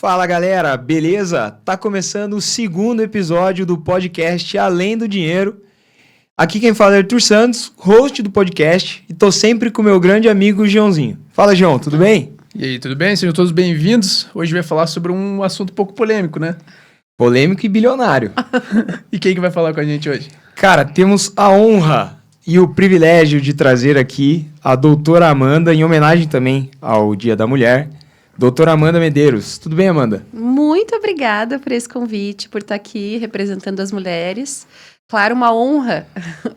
Fala galera, beleza? Tá começando o segundo episódio do podcast Além do Dinheiro. Aqui quem fala é Arthur Santos, host do podcast, e tô sempre com meu grande amigo Joãozinho. Fala, João, tudo bem? E aí, tudo bem? Sejam todos bem-vindos. Hoje vai falar sobre um assunto pouco polêmico, né? Polêmico e bilionário. E quem que vai falar com a gente hoje? Cara, temos a honra e o privilégio de trazer aqui a doutora Amanda, em homenagem também ao Dia da Mulher. Doutora Amanda Medeiros. Tudo bem, Amanda? Muito obrigada por esse convite, por estar aqui representando as mulheres. Claro, uma honra.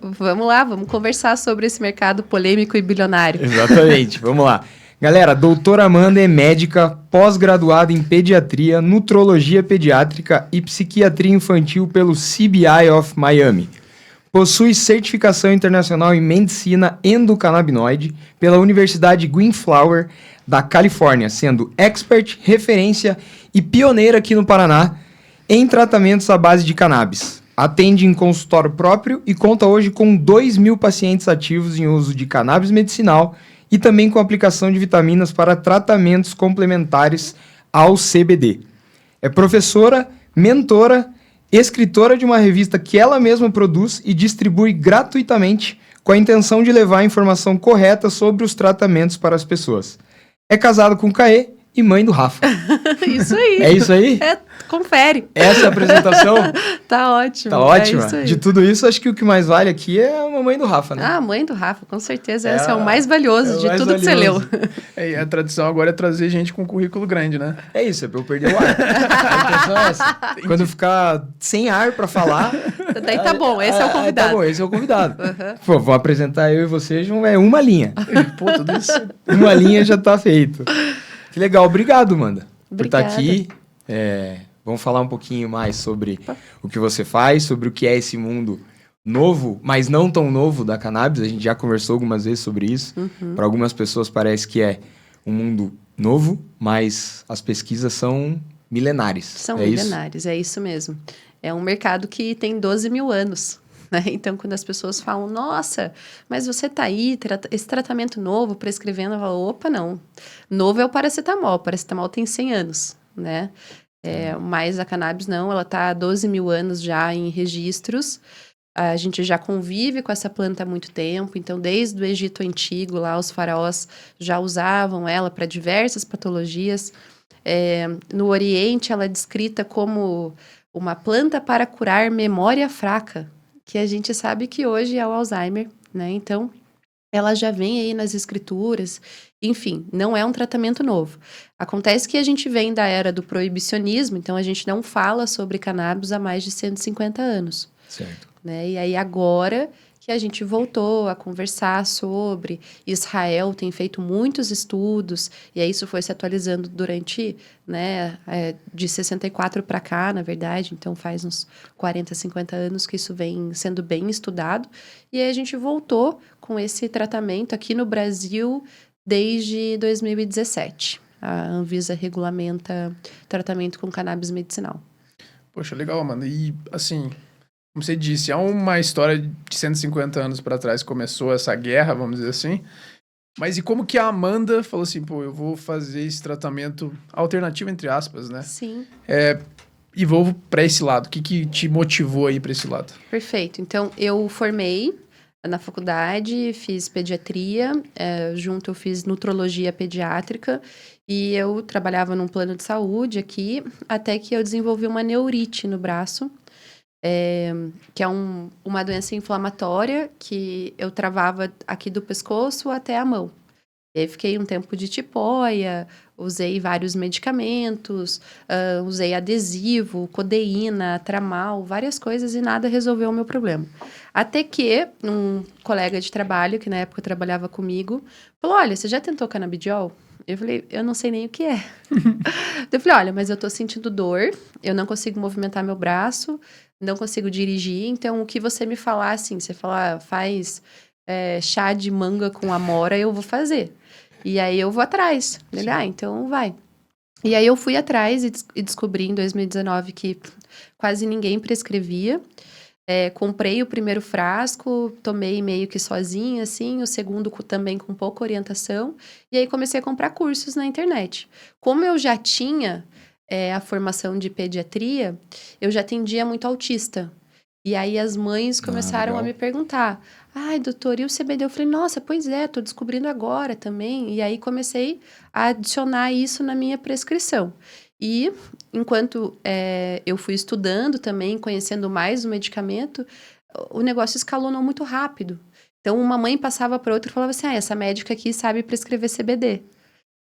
Vamos lá, vamos conversar sobre esse mercado polêmico e bilionário. Exatamente, vamos lá. Galera, a doutora Amanda é médica, pós-graduada em pediatria, nutrologia pediátrica e psiquiatria infantil pelo CBI of Miami. Possui certificação internacional em medicina endocannabinoide pela Universidade Greenflower da Califórnia, sendo expert, referência e pioneira aqui no Paraná em tratamentos à base de cannabis. Atende em consultório próprio e conta hoje com 2.000 pacientes ativos em uso de cannabis medicinal e também com aplicação de vitaminas para tratamentos complementares ao CBD. É professora, mentora, escritora de uma revista que ela mesma produz e distribui gratuitamente com a intenção de levar a informação correta sobre os tratamentos para as pessoas. É casado com Caê e mãe do Rafa. Isso aí. É isso aí? Confere. Essa é a apresentação? Tá ótimo. Tá ótima? É isso aí. De tudo isso, acho que o que mais vale aqui é a mamãe do Rafa, né? Ah, a mãe do Rafa, com certeza. Esse é o mais valioso de mais tudo que você leu. E a tradição agora é trazer gente com currículo grande, né? É isso, é pra eu perder o ar. A intenção é essa. Quando eu ficar sem ar pra falar... Daí tá bom, esse é o convidado. Tá bom, esse é o convidado. Uhum. Pô, vou apresentar eu e você, João, é uma linha. Pô, tudo isso. Uma linha já tá feito. Que legal, obrigado, Amanda, por estar Obrigada. aqui. Vamos falar um pouquinho mais sobre o que você faz, sobre o que é esse mundo novo, mas não tão novo da cannabis. A gente já conversou algumas vezes sobre isso. Para algumas pessoas parece que é um mundo novo, mas as pesquisas são milenares. São é milenares, é isso mesmo. É um mercado que tem 12 mil anos. Né? Então, quando as pessoas falam, nossa, mas você tá aí, esse tratamento novo, prescrevendo, eu falo, opa, não. Novo é o paracetamol tem 100 anos, né? Mas a cannabis não, ela tá há 12 mil anos já em registros. A gente já convive com essa planta há muito tempo, então desde o Egito Antigo, lá os faraós já usavam ela para diversas patologias. No Oriente, ela é descrita como uma planta para curar memória fraca, que a gente sabe que hoje é o Alzheimer, né? Então, ela já vem aí nas escrituras. Enfim, não é um tratamento novo. Acontece que a gente vem da era do proibicionismo, então a gente não fala sobre cannabis há mais de 150 anos. Certo. Né? E aí agora que a gente voltou a conversar sobre, Israel tem feito muitos estudos, e aí isso foi se atualizando durante, né, de 64 para cá, na verdade, então faz uns 40, 50 anos que isso vem sendo bem estudado, e aí a gente voltou com esse tratamento aqui no Brasil desde 2017. A Anvisa regulamenta tratamento com cannabis medicinal. Poxa, legal, Amanda. E, assim, como você disse, há uma história de 150 anos para trás que começou essa guerra, vamos dizer assim. Mas e como que a Amanda falou assim, pô, eu vou fazer esse tratamento alternativo, entre aspas, né? Sim. E vou para esse lado. O que te motivou aí para esse lado? Perfeito. Então, eu formei na faculdade, fiz pediatria, junto eu fiz nutrologia pediátrica e eu trabalhava num plano de saúde aqui, até que eu desenvolvi uma neurite no braço, que é uma doença inflamatória que eu travava aqui do pescoço até a mão. E aí fiquei um tempo de tipóia, usei vários medicamentos, usei adesivo, codeína, tramal, várias coisas e nada resolveu o meu problema. Até que um colega de trabalho, que na época trabalhava comigo, falou, olha, você já tentou canabidiol? Eu falei, eu não sei nem o que é. Eu falei, olha, mas eu tô sentindo dor, eu não consigo movimentar meu braço, não consigo dirigir, então o que você me falar, assim, você falar, faz chá de manga com amora, eu vou fazer. E aí eu vou atrás. Ele, então vai. E aí eu fui atrás e descobri em 2019 que quase ninguém prescrevia. Comprei o primeiro frasco, tomei meio que sozinha, assim, o segundo também com pouca orientação. E aí comecei a comprar cursos na internet. Como eu já tinha a formação de pediatria, eu já atendia muito autista. E aí as mães começaram a me perguntar, ai, doutor, e o CBD? Eu falei, nossa, pois é, tô descobrindo agora também. E aí comecei a adicionar isso na minha prescrição. E enquanto eu fui estudando também, conhecendo mais o medicamento, o negócio escalonou muito rápido. Então, uma mãe passava para outra e falava assim, essa médica aqui sabe prescrever CBD.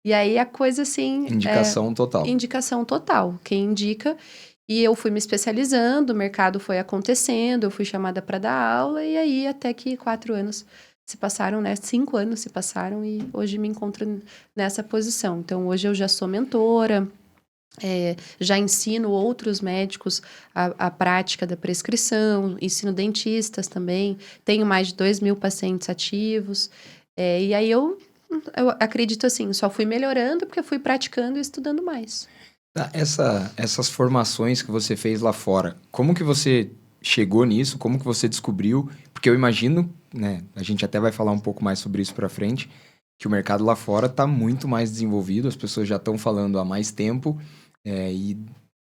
E aí a coisa assim... Indicação total. Indicação total. Quem indica... E eu fui me especializando, o mercado foi acontecendo, eu fui chamada para dar aula, e aí até que 4 anos se passaram, né? 5 anos se passaram, e hoje me encontro nessa posição. Então, hoje eu já sou mentora, já ensino outros médicos a prática da prescrição, ensino dentistas também, tenho mais de 2.000 pacientes ativos, e aí eu acredito assim, só fui melhorando porque eu fui praticando e estudando mais. Essas formações que você fez lá fora, como que você chegou nisso? Como que você descobriu? Porque eu imagino, né, a gente até vai falar um pouco mais sobre isso pra frente, que o mercado lá fora está muito mais desenvolvido, as pessoas já estão falando há mais tempo, e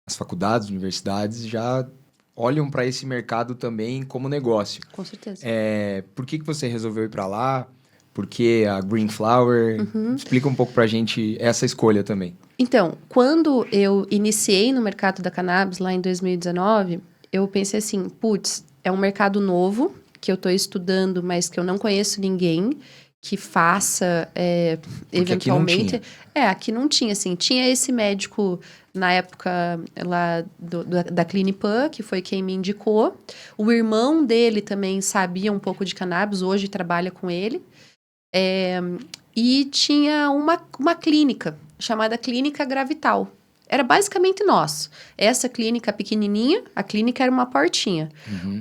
as faculdades, universidades já olham para esse mercado também como negócio. Com certeza. Por que você resolveu ir para lá? Por que a Green Flower? Explica um pouco pra gente essa escolha também. Então, quando eu iniciei no mercado da cannabis, lá em 2019, eu pensei assim, putz, é um mercado novo, que eu estou estudando, mas que eu não conheço ninguém que faça, eventualmente... Aqui não tinha, assim. Tinha esse médico, na época, lá da Clinipan, que foi quem me indicou. O irmão dele também sabia um pouco de cannabis, hoje trabalha com ele. E tinha uma clínica, chamada Clínica Gravital. Era basicamente nós. Essa clínica pequenininha, a clínica era uma portinha.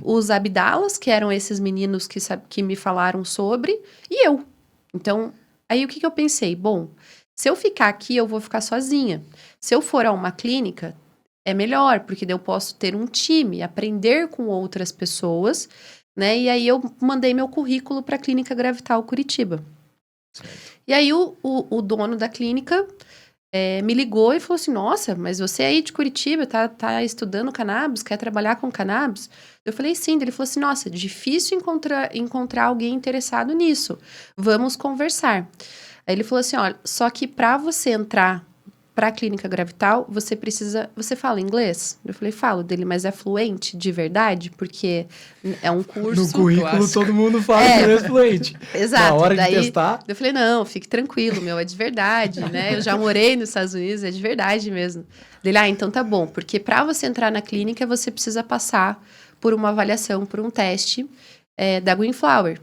Os Abdalas, que eram esses meninos que me falaram sobre, e eu. Então, aí o que eu pensei? Bom, se eu ficar aqui, eu vou ficar sozinha. Se eu for a uma clínica, é melhor, porque daí eu posso ter um time, aprender com outras pessoas, né? E aí eu mandei meu currículo para a Clínica Gravital Curitiba. Certo. E aí o dono da clínica me ligou e falou assim, nossa, mas você aí de Curitiba, tá estudando cannabis, quer trabalhar com cannabis? Eu falei, sim. Ele falou assim, nossa, difícil encontrar alguém interessado nisso. Vamos conversar. Aí ele falou assim, olha, só que para você entrar para a Clínica Gravital, você fala inglês? Eu falei, falo dele, mas é fluente de verdade? Porque é um curso... No currículo clássico. Todo mundo fala inglês fluente. Exato. Na hora de testar... Eu falei, não, fique tranquilo, meu, é de verdade, né? Eu já morei nos Estados Unidos, é de verdade mesmo. Ele, então tá bom, porque para você entrar na clínica, você precisa passar por uma avaliação, por um teste da Green Flower,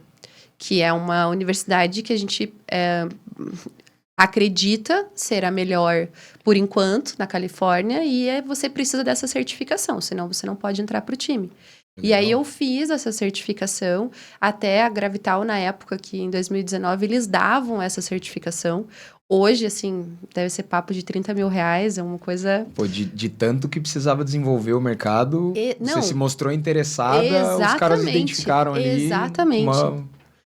que é uma universidade que a gente... acredita ser a melhor por enquanto na Califórnia e você precisa dessa certificação, senão você não pode entrar para o time. Legal. E aí eu fiz essa certificação, até a Gravital na época que em 2019 eles davam essa certificação. Hoje, assim, deve ser papo de R$30 mil, é uma coisa... Pô, de tanto que precisava desenvolver o mercado, você se mostrou interessada, os caras identificaram ali... Exatamente.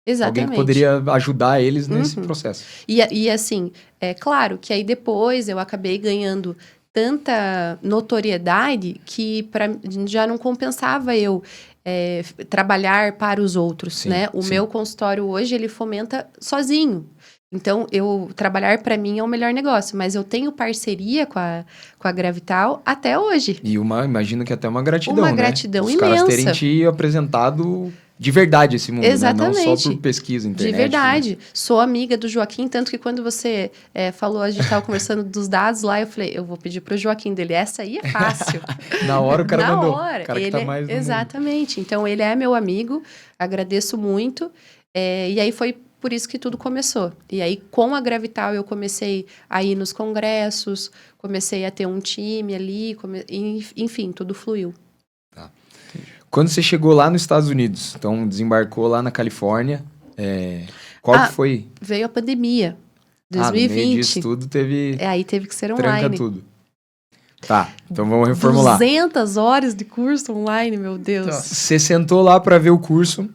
Exatamente. Alguém que poderia ajudar eles nesse processo. E assim, é claro que aí depois eu acabei ganhando tanta notoriedade que já não compensava eu trabalhar para os outros, sim, né? O meu consultório hoje, ele fomenta sozinho. Então, trabalhar para mim é o melhor negócio, mas eu tenho parceria com a Gravital até hoje. E imagino que até uma gratidão, uma né? gratidão Os imensa. Os caras terem te apresentado... De verdade esse mundo, exatamente. Né? Não só por pesquisa, internet. De verdade. Né? Sou amiga do Joaquim, tanto que quando você falou, a gente estava conversando dos dados lá, eu falei, eu vou pedir pro Joaquim dele, essa aí é fácil. Na hora o cara mandou. Na hora. O cara que tá mais no exatamente. mundo. Então, ele é meu amigo, agradeço muito. E aí foi por isso que tudo começou. E aí, com a Gravital, eu comecei a ir nos congressos, comecei a ter um time ali, enfim, tudo fluiu. Tá. Quando você chegou lá nos Estados Unidos, então desembarcou lá na Califórnia, qual que foi? Veio a pandemia, 2020. No meio disso tudo teve... aí teve que ser online. Tranca tudo. Tá, então vamos reformular. 200 horas de curso online, meu Deus. Você sentou lá para ver o curso.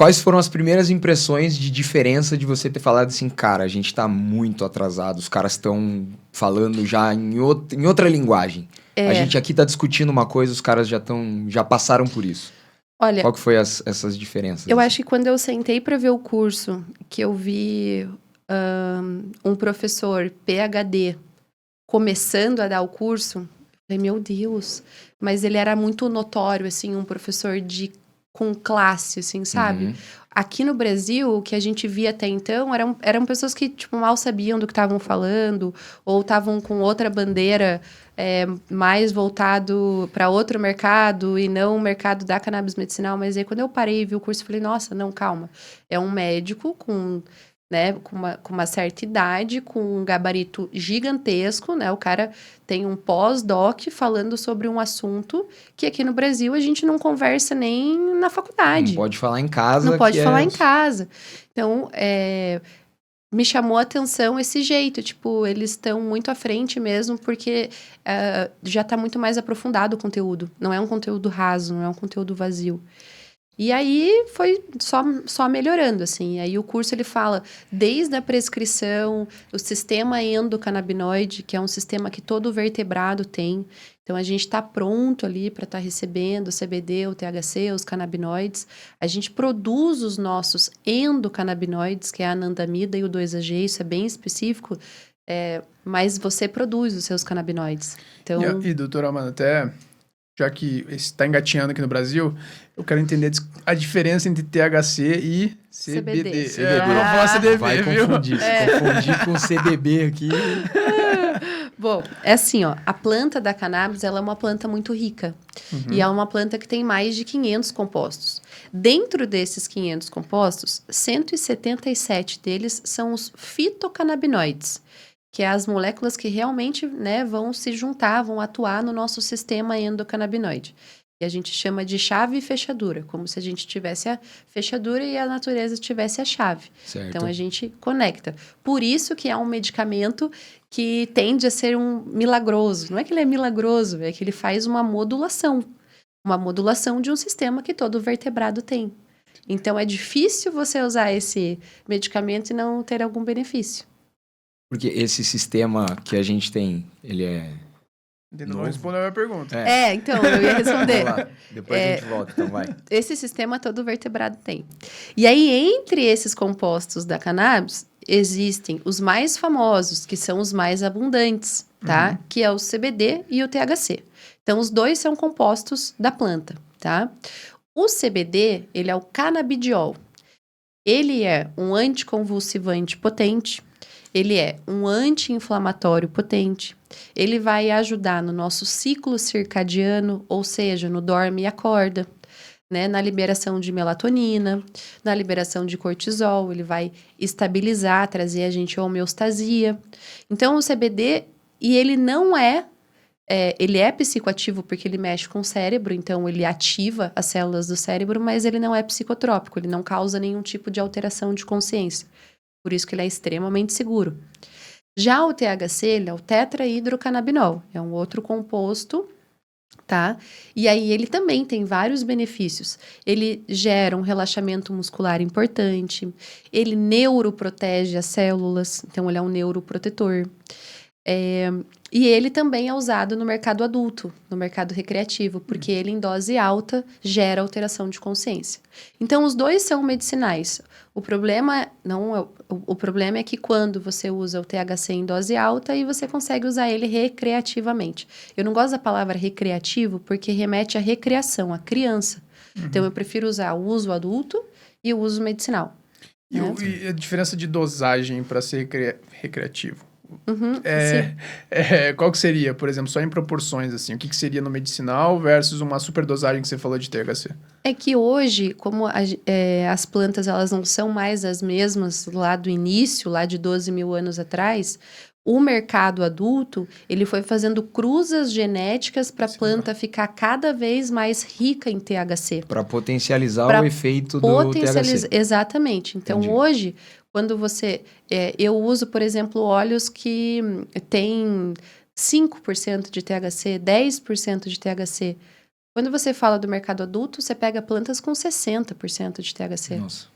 quais foram as primeiras impressões de diferença de você ter falado assim, cara, a gente tá muito atrasado, os caras estão falando já em outra linguagem. A gente aqui tá discutindo uma coisa, os caras já passaram por isso. Olha, Qual que foi essas diferenças? eu acho que quando eu sentei para ver o curso, que eu vi um professor PhD começando a dar o curso, eu falei, meu Deus, mas ele era muito notório, assim, um professor com classe, assim, sabe? Uhum. Aqui no Brasil, o que a gente via até então eram pessoas que, tipo, mal sabiam do que estavam falando, ou estavam com outra bandeira mais voltado para outro mercado e não o mercado da cannabis medicinal. Mas aí, quando eu parei e vi o curso, eu falei, nossa, não, calma. É um médico com uma certa idade, com um gabarito gigantesco, né? O cara tem um pós-doc falando sobre um assunto que aqui no Brasil a gente não conversa nem na faculdade. Não pode falar em casa. Não pode falar em casa. Então, me chamou a atenção esse jeito. Tipo, eles estão muito à frente mesmo, porque já está muito mais aprofundado o conteúdo. Não é um conteúdo raso, não é um conteúdo vazio. E aí foi só melhorando, assim. Aí o curso ele fala desde a prescrição, o sistema endocannabinoide, que é um sistema que todo vertebrado tem. Então a gente está pronto ali para estar recebendo o CBD, o THC, os canabinoides. A gente produz os nossos endocannabinoides, que é a anandamida e o 2-AG, isso é bem específico, mas você produz os seus canabinoides. Então... E doutora Amanda, até já que está engatinhando aqui no Brasil, eu quero entender a diferença entre THC e CBD. CBD. Não falar CBD, vai viu? confundir. Se confundir com CBD aqui. Bom, é assim, ó, a planta da cannabis, ela é uma planta muito rica. E é uma planta que tem mais de 500 compostos. Dentro desses 500 compostos, 177 deles são os fitocannabinoides, que é as moléculas que realmente, né, vão se juntar, vão atuar no nosso sistema endocannabinoide. E a gente chama de chave e fechadura, como se a gente tivesse a fechadura e a natureza tivesse a chave. Certo. Então, a gente conecta. Por isso que é um medicamento que tende a ser um milagroso. Não é que ele é milagroso, é que ele faz uma modulação de um sistema que todo vertebrado tem. Então, é difícil você usar esse medicamento e não ter algum benefício. Porque esse sistema que a gente tem, ele é... Não respondeu a minha pergunta. Então, eu ia responder. Vamos lá. Depois a gente volta, então vai. Esse sistema todo vertebrado tem. E aí, entre esses compostos da cannabis, existem os mais famosos, que são os mais abundantes, tá? Que é o CBD e o THC. Então, os dois são compostos da planta, tá? O CBD, ele é o canabidiol. Ele é um anticonvulsivante potente, ele é um anti-inflamatório potente, ele vai ajudar no nosso ciclo circadiano, ou seja, no dorme e acorda, né? Na liberação de melatonina, na liberação de cortisol, ele vai estabilizar, trazer a gente a homeostasia. Então, o CBD, e ele não ele é psicoativo porque ele mexe com o cérebro, então ele ativa as células do cérebro, mas ele não é psicotrópico, ele não causa nenhum tipo de alteração de consciência. Por isso que ele é extremamente seguro. Já o THC, ele é o tetrahidrocannabinol, é um outro composto, tá? E aí ele também tem vários benefícios. Ele gera um relaxamento muscular importante, ele neuroprotege as células, então ele é um neuroprotetor. E ele também é usado no mercado adulto, no mercado recreativo, porque ele em dose alta gera alteração de consciência. Então os dois são medicinais. O problema é que quando você usa o THC em dose alta, aí você consegue usar ele recreativamente. Eu não gosto da palavra recreativo porque remete à recreação, à criança. Então eu prefiro usar o uso adulto e o uso medicinal. E a diferença de dosagem para ser recreativo? Qual que seria, por exemplo, só em proporções, assim, o que seria no medicinal versus uma superdosagem que você falou de THC? É que hoje, como as plantas elas não são mais as mesmas lá do início, lá de 12 mil anos atrás, o mercado adulto, ele foi fazendo cruzas genéticas para a planta ficar cada vez mais rica em THC. Para potencializar o efeito do THC. Exatamente. Então, Entendi. hoje, quando você... eu uso, por exemplo, óleos que têm 5% de THC, 10% de THC. Quando você fala do mercado adulto, você pega plantas com 60% de THC. Nossa.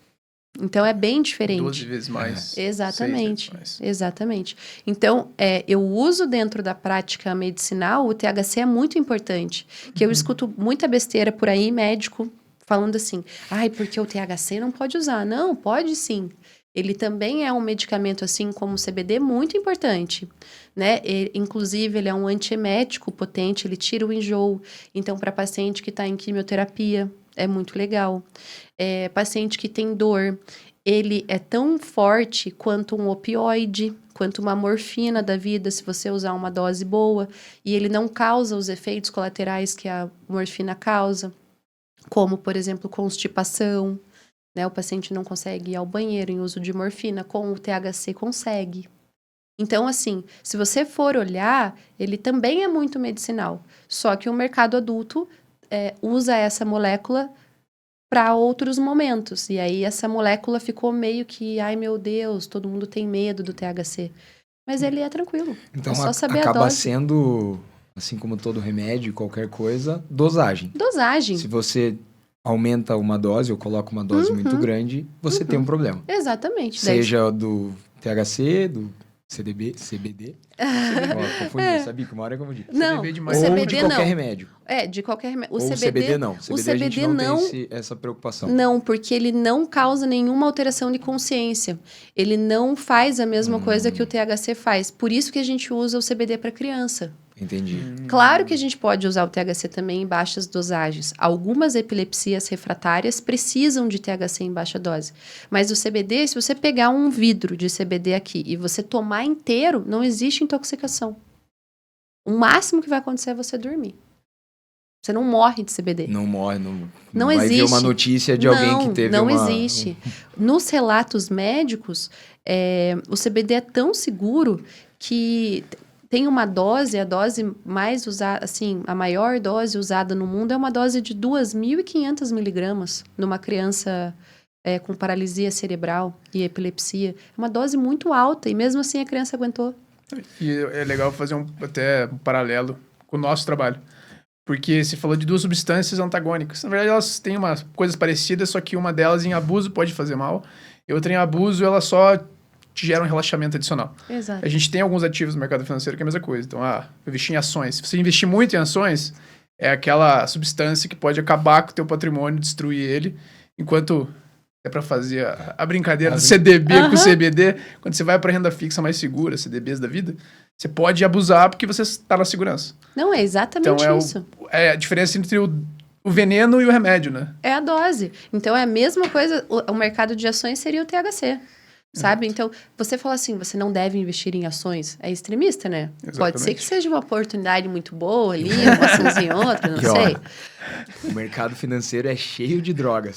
Então, é bem diferente. 12 vezes mais. Exatamente, 6 vezes mais. exatamente. Então, eu uso dentro da prática medicinal, o THC é muito importante. Que eu escuto muita besteira por aí, médico falando assim, ai, porque o THC não pode usar. Não, pode sim. Ele também é um medicamento, assim como o CBD, muito importante, né? Inclusive, ele é um antiemético potente, ele tira o enjoo. Então, para paciente que está em quimioterapia, é muito legal. Paciente que tem dor, ele é tão forte quanto um opioide, quanto uma morfina da vida, se você usar uma dose boa. E ele não causa os efeitos colaterais que a morfina causa, como, por exemplo, constipação. Né? O paciente não consegue ir ao banheiro em uso de morfina, com o THC consegue. Então, assim, se você for olhar, ele também é muito medicinal. Só que o mercado adulto usa essa molécula para outros momentos. E aí essa molécula ficou meio que, ai meu Deus, todo mundo tem medo do THC. Mas ele é tranquilo. Então, é só saber a acaba dose. sendo, assim como todo remédio, qualquer coisa, dosagem. Dosagem. Se você aumenta uma dose ou coloca uma dose muito grande, você tem um problema. Exatamente. Seja do THC, do CBD. Ó, confundi, sabia que uma hora eu confundi. Não, CBD o demais. Ou CBD de qualquer não. remédio. De qualquer remédio. Ou o CBD não. O A gente CBD não tem essa preocupação. Não, porque ele não causa nenhuma alteração de consciência. Ele não faz a mesma coisa que o THC faz. Por isso que a gente usa o CBD para criança. Entendi. Claro que a gente pode usar o THC também em baixas dosagens. Algumas epilepsias refratárias precisam de THC em baixa dose. Mas o CBD, se você pegar um vidro de CBD aqui e você tomar inteiro, não existe intoxicação. O máximo que vai acontecer é você dormir. Você não morre de CBD. Não morre, Não vai existe. ver uma notícia de alguém que teve não uma... existe. Nos relatos médicos, o CBD é tão seguro que tem uma dose, a dose mais usada, assim, a maior dose usada no mundo é uma dose de 2.500 miligramas numa criança com paralisia cerebral e epilepsia. É uma dose muito alta e mesmo assim a criança aguentou. E é legal fazer até um paralelo com o nosso trabalho. Porque você falou de duas substâncias antagônicas. Na verdade, elas têm umas coisas parecidas, só que uma delas em abuso pode fazer mal. E outra em abuso, ela só te gera um relaxamento adicional. Exato. A gente tem alguns ativos no mercado financeiro que é a mesma coisa. Então, investir em ações. Se você investir muito em ações, é aquela substância que pode acabar com o teu patrimônio, destruir ele. Enquanto é para fazer a brincadeira do CDB com o CBD, quando você vai para renda fixa mais segura, CDBs da vida, você pode abusar porque você está na segurança. Não, é exatamente então, isso. É a diferença entre o veneno e o remédio, né? É a dose. Então, é a mesma coisa, o mercado de ações seria o THC. Sabe? Então, você fala assim, você não deve investir em ações. É extremista, né? Exatamente. Pode ser que seja uma oportunidade muito boa ali, uma açãozinha outra, não sei. O mercado financeiro é cheio de drogas.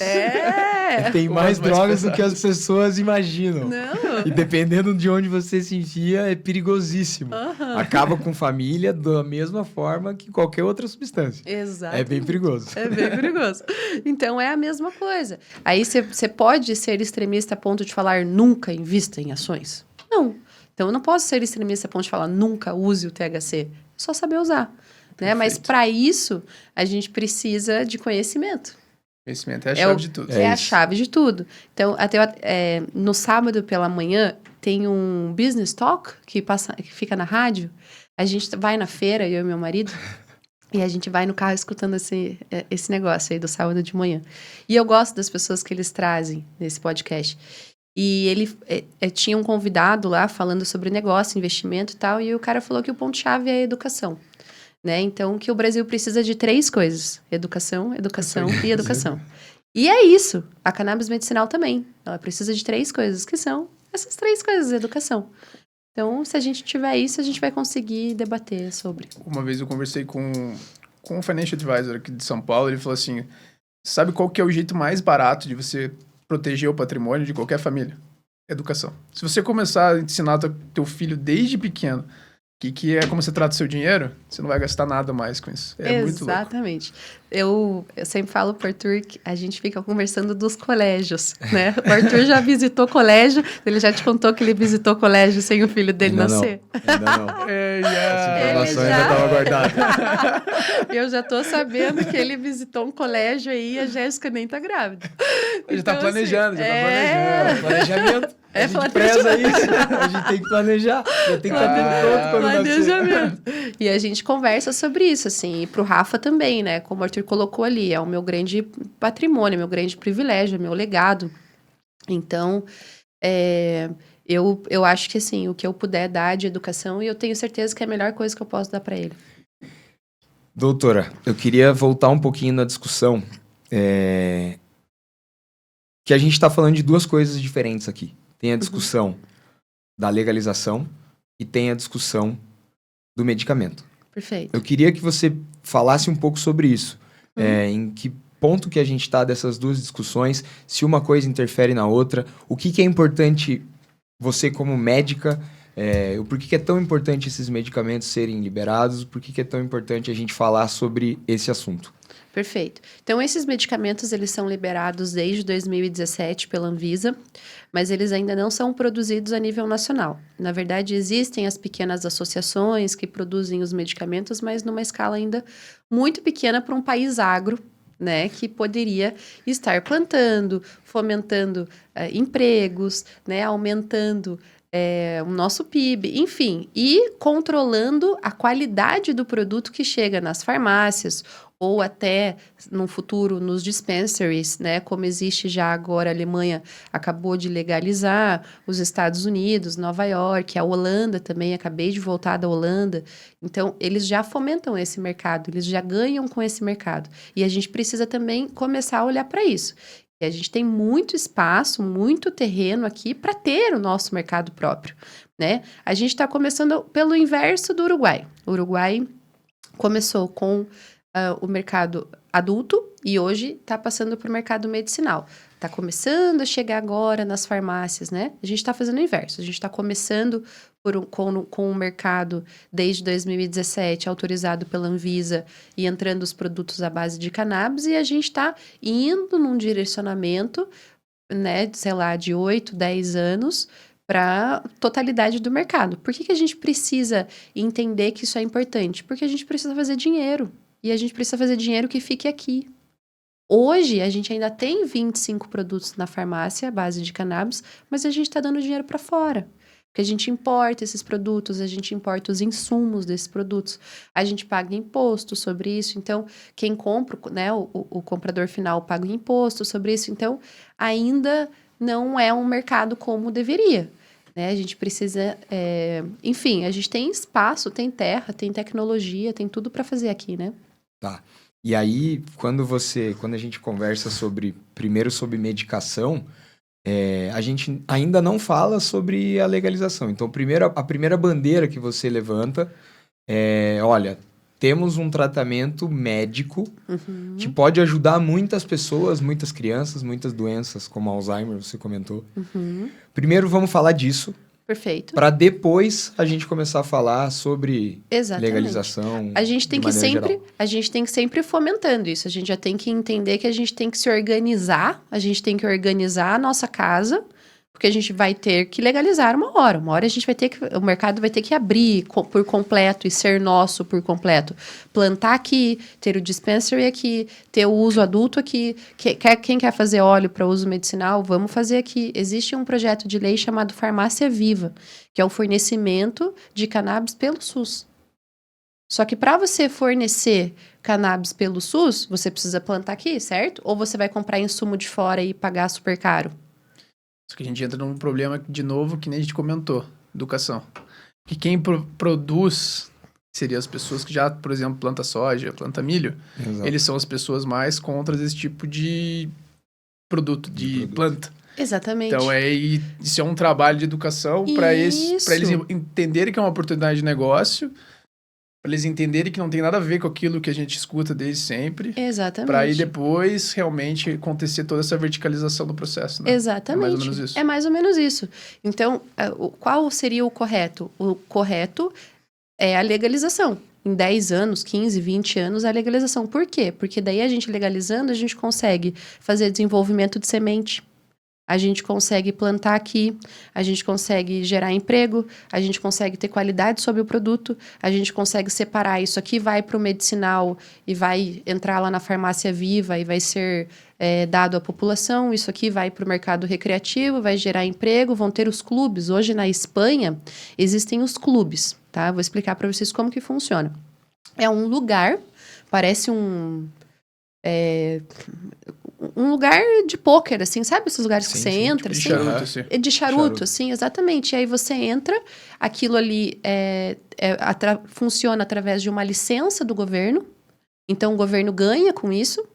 Tem mais drogas do que as pessoas imaginam. Não. E dependendo de onde você se enfia, é perigosíssimo. Acaba com família da mesma forma que qualquer outra substância. Exato. É bem perigoso. É bem perigoso. Então, é a mesma coisa. Aí, você pode ser extremista a ponto de falar nunca invista em ações? Não. Então, eu não posso ser extremista a ponto de falar nunca use o THC. É só saber usar. Né? Mas, para isso, a gente precisa de conhecimento. Conhecimento é a chave de tudo. É a chave de tudo. Então, até no sábado pela manhã, tem um business talk que fica na rádio. A gente vai na feira, eu e meu marido, e a gente vai no carro escutando esse negócio aí do sábado de manhã. E eu gosto das pessoas que eles trazem nesse podcast. E ele tinha um convidado lá falando sobre negócio, investimento e tal, e o cara falou que o ponto-chave é a educação. Né? Então, que o Brasil precisa de 3 coisas. Educação, educação e educação. E é isso. A cannabis medicinal também. Ela precisa de 3 coisas, que são essas 3 coisas, educação. Então, se a gente tiver isso, a gente vai conseguir debater sobre. Uma vez eu conversei com um financial advisor aqui de São Paulo, ele falou assim, sabe qual que é o jeito mais barato de você proteger o patrimônio de qualquer família? Educação. Se você começar a ensinar teu filho desde pequeno Que é como você trata o seu dinheiro, você não vai gastar nada mais com isso. É muito louco. Exatamente. Eu sempre falo pro Arthur que a gente fica conversando dos colégios, né? O Arthur já visitou colégio, ele já te contou que ele visitou colégio sem o filho dele Ainda nascer? Ainda não. Essa informação Ele ainda já- estava guardada. Eu já tô sabendo que ele visitou um colégio aí e a Jéssica nem tá grávida. Ele tá Então, planejando, assim, já tá planejando. Planejamento. É A gente planejamento. preza isso. A gente tem que planejar. Já tem que estar tudo pronto quando nascer. Planejamento. E a gente conversa sobre isso, assim, e pro Rafa também, né? Como o Arthur colocou ali, é o meu grande patrimônio, meu grande privilégio, meu legado. Então, eu acho que, assim, o que eu puder dar de educação, e eu tenho certeza que é a melhor coisa que eu posso dar para ele. Doutora, eu queria voltar um pouquinho na discussão. Que a gente está falando de duas coisas diferentes aqui. Tem a discussão da legalização e tem a discussão do medicamento. Perfeito. Eu queria que você falasse um pouco sobre isso. Em que ponto que a gente está dessas duas discussões, se uma coisa interfere na outra, o que é importante você como médica, por que é tão importante esses medicamentos serem liberados, por que é tão importante a gente falar sobre esse assunto? Perfeito. Então, esses medicamentos, eles são liberados desde 2017 pela Anvisa, mas eles ainda não são produzidos a nível nacional. Na verdade, existem as pequenas associações que produzem os medicamentos, mas numa escala ainda muito pequena para um país agro, né, que poderia estar plantando, fomentando empregos, né, aumentando o nosso PIB, enfim, e controlando a qualidade do produto que chega nas farmácias ou até no futuro nos dispensaries, né? Como existe já agora, a Alemanha acabou de legalizar, os Estados Unidos, Nova York, a Holanda também, acabei de voltar da Holanda. Então, eles já fomentam esse mercado, eles já ganham com esse mercado. E a gente precisa também começar a olhar para isso. E a gente tem muito espaço, muito terreno aqui para ter o nosso mercado próprio, né? A gente está começando pelo inverso do Uruguai. O Uruguai começou com o mercado adulto e hoje está passando para o mercado medicinal. Está começando a chegar agora nas farmácias, né? A gente está fazendo o inverso. A gente está começando com o mercado desde 2017, autorizado pela Anvisa e entrando os produtos à base de cannabis, e a gente está indo num direcionamento, né, sei lá, de 8, 10 anos para a totalidade do mercado. Por que a gente precisa entender que isso é importante? Porque a gente precisa fazer dinheiro. E a gente precisa fazer dinheiro que fique aqui. Hoje, a gente ainda tem 25 produtos na farmácia, à base de cannabis, mas a gente está dando dinheiro para fora. Porque a gente importa esses produtos, a gente importa os insumos desses produtos, a gente paga imposto sobre isso. Então, quem compra, né, o comprador final paga o imposto sobre isso. Então, ainda não é um mercado como deveria. Né? A gente precisa... enfim, a gente tem espaço, tem terra, tem tecnologia, tem tudo para fazer aqui, né? Tá. E aí, quando a gente conversa primeiro sobre medicação, a gente ainda não fala sobre a legalização. Então, a primeira bandeira que você levanta olha, temos um tratamento médico que pode ajudar muitas pessoas, muitas crianças, muitas doenças, como Alzheimer, você comentou. Primeiro, vamos falar disso. Perfeito. Para depois a gente começar a falar sobre legalização. A gente tem que sempre ir fomentando isso. A gente já tem que entender que a gente tem que se organizar, a gente tem que organizar a nossa casa, porque a gente vai ter que legalizar uma hora. Uma hora o mercado vai ter que abrir por completo e ser nosso por completo. Plantar aqui, ter o dispensary aqui, ter o uso adulto aqui. Quem quer fazer óleo para uso medicinal, vamos fazer aqui. Existe um projeto de lei chamado Farmácia Viva, que é o fornecimento de cannabis pelo SUS. Só que para você fornecer cannabis pelo SUS, você precisa plantar aqui, certo? Ou você vai comprar insumo de fora e pagar super caro? Só que a gente entra num problema, de novo, que nem a gente comentou, educação. Que quem produz seriam as pessoas que já, por exemplo, planta soja, planta milho. Exato. Eles são as pessoas mais contra esse tipo de produto, de planta. Exatamente. Então, isso é um trabalho de educação para eles entenderem que é uma oportunidade de negócio, para eles entenderem que não tem nada a ver com aquilo que a gente escuta desde sempre. Exatamente. Para aí depois realmente acontecer toda essa verticalização do processo, né? Exatamente. É mais ou menos isso. É mais ou menos isso. Então, qual seria o correto? O correto É a legalização. Em 10 anos, 15, 20 anos, a legalização. Por quê? Porque daí a gente legalizando, a gente consegue fazer desenvolvimento de semente. A gente consegue plantar aqui, a gente consegue gerar emprego, a gente consegue ter qualidade sobre o produto, a gente consegue separar isso aqui, vai para o medicinal e vai entrar lá na farmácia viva e vai ser dado à população, isso aqui vai para o mercado recreativo, vai gerar emprego, vão ter os clubes. Hoje na Espanha existem os clubes, tá? Vou explicar para vocês como que funciona. É um lugar, parece um lugar de pôquer, assim, sabe? Esses lugares que você entra, De assim? charuto, assim. De charuto, assim, exatamente. E aí você entra, aquilo ali funciona através de uma licença do governo. Então, o governo ganha com isso.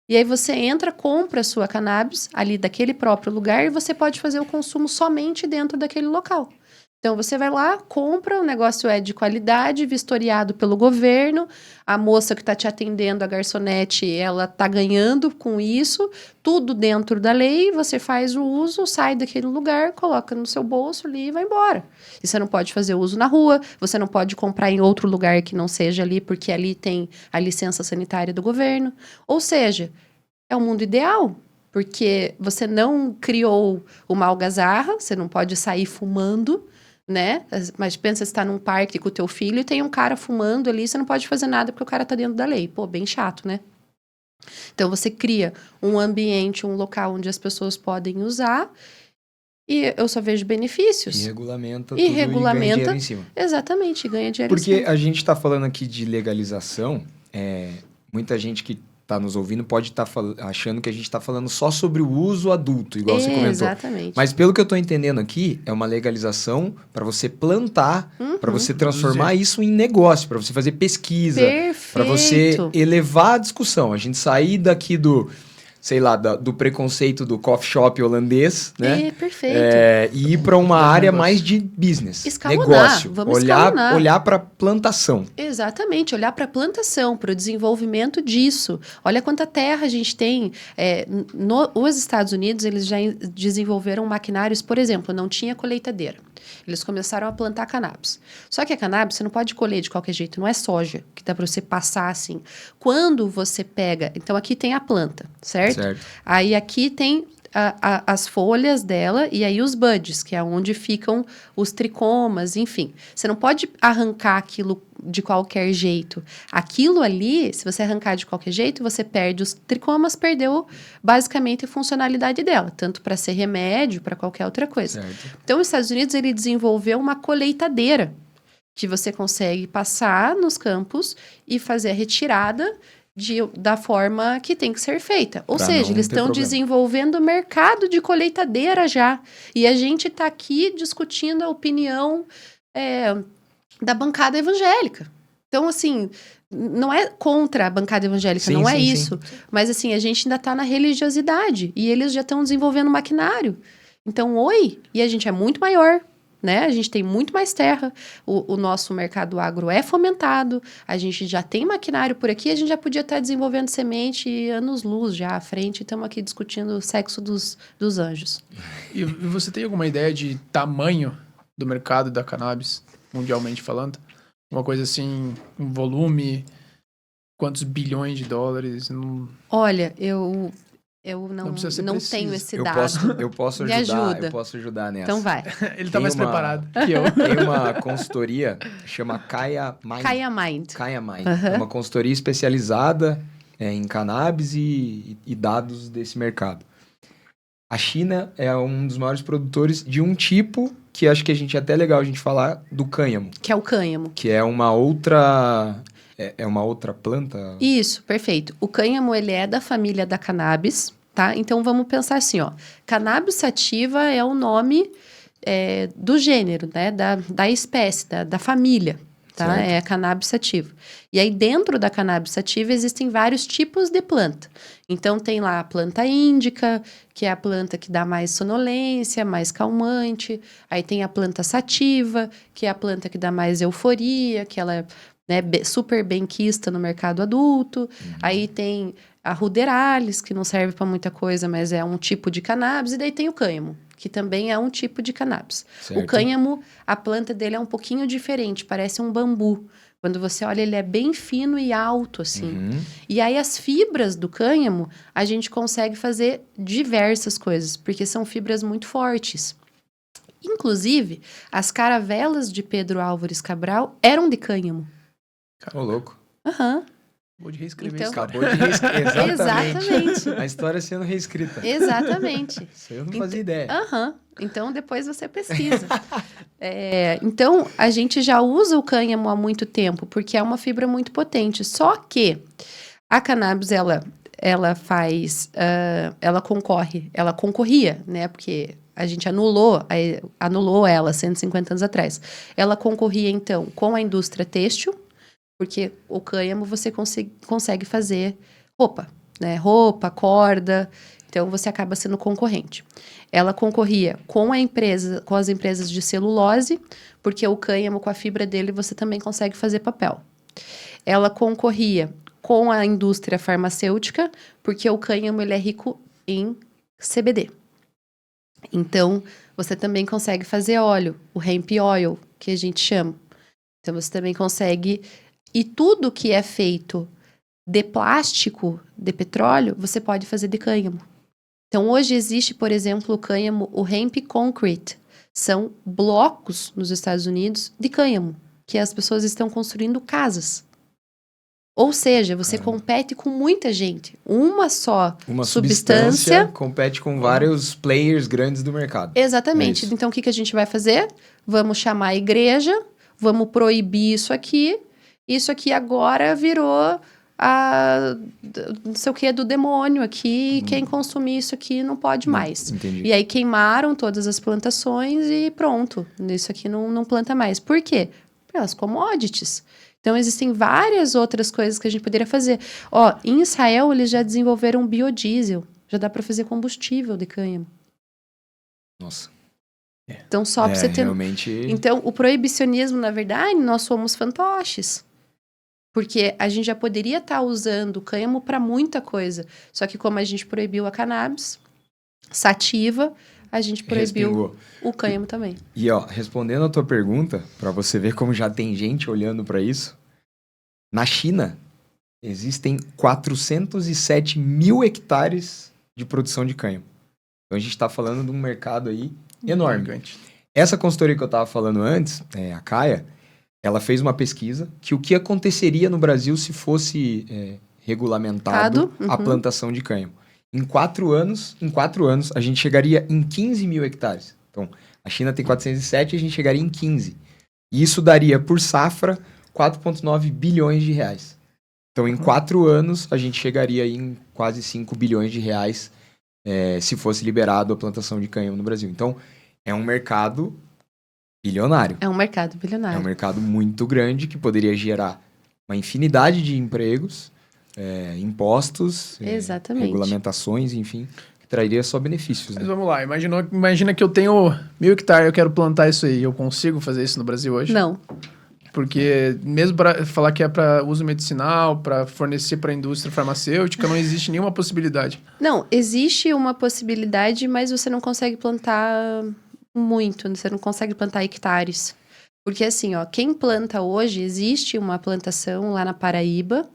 E aí você entra, compra a sua cannabis ali daquele próprio lugar e você pode fazer o consumo somente dentro daquele local. Então, você vai lá, compra, o negócio é de qualidade, vistoriado pelo governo, a moça que está te atendendo, a garçonete, ela está ganhando com isso, tudo dentro da lei, você faz o uso, sai daquele lugar, coloca no seu bolso ali e vai embora. E você não pode fazer uso na rua, você não pode comprar em outro lugar que não seja ali, porque ali tem a licença sanitária do governo. Ou seja, é o mundo ideal. Porque você não criou uma algazarra, você não pode sair fumando, né? Mas pensa, você está num parque com o teu filho e tem um cara fumando ali, você não pode fazer nada porque o cara tá dentro da lei. Pô, bem chato, né? Então, você cria um ambiente, um local onde as pessoas podem usar e eu só vejo benefícios. E regulamenta E tudo regulamenta, e ganha dinheiro em cima. Exatamente, ganha dinheiro em Porque cima. a gente está falando aqui de legalização, muita gente que está nos ouvindo pode estar achando que a gente está falando só sobre o uso adulto, igual você comentou. Exatamente. Mas pelo que eu estou entendendo aqui, é uma legalização para você plantar, para você transformar isso em negócio, para você fazer pesquisa, para você elevar a discussão. A gente sair daqui do, sei lá, do preconceito do coffee shop holandês, né? Perfeito. E ir para uma área mais de business, escalonar, negócio. Vamos escalonar. Olhar para plantação. Exatamente, olhar para a plantação, para o desenvolvimento disso. Olha quanta terra a gente tem. Os Estados Unidos, eles já desenvolveram maquinários, por exemplo, não tinha colheitadeira. Eles começaram a plantar cannabis. Só que a cannabis você não pode colher de qualquer jeito, não é soja, que dá para você passar assim. Quando você pega... Então, aqui tem a planta, certo? Aí aqui tem as folhas dela e aí os buds, que é onde ficam os tricomas, enfim. Você não pode arrancar aquilo de qualquer jeito. Aquilo ali, se você arrancar de qualquer jeito, você perde os tricomas, perdeu basicamente a funcionalidade dela, tanto para ser remédio, para qualquer outra coisa. Certo. Então, os Estados Unidos, ele desenvolveu uma colheitadeira que você consegue passar nos campos e fazer a retirada da forma que tem que ser feita. Ou seja, eles estão desenvolvendo o mercado de colheitadeira já. E a gente está aqui discutindo a opinião da bancada evangélica. Então, assim, não é contra a bancada evangélica, não é isso. Sim. Mas, assim, a gente ainda está na religiosidade. E eles já estão desenvolvendo maquinário. Então, e a gente é muito maior. Né? A gente tem muito mais terra, o nosso mercado agro é fomentado, a gente já tem maquinário por aqui, a gente já podia estar desenvolvendo semente anos-luz já à frente, estamos aqui discutindo o sexo dos anjos. E você tem alguma ideia de tamanho do mercado da cannabis, mundialmente falando? Uma coisa assim, um volume, quantos bilhões de dólares? Olha, eu não tenho esse dado. Eu posso Me ajudar. ajuda. Eu posso ajudar nessa. Então vai. Ele tá mais preparado que eu. Tem uma consultoria, chama Kaya Mind. É uma consultoria especializada em cannabis e dados desse mercado. A China é um dos maiores produtores de um tipo que acho que a gente é até legal a gente falar, do cânhamo. Que é o cânhamo. Que é uma outra... É uma outra planta? Isso, perfeito. O cânhamo, ele é da família da cannabis, tá? Então, vamos pensar assim, ó. Cannabis sativa é o nome do gênero, né? Da espécie, da família, tá? Certo. É a cannabis sativa. E aí, dentro da cannabis sativa, existem vários tipos de planta. Então, tem lá a planta índica, que é a planta que dá mais sonolência, mais calmante. Aí tem a planta sativa, que é a planta que dá mais euforia, que ela é super benquista no mercado adulto. Aí tem a ruderalis, que não serve para muita coisa, mas é um tipo de cannabis. E daí tem o cânhamo, que também é um tipo de cannabis. Certo. O cânhamo, a planta dele é um pouquinho diferente, parece um bambu. Quando você olha, ele é bem fino e alto, assim. Uhum. E aí, as fibras do cânhamo, a gente consegue fazer diversas coisas, porque são fibras muito fortes. Inclusive, as caravelas de Pedro Álvares Cabral eram de cânhamo. Ô, louco. Aham. Vou de reescrever Então- isso. Acabou de reescrever. Exatamente. A história sendo reescrita. Exatamente. Isso aí eu não fazia ideia. Aham. Então, depois você pesquisa. Então, a gente já usa o cânhamo há muito tempo, porque é uma fibra muito potente. Só que a cannabis, ela faz... ela concorria, né? Porque a gente anulou ela 150 anos atrás. Ela concorria, então, com a indústria têxtil, porque o cânhamo você consegue fazer roupa, né? Roupa, corda. Então, você acaba sendo concorrente. Ela concorria com as empresas de celulose, porque o cânhamo, com a fibra dele, você também consegue fazer papel. Ela concorria com a indústria farmacêutica, porque o cânhamo ele é rico em CBD. Então, você também consegue fazer óleo, o hemp oil, que a gente chama. Então, você também consegue... E tudo que é feito de plástico, de petróleo, você pode fazer de cânhamo. Então, hoje existe, por exemplo, o cânhamo, o hemp concrete. São blocos nos Estados Unidos de cânhamo, que as pessoas estão construindo casas. Ou seja, você compete com muita gente. Uma só Uma substância compete com vários players grandes do mercado. Exatamente. É isso. Então, o que a gente vai fazer? Vamos chamar a igreja, vamos proibir isso aqui. Isso aqui agora virou não sei o que, do demônio aqui. E quem consumir isso aqui não pode mais. Entendi. E aí queimaram todas as plantações e pronto. Isso aqui não planta mais. Por quê? Pelas commodities. Então, existem várias outras coisas que a gente poderia fazer. Ó, em Israel, eles já desenvolveram biodiesel. Já dá para fazer combustível de cânhamo. Nossa. Então, só para você ter... Realmente... Então, o proibicionismo, na verdade, nós somos fantoches. Porque a gente já poderia estar usando o cânhamo para muita coisa. Só que como a gente proibiu a cannabis sativa, a gente proibiu Respingou. o cânhamo também. E, ó, respondendo a tua pergunta, para você ver como já tem gente olhando para isso, na China existem 407 mil hectares de produção de cânhamo. Então, a gente está falando de um mercado aí enorme. Gigante. Essa consultoria que eu estava falando antes, a Caia, ela fez uma pesquisa que o que aconteceria no Brasil se fosse regulamentado a plantação de cânhamo. Em 4 anos, a gente chegaria em 15 mil hectares. Então, a China tem 407 e a gente chegaria em 15. E isso daria, por safra, 4,9 bilhões de reais. Então, em 4 anos, a gente chegaria em quase 5 bilhões de reais se fosse liberado a plantação de cânhamo no Brasil. Então, é um mercado bilionário. É um mercado É bilionário. um mercado muito grande que poderia gerar uma infinidade de empregos, impostos, Exatamente. regulamentações, enfim, que traria só benefícios. Mas Né? vamos lá, imagina que eu tenho 1.000 hectares, eu quero plantar isso aí. Eu consigo fazer isso no Brasil hoje? Não. Porque mesmo para falar que é para uso medicinal, para fornecer para a indústria farmacêutica, não existe nenhuma possibilidade. Não, existe uma possibilidade, mas você não consegue plantar muito, você não consegue plantar hectares. Porque assim, ó, quem planta hoje, existe uma plantação lá na Paraíba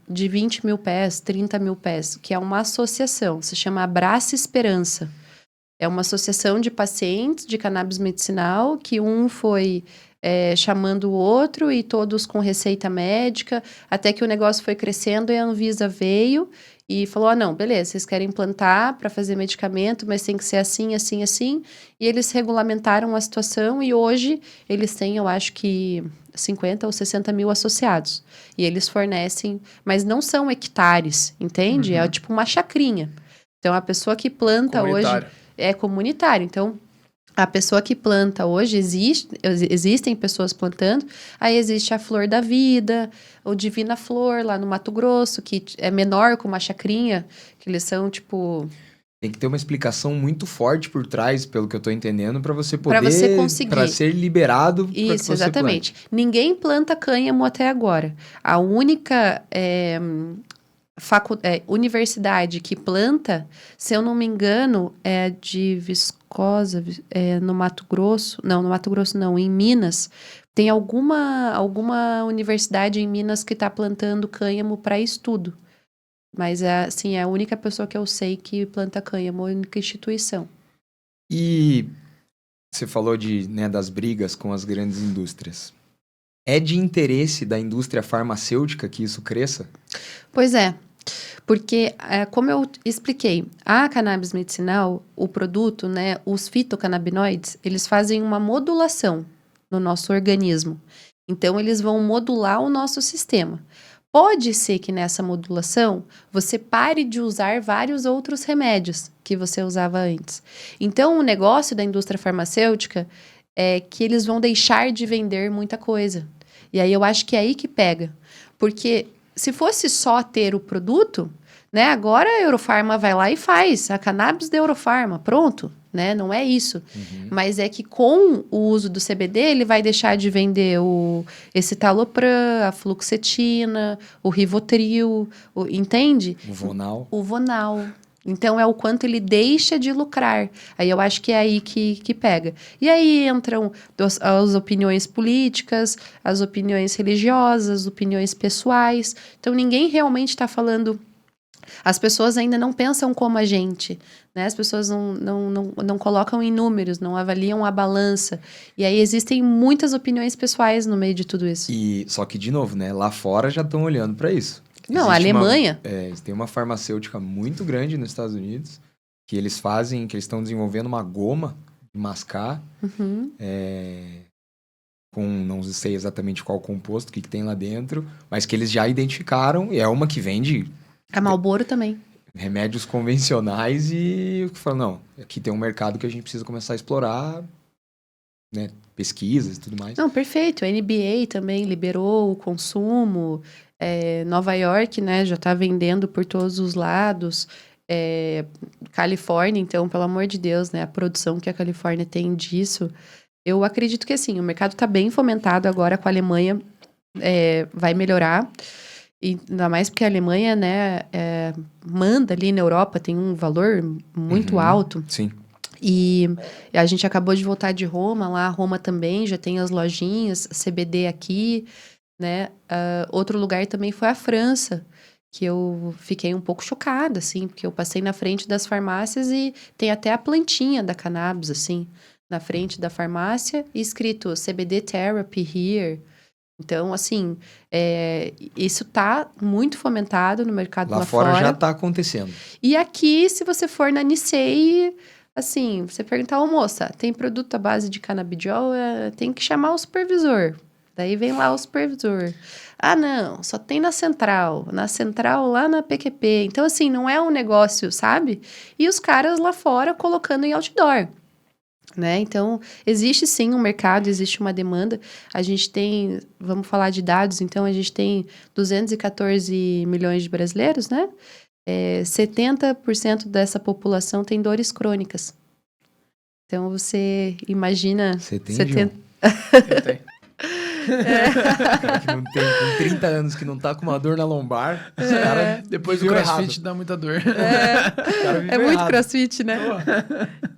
de 20 mil pés, 30 mil pés, que é uma associação, se chama Abraça Esperança. É uma associação de pacientes de cannabis medicinal, que um foi chamando o outro e todos com receita médica, até que o negócio foi crescendo e a Anvisa veio e falou, não, beleza, vocês querem plantar para fazer medicamento, mas tem que ser assim, assim, assim. E eles regulamentaram a situação e hoje eles têm, eu acho que 50 ou 60 mil associados. E eles fornecem, mas não são hectares, entende? É tipo uma chacrinha. Então, a pessoa que planta hoje é comunitário. Então, a pessoa que planta hoje, existem pessoas plantando, aí existe a Flor da Vida, o Divina Flor, lá no Mato Grosso, que é menor que uma chacrinha, que eles são, tipo... Tem que ter uma explicação muito forte por trás, pelo que eu tô entendendo, para você poder... Para você conseguir. Para ser liberado. Isso, exatamente. Ninguém planta cânhamo até agora. A única universidade que planta, se eu não me engano, é de Viscosa, no Mato Grosso. Não, no Mato Grosso não, em Minas. Tem alguma universidade em Minas que está plantando cânhamo para estudo. Mas, assim, é a única pessoa que eu sei que planta cânhamo, a única instituição. E você falou das brigas com as grandes indústrias. É de interesse da indústria farmacêutica que isso cresça? Pois é, porque, como eu expliquei, a cannabis medicinal, o produto, né, os fitocannabinoides, eles fazem uma modulação no nosso organismo. Então, eles vão modular o nosso sistema. Pode ser que nessa modulação você pare de usar vários outros remédios que você usava antes. Então, o negócio da indústria farmacêutica é que eles vão deixar de vender muita coisa. E aí eu acho que é aí que pega. Porque se fosse só ter o produto, né, agora a Eurofarma vai lá e faz a cannabis da Eurofarma, pronto. Né? Não é isso. Mas é que com o uso do CBD, ele vai deixar de vender o escitalopram, a fluoxetina, o Rivotril, entende? O Vonal. O Vonal. Então, é o quanto ele deixa de lucrar. Aí eu acho que é aí que pega. E aí entram as opiniões políticas, as opiniões religiosas, as opiniões pessoais. Então, ninguém realmente está falando... As pessoas ainda não pensam como a gente, né? As pessoas não colocam em números, não avaliam a balança. E aí existem muitas opiniões pessoais no meio de tudo isso. Só que, de novo, né? Lá fora já estão olhando para isso. Não, a Alemanha... tem uma farmacêutica muito grande nos Estados Unidos que eles estão desenvolvendo uma goma de mascar com, não sei exatamente qual composto, o que tem lá dentro, mas que eles já identificaram e é uma que vende... A Marlboro também. Remédios convencionais e falam, não, aqui tem um mercado que a gente precisa começar a explorar, né, pesquisas e tudo mais. Não, perfeito. A NBA também liberou o consumo. Nova York, né, já está vendendo por todos os lados. Califórnia, então, pelo amor de Deus, né, a produção que a Califórnia tem disso. Eu acredito que, assim, o mercado está bem fomentado agora com a Alemanha. Vai melhorar. E ainda mais porque a Alemanha, né, manda ali na Europa, tem um valor muito alto. Sim. E a gente acabou de voltar de Roma, lá Roma também já tem as lojinhas, CBD aqui, né. Outro lugar também foi a França, que eu fiquei um pouco chocada, assim, porque eu passei na frente das farmácias e tem até a plantinha da cannabis, assim, na frente da farmácia, escrito CBD Therapy Here. Então, assim, isso tá muito fomentado no mercado lá fora. Lá fora já tá acontecendo. E aqui, se você for na Nicei, assim, você perguntar, moça, tem produto à base de canabidiol? Tem que chamar o supervisor. Daí vem lá o supervisor. Ah, não, só tem na central. Na central, lá na PQP. Então, assim, não é um negócio, sabe? E os caras lá fora colocando em outdoor. Né? Então, existe sim um mercado, existe uma demanda. A gente tem, vamos falar de dados, então a gente tem 214 milhões de brasileiros, né? 70% dessa população tem dores crônicas. Então, você imagina... Você tem, 70... Eu tenho. Cara que não tem, com 30 anos, que não tá com uma dor na lombar, os cara depois do crossfit dá muita dor. É muito crossfit, né?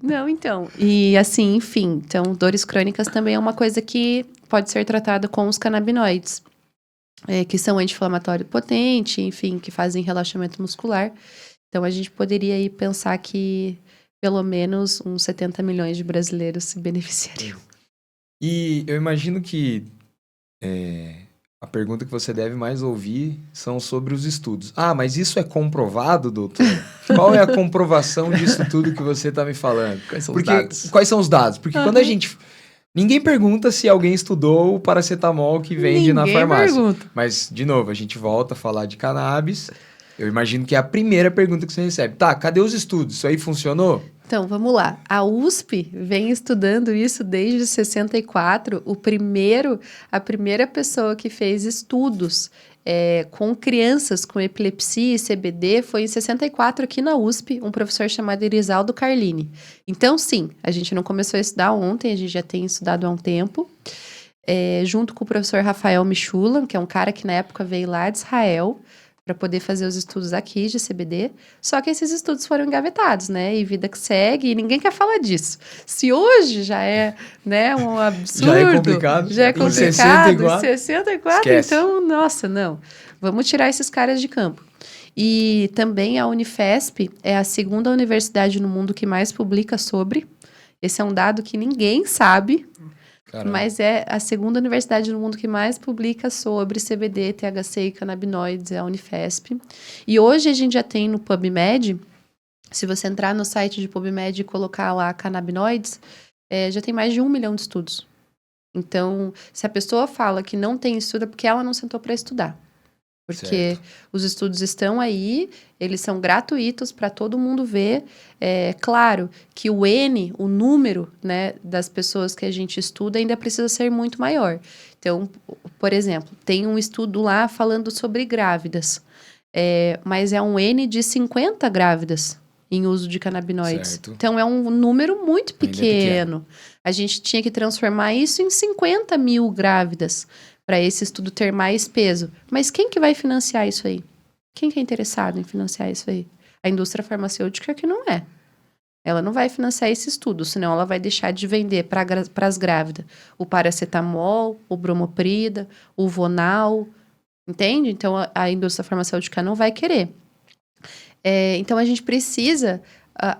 Não, então. E assim, enfim. Então, dores crônicas também é uma coisa que pode ser tratada com os canabinoides, que são anti-inflamatório potente, enfim, que fazem relaxamento muscular. Então, a gente poderia aí pensar que pelo menos uns 70 milhões de brasileiros se beneficiariam. E eu imagino que a pergunta que você deve mais ouvir são sobre os estudos. Ah, mas isso é comprovado, doutor? Qual é a comprovação disso tudo que você está me falando? Quais são os dados? Quais são os dados? Porque quando a gente... Ninguém pergunta se alguém estudou o paracetamol que vende na farmácia. Pergunta. Mas, de novo, a gente volta a falar de cannabis. Eu imagino que é a primeira pergunta que você recebe. Tá, cadê os estudos? Isso aí funcionou? Então, vamos lá. A USP vem estudando isso desde 64. A primeira pessoa que fez estudos com crianças com epilepsia e CBD foi em 64 aqui na USP, um professor chamado Erisaldo Carlini. Então, sim, a gente não começou a estudar ontem, a gente já tem estudado há um tempo. Junto com o professor Rafael Michulan, que é um cara que na época veio lá de Israel, para poder fazer os estudos aqui de CBD, só que esses estudos foram engavetados, né? E vida que segue, e ninguém quer falar disso. Se hoje já é, né, um absurdo, Já é complicado. já é Em complicado, 64, 64, esquece. então, nossa, não. Vamos tirar esses caras de campo. E também a Unifesp é a segunda universidade no mundo que mais publica sobre. Esse é um dado que ninguém sabe, Caramba. mas é a segunda universidade no mundo que mais publica sobre CBD, THC e canabinoides, é a Unifesp. E hoje a gente já tem no PubMed, se você entrar no site de PubMed e colocar lá canabinoides, já tem mais de 1 milhão de estudos. Então, se a pessoa fala que não tem estudo, é porque ela não sentou para estudar. Porque os estudos estão aí, eles são gratuitos para todo mundo ver. É claro que o N, o número, né, das pessoas que a gente estuda ainda precisa ser muito maior. Então, por exemplo, tem um estudo lá falando sobre grávidas, mas é um N de 50 grávidas em uso de canabinoides. Certo. Então, é um número muito Ainda pequeno. A gente tinha que transformar isso em 50 mil grávidas para esse estudo ter mais peso. Mas quem que vai financiar isso aí? Quem que é interessado em financiar isso aí? A indústria farmacêutica que não é. Ela não vai financiar esse estudo, senão ela vai deixar de vender para as grávidas o paracetamol, o bromoprida, o Vonal, entende? Então, a indústria farmacêutica não vai querer. Então, a gente precisa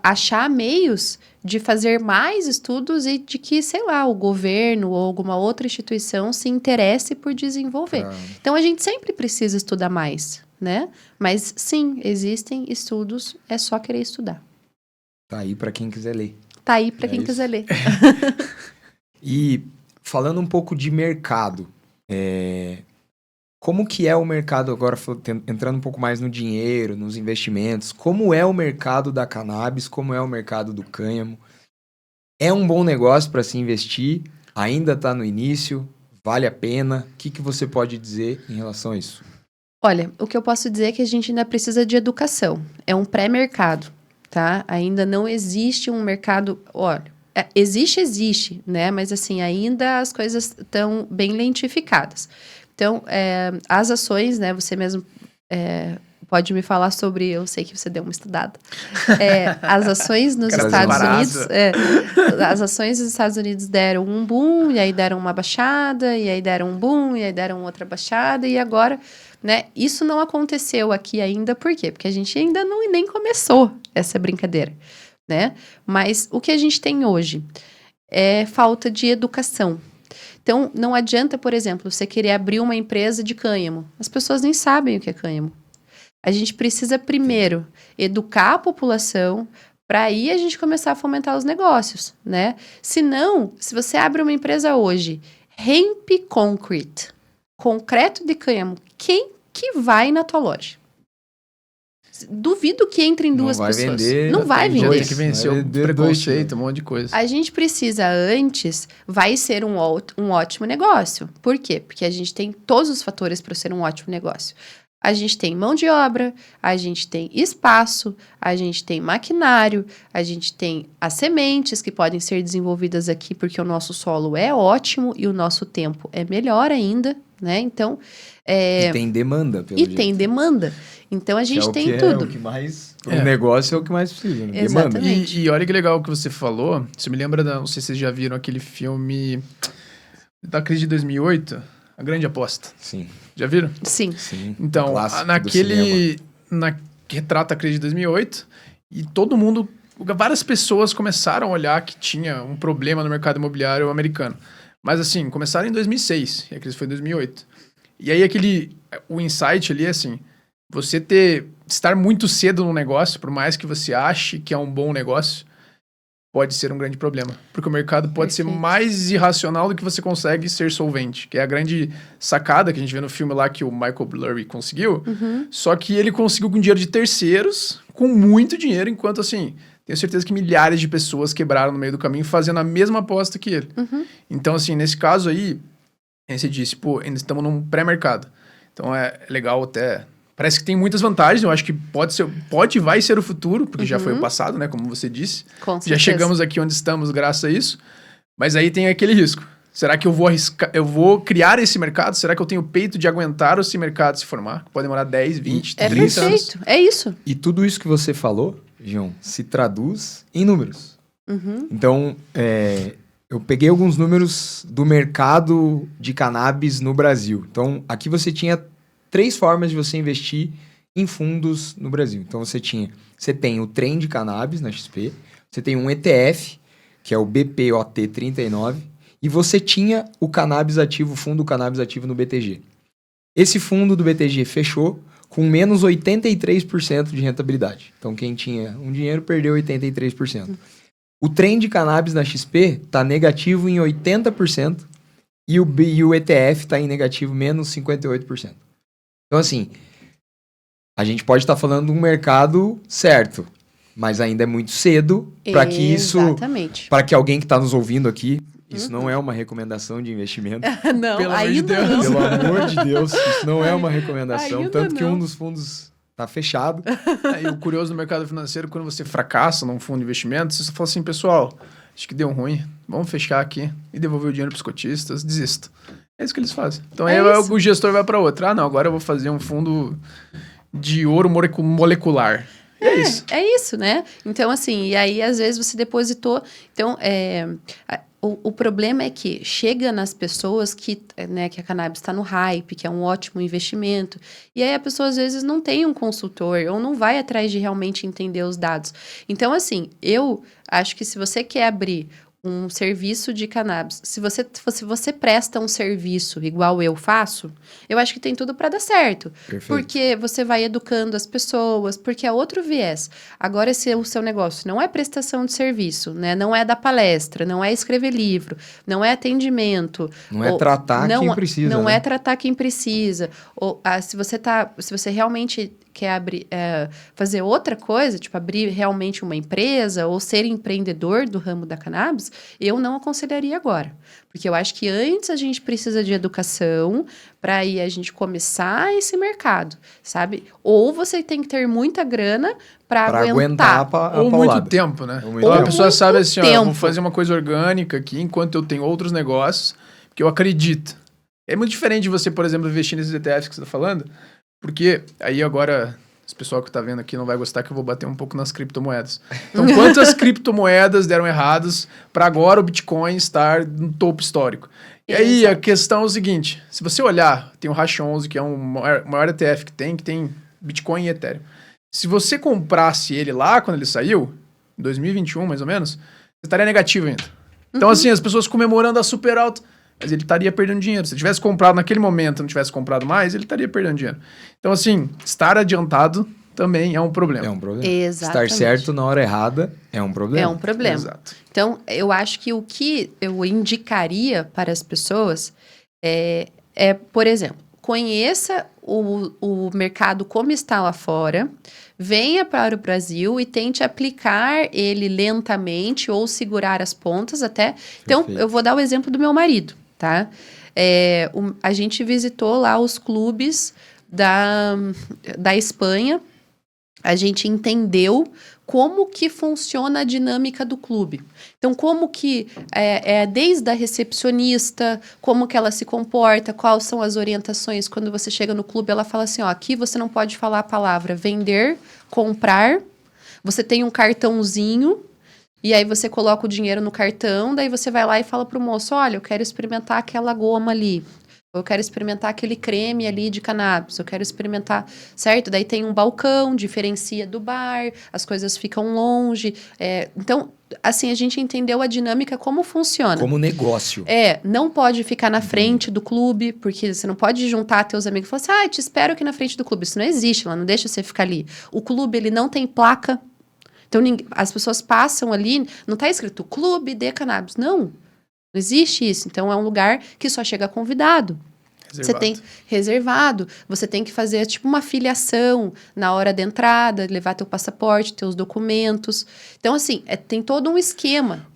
achar meios de fazer mais estudos e de que, sei lá, o governo ou alguma outra instituição se interesse por desenvolver. Então, a gente sempre precisa estudar mais, né? Mas, sim, existem estudos, é só querer estudar. Tá aí para quem quiser ler. Tá aí para É quem isso. quiser ler. E falando um pouco de mercado, como que é o mercado agora, entrando um pouco mais no dinheiro, nos investimentos, como é o mercado da cannabis, como é o mercado do cânhamo? É um bom negócio para se investir? Ainda está no início? Vale a pena? O que você pode dizer em relação a isso? Olha, o que eu posso dizer é que a gente ainda precisa de educação. É um pré-mercado, tá? Ainda não existe um mercado... Olha, existe, né? Mas, assim, ainda as coisas estão bem lentificadas. Então, as ações, né? Você mesmo pode me falar sobre... Eu sei que você deu uma estudada. As ações nos Estados Unidos... as ações dos Estados Unidos deram um boom, e aí deram uma baixada, e aí deram um boom, e aí deram outra baixada, e agora... Né? Isso não aconteceu aqui ainda, por quê? Porque a gente ainda nem começou essa brincadeira, né? Mas o que a gente tem hoje é falta de educação. Então, não adianta, por exemplo, você querer abrir uma empresa de cânhamo. As pessoas nem sabem o que é cânhamo. A gente precisa primeiro educar a população para aí a gente começar a fomentar os negócios, né? Se não, se você abre uma empresa hoje, Hemp Concrete, concreto de cânhamo, quem que vai na tua loja? Duvido que entre em duas pessoas. Não vai vender. Tem que vencer o preconceito, um monte de coisa. A gente precisa antes, vai ser um ótimo negócio. Por quê? Porque a gente tem todos os fatores para ser um ótimo negócio. A gente tem mão de obra, a gente tem espaço, a gente tem maquinário, a gente tem as sementes que podem ser desenvolvidas aqui porque o nosso solo é ótimo e o nosso tempo é melhor ainda, né? Então... E tem demanda, pelo jeito. tem demanda. Então, a gente tem tudo. É o que mais... O negócio é o que mais precisa, né? Exatamente. Demanda. E olha que legal o que você falou. Você me lembra, não sei se vocês já viram aquele filme da crise de 2008, A Grande Aposta. Sim. Já viram? Sim. Então, retrata a crise de 2008 e todo mundo, várias pessoas começaram a olhar que tinha um problema no mercado imobiliário americano. Mas assim, começaram em 2006 e a crise foi em 2008. E aí o insight ali é assim, estar muito cedo no negócio, por mais que você ache que é um bom negócio, pode ser um grande problema. Porque o mercado pode ser mais irracional do que você consegue ser solvente. Que é a grande sacada que a gente vê no filme lá que o Michael Burry conseguiu. Uhum. Só que ele conseguiu com dinheiro de terceiros, com muito dinheiro, enquanto assim, tenho certeza que milhares de pessoas quebraram no meio do caminho fazendo a mesma aposta que ele. Uhum. Então, assim, nesse caso aí, você disse, ainda estamos num pré-mercado. Então é legal até... Parece que tem muitas vantagens, eu acho que vai ser o futuro, porque já foi o passado, né, como você disse. Com certeza. Já chegamos aqui onde estamos graças a isso, mas aí tem aquele risco. Será que eu vou arriscar, eu vou criar esse mercado? Será que eu tenho peito de aguentar esse mercado se formar? Pode demorar 10, 20, 30 anos. Perfeito, é isso. E tudo isso que você falou, João, se traduz em números. Então, eu peguei alguns números do mercado de cannabis no Brasil. Então, aqui você tinha 3 formas de você investir em fundos no Brasil. Então, você tem o Trend Cannabis na XP, você tem um ETF, que é o BPOT39, e você tinha o Cannabis Ativo, fundo Cannabis Ativo no BTG. Esse fundo do BTG fechou com menos 83% de rentabilidade. Então, quem tinha um dinheiro perdeu 83%. O Trend Cannabis na XP está negativo em 80% e o ETF está em negativo menos 58%. Então, assim, a gente pode estar falando de um mercado certo, mas ainda é muito cedo para que isso... Exatamente. Para que alguém que está nos ouvindo aqui, isso não é uma recomendação de investimento. Não, Pelo amor de ainda Deus. não. Pelo amor de Deus, isso não é uma recomendação. Ainda Tanto que não. um dos fundos está fechado. E o curioso do mercado financeiro, quando você fracassa num fundo de investimento, você só fala assim, pessoal, acho que deu ruim, vamos fechar aqui e devolver o dinheiro para os cotistas, desisto. É isso que eles fazem. Então aí o gestor vai para outra. Não, agora eu vou fazer um fundo de ouro molecular. E é isso. É isso, né? Então, assim, e aí às vezes você depositou. Então, o problema é que chega nas pessoas que a cannabis está no hype, que é um ótimo investimento, e aí a pessoa às vezes não tem um consultor ou não vai atrás de realmente entender os dados. Então, assim, eu acho que se você quer abrir um serviço de cannabis, se você presta um serviço igual eu faço, eu acho que tem tudo para dar certo. Perfeito. Porque você vai educando as pessoas, porque é outro viés. Agora, se o seu negócio não é prestação de serviço, né? Não é dar palestra, não é escrever livro, não é atendimento. Não é tratar quem precisa. Não né? é tratar quem precisa. Ou, se você realmente quer fazer outra coisa, tipo abrir realmente uma empresa ou ser empreendedor do ramo da cannabis, eu não aconselharia agora. Porque eu acho que antes a gente precisa de educação para aí a gente começar esse mercado, sabe? Ou você tem que ter muita grana para aguentar. a Ou paulada. muito tempo, né? Ou muito Ou a tempo. pessoa sabe assim, ó, eu vou tempo. fazer uma coisa orgânica aqui enquanto eu tenho outros negócios, porque eu acredito. É muito diferente de você, por exemplo, investir nesses ETFs que você está falando, porque aí agora... Esse pessoal que tá vendo aqui não vai gostar que eu vou bater um pouco nas criptomoedas. Então, quantas criptomoedas deram errados para agora o Bitcoin estar no topo histórico? E aí, a questão é o seguinte. Se você olhar, tem o Hash11, que é o maior ETF que tem Bitcoin e Ethereum. Se você comprasse ele lá quando ele saiu, em 2021 mais ou menos, você estaria negativo ainda. Então, assim, as pessoas comemorando a super alta... Mas ele estaria perdendo dinheiro. Se ele tivesse comprado naquele momento e não tivesse comprado mais, ele estaria perdendo dinheiro. Então, assim, estar adiantado também é um problema. É um problema. Exatamente. Estar certo na hora errada é um problema. É um problema. Exato. Então, eu acho que o que eu indicaria para as pessoas por exemplo, conheça o mercado como está lá fora, venha para o Brasil e tente aplicar ele lentamente ou segurar as pontas até... Então, Perfeito. eu vou dar o exemplo do meu marido, tá? A gente visitou lá os clubes da Espanha, a gente entendeu como que funciona a dinâmica do clube. Então, como que desde a recepcionista, como que ela se comporta, quais são as orientações. Quando você chega no clube, ela fala assim, ó, aqui você não pode falar a palavra vender, comprar, você tem um cartãozinho, e aí você coloca o dinheiro no cartão, daí você vai lá e fala pro moço, olha, eu quero experimentar aquela goma ali. Eu quero experimentar aquele creme ali de cannabis, eu quero experimentar, certo? Daí tem um balcão, diferencia do bar, as coisas ficam longe. Então, assim, a gente entendeu a dinâmica, como funciona. Como negócio. Não pode ficar na frente do clube, porque você não pode juntar teus amigos e falar assim, te espero aqui na frente do clube. Isso não existe, ela não deixa você ficar ali. O clube, ele não tem placa. Então, as pessoas passam ali, não tá escrito Clube de Cannabis. Não existe isso. Então, é um lugar que só chega convidado. Você tem reservado. Você tem que fazer, tipo, uma filiação na hora da entrada, levar teu passaporte, teus documentos. Então, assim, tem todo um esquema.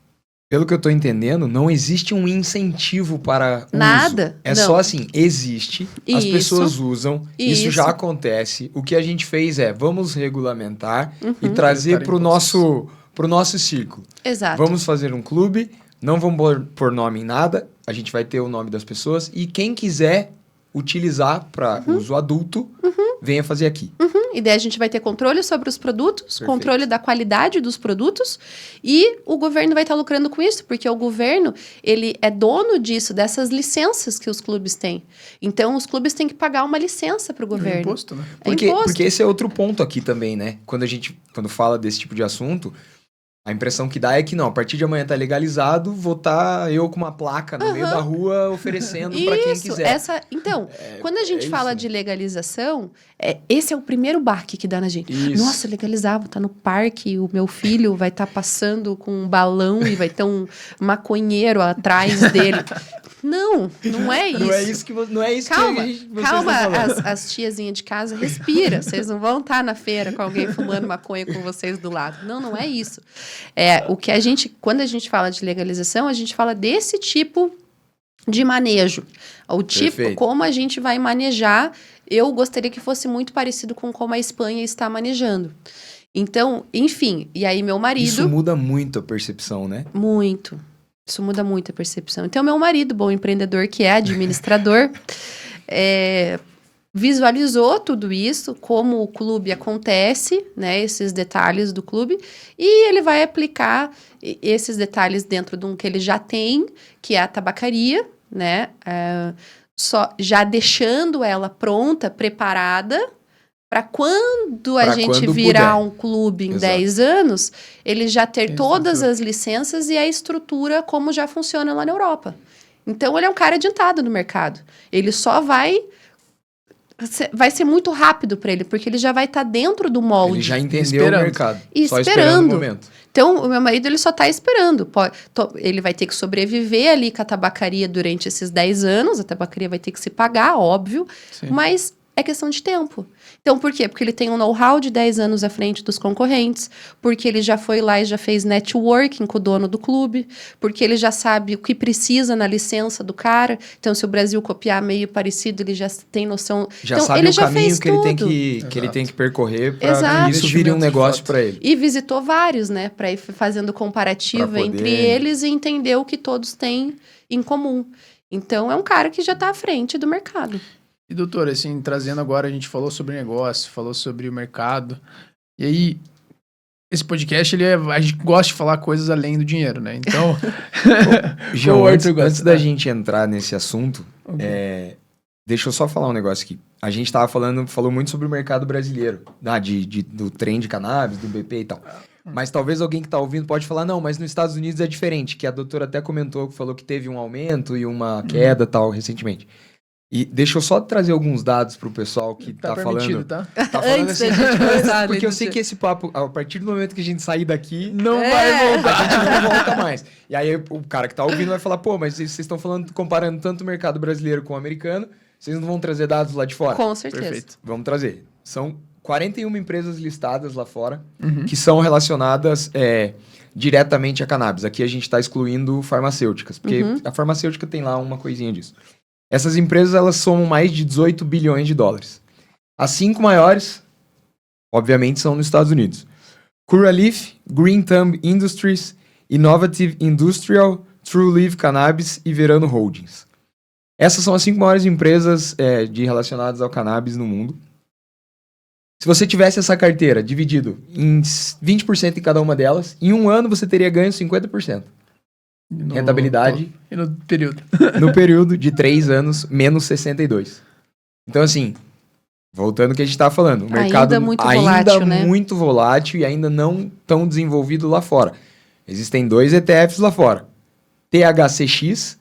Pelo que eu tô entendendo, não existe um incentivo para uso. Nada. É não. Só assim, existe, as Isso. pessoas usam, isso já Isso. acontece. O que a gente fez vamos regulamentar e Uhum. trazer pro nosso círculo. Exato. Vamos fazer um clube, Não vamos pôr nome em nada, a gente vai ter o nome das pessoas e quem quiser utilizar para uso adulto, venha fazer aqui. E daí a gente vai ter controle sobre os produtos, Perfeito. controle da qualidade dos produtos e o governo vai estar lucrando com isso, porque o governo, ele é dono disso, dessas licenças que os clubes têm. Então, os clubes têm que pagar uma licença para o governo. Imposto, né? É imposto. Porque esse é outro ponto aqui também, né? Quando fala desse tipo de assunto, a impressão que dá é que não, a partir de amanhã tá legalizado, vou estar eu com uma placa no meio da rua oferecendo para quem quiser. Então, quando a gente fala isso, né? de legalização, esse é o primeiro baque que dá na gente. Isso. Nossa, legalizar, vou estar no parque, o meu filho vai estar passando com um balão e vai ter um maconheiro atrás dele. Não é isso. Não é isso Calma, que vocês calma, estão falando. as tiazinhas de casa, respira. Vocês não vão estar na feira com alguém fumando maconha com vocês do lado. Não é isso. Quando a gente fala de legalização, a gente fala desse tipo de manejo. O tipo, Perfeito. como a gente vai manejar, eu gostaria que fosse muito parecido com como a Espanha está manejando. Então, enfim, e aí meu marido... Isso muda muito a percepção, né? Muito. Isso muda muito a percepção. Então, meu marido, bom empreendedor que é, administrador, visualizou tudo isso, como o clube acontece, né, esses detalhes do clube, e ele vai aplicar esses detalhes dentro de um que ele já tem, que é a tabacaria, né, só já deixando ela pronta, preparada, para quando a gente virar um clube em Exato. 10 anos, ele já ter Tem todas estrutura. as licenças e a estrutura como já funciona lá na Europa. Então, ele é um cara adiantado no mercado. Ele só vai ser muito rápido para ele, porque ele já vai estar dentro do molde. Ele já entendeu Esperando. o mercado. E Só esperando. esperando o momento. Então, o meu marido, ele só está esperando. Ele vai ter que sobreviver ali com a tabacaria durante esses 10 anos. A tabacaria vai ter que se pagar, óbvio. Sim. Mas é questão de tempo. Então, por quê? Porque ele tem um know-how de 10 anos à frente dos concorrentes, porque ele já foi lá e já fez networking com o dono do clube, porque ele já sabe o que precisa na licença do cara. Então, se o Brasil copiar meio parecido, ele já tem noção. Já então, sabe ele o já caminho fez que ele tem tudo. que ele tem que percorrer para Exato. que isso vire um Investimento de negócio fato. para ele. E visitou vários, né? Para ir fazendo comparativa Pra poder- entre eles e entender o que todos têm em comum. Então, é um cara que já está à frente do mercado. E, doutor, assim, trazendo agora, a gente falou sobre negócio, falou sobre o mercado. E aí, esse podcast, a gente gosta de falar coisas além do dinheiro, né? Então... João, O Arthur gosta. antes da gente entrar nesse assunto, deixa eu só falar um negócio aqui. A gente falou muito sobre o mercado brasileiro, do trem de cannabis, do BP e tal. Mas talvez alguém que está ouvindo pode falar, não, mas nos Estados Unidos é diferente, que a doutora até comentou, falou que teve um aumento e uma queda tal recentemente. E deixa eu só trazer alguns dados pro pessoal que tá permitido, falando. tá? Tá falando Antes assim, da gente começar, porque eu Letícia. sei que esse papo, a partir do momento que a gente sair daqui, Não É. vai voltar. a gente não volta mais. E aí o cara que tá ouvindo vai falar, pô, mas vocês estão comparando tanto o mercado brasileiro com o americano, vocês não vão trazer dados lá de fora? Com certeza. Perfeito. Vamos trazer. São 41 empresas listadas lá fora que são relacionadas diretamente a cannabis. Aqui a gente está excluindo farmacêuticas, porque a farmacêutica tem lá uma coisinha disso. Essas empresas, elas somam mais de 18 bilhões de dólares. As 5 maiores, obviamente, são nos Estados Unidos. Curaleaf, Green Thumb Industries, Innovative Industrial, True Leaf Cannabis e Verano Holdings. Essas são as 5 maiores empresas relacionadas ao cannabis no mundo. Se você tivesse essa carteira dividido em 20% em cada uma delas, em um ano você teria ganho 50%. Rentabilidade E no período. no período de 3 anos, menos 62. Então, assim, voltando ao que a gente estava falando, o mercado Ainda muito volátil, né? muito volátil e ainda não tão desenvolvido lá fora. Existem 2 ETFs lá fora. THCX,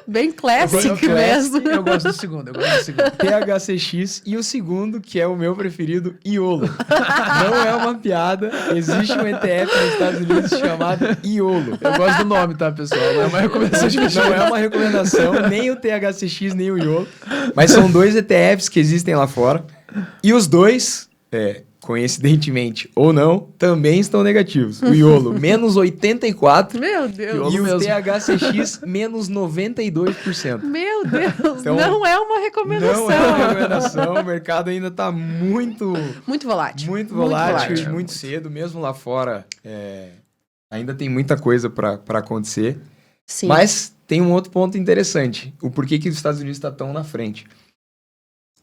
Bem classic Eu mesmo. Eu gosto do segundo. THCX e o segundo, que é o meu preferido, IOLO. Não é uma piada, existe um ETF nos Estados Unidos chamado IOLO. Eu gosto do nome, tá, pessoal? Não é uma recomendação de Não investimento. é uma recomendação, nem o THCX, nem o IOLO. Mas são 2 ETFs que existem lá fora. E os dois, coincidentemente ou não, também estão negativos. O IOLO, menos 84%. Meu Deus. IOLO E o mesmo. THCX, menos 92%. Meu Deus. Então, não é uma recomendação. Não é uma recomendação. O mercado ainda está muito Muito volátil. volátil e volátil. muito cedo. Mesmo lá fora, Ainda tem muita coisa para acontecer. Sim. Mas tem um outro ponto interessante. O porquê que os Estados Unidos está tão na frente.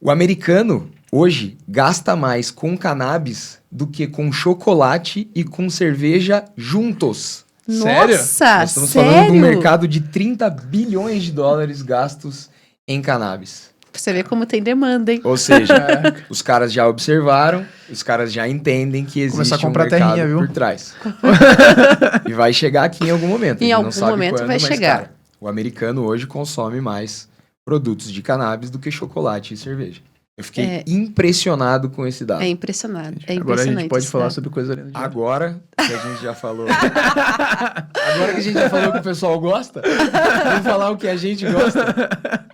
O americano, hoje, gasta mais com cannabis do que com chocolate e com cerveja juntos. Sério? Nossa, Nós estamos sério? falando de um mercado de 30 bilhões de dólares gastos em cannabis. Você vê como tem demanda, hein? Ou seja, os caras já observaram, os caras já entendem que existe Começar a um comprar mercado terrinha, viu? por trás. E vai chegar aqui em algum momento. a Em gente algum não sabe momento quando, vai mas, chegar. cara, o americano hoje consome mais produtos de cannabis do que chocolate e cerveja. Eu fiquei impressionado com esse dado. É impressionante. É Agora a gente impressionante pode esse falar dado. sobre coisa linda. Agora que a gente já falou. Agora que a gente já falou que o pessoal gosta, vamos falar o que a gente gosta.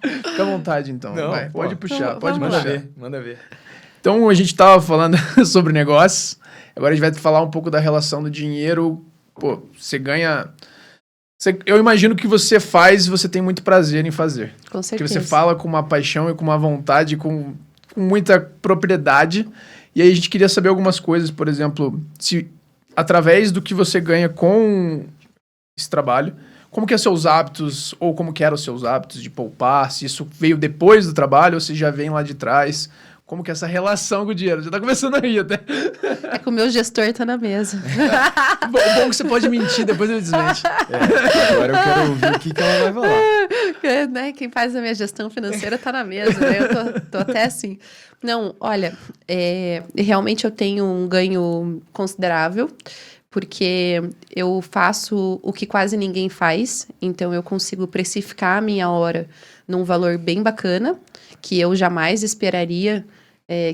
Fica à vontade, então. Não, vai. pô. Pode puxar, Então, pode vamos mandar lá. ver. Manda ver. Então, a gente tava falando sobre negócios. Agora a gente vai falar um pouco da relação do dinheiro. Pô, você ganha... Eu imagino que você faz e você tem muito prazer em fazer. Com Porque certeza. você fala com uma paixão e com uma vontade, com muita propriedade. E aí a gente queria saber algumas coisas, por exemplo, se através do que você ganha com esse trabalho, como que é seus hábitos, ou como que eram os seus hábitos de poupar, se isso veio depois do trabalho ou se já vem lá de trás. Como que é essa relação com o dinheiro? Já tá começando a rir até. É que o meu gestor tá na mesa. Bom é que você pode mentir, depois ele desmente. Agora eu quero ouvir o que ela vai falar. Né? Quem faz a minha gestão financeira tá na mesa, né? Eu tô até assim. Não, olha, realmente eu tenho um ganho considerável, porque eu faço o que quase ninguém faz, então eu consigo precificar a minha hora num valor bem bacana, que eu jamais esperaria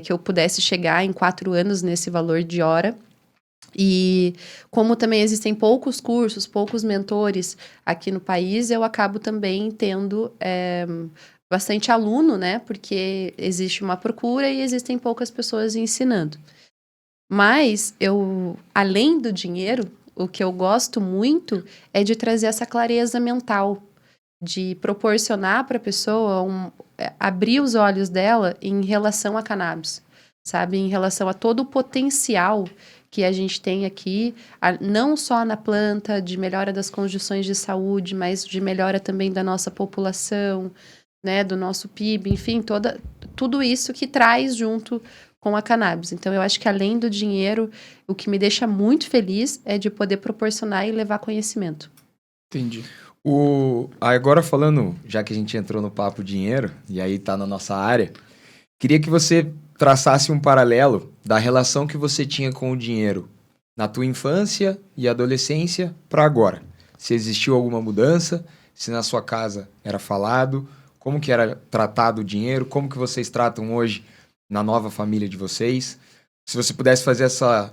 que eu pudesse chegar em 4 anos nesse valor de hora. E como também existem poucos cursos, poucos mentores aqui no país, eu acabo também tendo bastante aluno, né? Porque existe uma procura e existem poucas pessoas ensinando. Mas além do dinheiro, o que eu gosto muito é de trazer essa clareza mental, de proporcionar para a pessoa abrir os olhos dela em relação a cannabis, sabe? Em relação a todo o potencial que a gente tem aqui, não só na planta, de melhora das condições de saúde, mas de melhora também da nossa população, né? Do nosso PIB, enfim, tudo isso que traz junto com a cannabis. Então, eu acho que além do dinheiro, o que me deixa muito feliz é de poder proporcionar e levar conhecimento. Entendi. Agora falando, já que a gente entrou no papo dinheiro, e aí tá na nossa área, queria que você traçasse um paralelo da relação que você tinha com o dinheiro na tua infância e adolescência para agora. Se existiu alguma mudança, se na sua casa era falado, como que era tratado o dinheiro, como que vocês tratam hoje na nova família de vocês. Se você pudesse fazer essa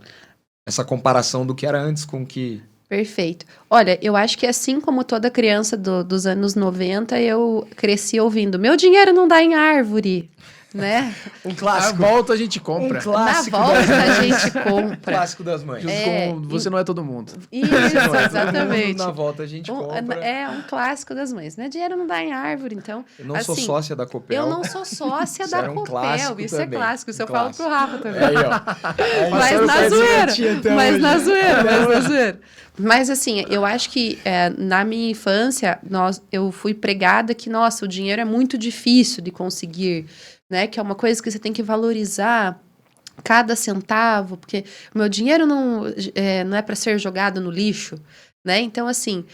comparação do que era antes com o que... Perfeito. Olha, eu acho que assim como toda criança dos anos 90, eu cresci ouvindo, meu dinheiro não dá em árvore, né? Um Na volta a gente compra. Um clássico Na volta das a mães. gente compra. Clássico das mães. Junto com Você Não É Todo Mundo. Isso, exatamente. Na volta a gente compra. É um clássico das mães. Meu dinheiro não dá em árvore, então... Eu não sou assim, sócia da Copel. Eu não sou sócia Isso da era um Copel. clássico Isso também. é clássico. Isso Um eu falo clássico. pro Rafa também. Aí, ó. Mas na zoeira. Mas na zoeira, mas na hoje. zoeira. Mas assim, eu acho que na minha infância, eu fui pregada que, nossa, o dinheiro é muito difícil de conseguir, né? Que é uma coisa que você tem que valorizar cada centavo, porque o meu dinheiro não é para ser jogado no lixo, né? Então, assim,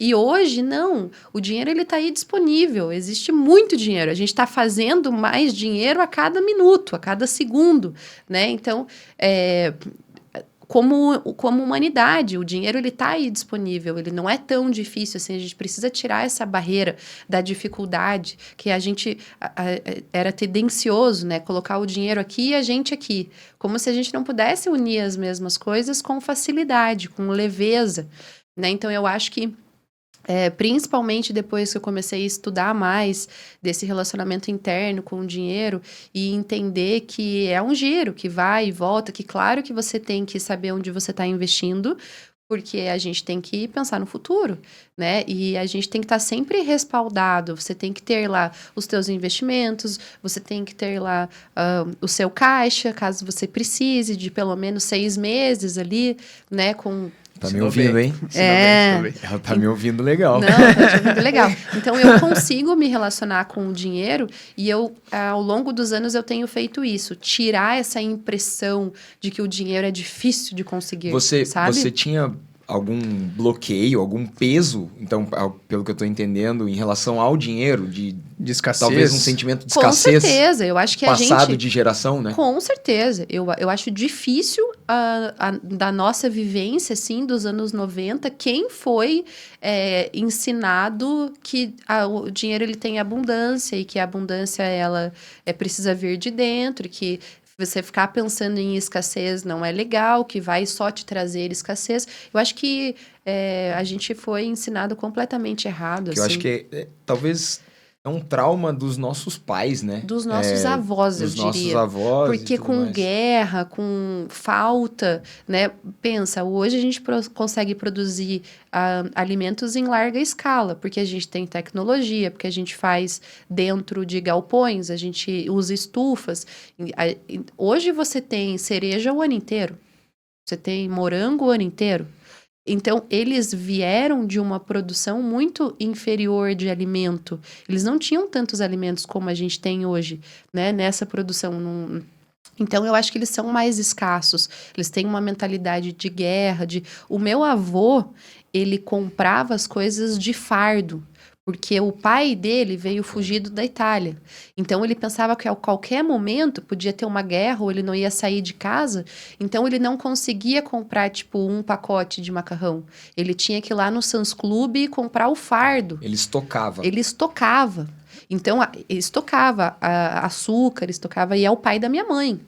e hoje, não. O dinheiro, ele tá aí disponível. Existe muito dinheiro. A gente tá fazendo mais dinheiro a cada minuto, a cada segundo, né? Então, como humanidade, o dinheiro ele tá aí disponível, ele não é tão difícil assim, a gente precisa tirar essa barreira da dificuldade, que a gente era tendencioso, né, colocar o dinheiro aqui e a gente aqui, como se a gente não pudesse unir as mesmas coisas com facilidade, com leveza, né, então eu acho que principalmente depois que eu comecei a estudar mais desse relacionamento interno com o dinheiro e entender que é um giro, que vai e volta, que claro que você tem que saber onde você está investindo, porque a gente tem que pensar no futuro, né? E a gente tem que estar sempre respaldado, você tem que ter lá os teus investimentos, você tem que ter lá o seu caixa, caso você precise de pelo menos 6 meses ali, né? Com Tá me ouvindo, hein? Ensinou bem. Ela tá me ouvindo legal. Não, tá te ouvindo legal. Então, eu consigo me relacionar com o dinheiro e ao longo dos anos, eu tenho feito isso. Tirar essa impressão de que o dinheiro é difícil de conseguir, sabe? Você tinha algum bloqueio, algum peso, então, pelo que eu tô entendendo, em relação ao dinheiro, de escassez. Talvez um sentimento de Com escassez. certeza, eu acho que passado de geração, né? Com certeza. Eu acho difícil da nossa vivência, assim, dos anos 90, quem foi ensinado que o dinheiro ele tem abundância e que a abundância ela precisa vir de dentro, que você ficar pensando em escassez não é legal, que vai só te trazer escassez. Eu acho que a gente foi ensinado completamente errado. Eu acho que talvez é um trauma dos nossos pais, né? Dos nossos avós, eu diria. Dos nossos avós. Porque com mais. guerra, com falta, né? Pensa, hoje a gente consegue produzir alimentos em larga escala, porque a gente tem tecnologia, porque a gente faz dentro de galpões, a gente usa estufas. Hoje você tem cereja o ano inteiro. Você tem morango o ano inteiro. Então, eles vieram de uma produção muito inferior de alimento. Eles não tinham tantos alimentos como a gente tem hoje, né? Nessa produção. Então, eu acho que eles são mais escassos. Eles têm uma mentalidade de guerra. O meu avô, ele comprava as coisas de fardo. Porque o pai dele veio fugido da Itália. Então, ele pensava que a qualquer momento podia ter uma guerra ou ele não ia sair de casa. Então, ele não conseguia comprar, tipo, um pacote de macarrão. Ele tinha que ir lá no Sam's Club e comprar o fardo. Ele estocava. Então, ele estocava açúcar, estocava... E é o pai da minha mãe.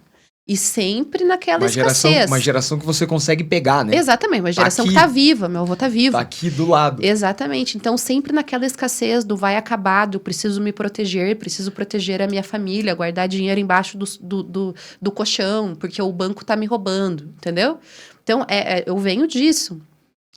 E sempre naquela escassez. Uma geração que você consegue pegar, né? Exatamente, uma geração que tá viva, meu avô tá vivo. Tá aqui do lado. Exatamente, então sempre naquela escassez do vai acabar, do preciso me proteger, preciso proteger a minha família, guardar dinheiro embaixo do colchão, porque o banco tá me roubando, entendeu? Então, eu venho disso.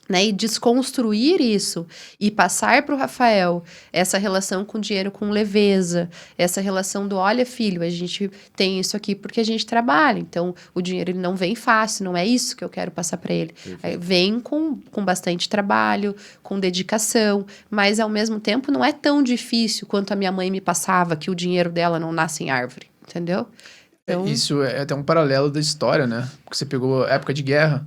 Né, e desconstruir isso e passar para o Rafael essa relação com o dinheiro com leveza, essa relação do, olha filho, a gente tem isso aqui porque a gente trabalha, então o dinheiro ele não vem fácil, não é isso que eu quero passar para ele. Vem com bastante trabalho, com dedicação, mas ao mesmo tempo não é tão difícil quanto a minha mãe me passava, que o dinheiro dela não nasce em árvore, entendeu? Então... Isso é até um paralelo da história, né? Porque você pegou a época de guerra.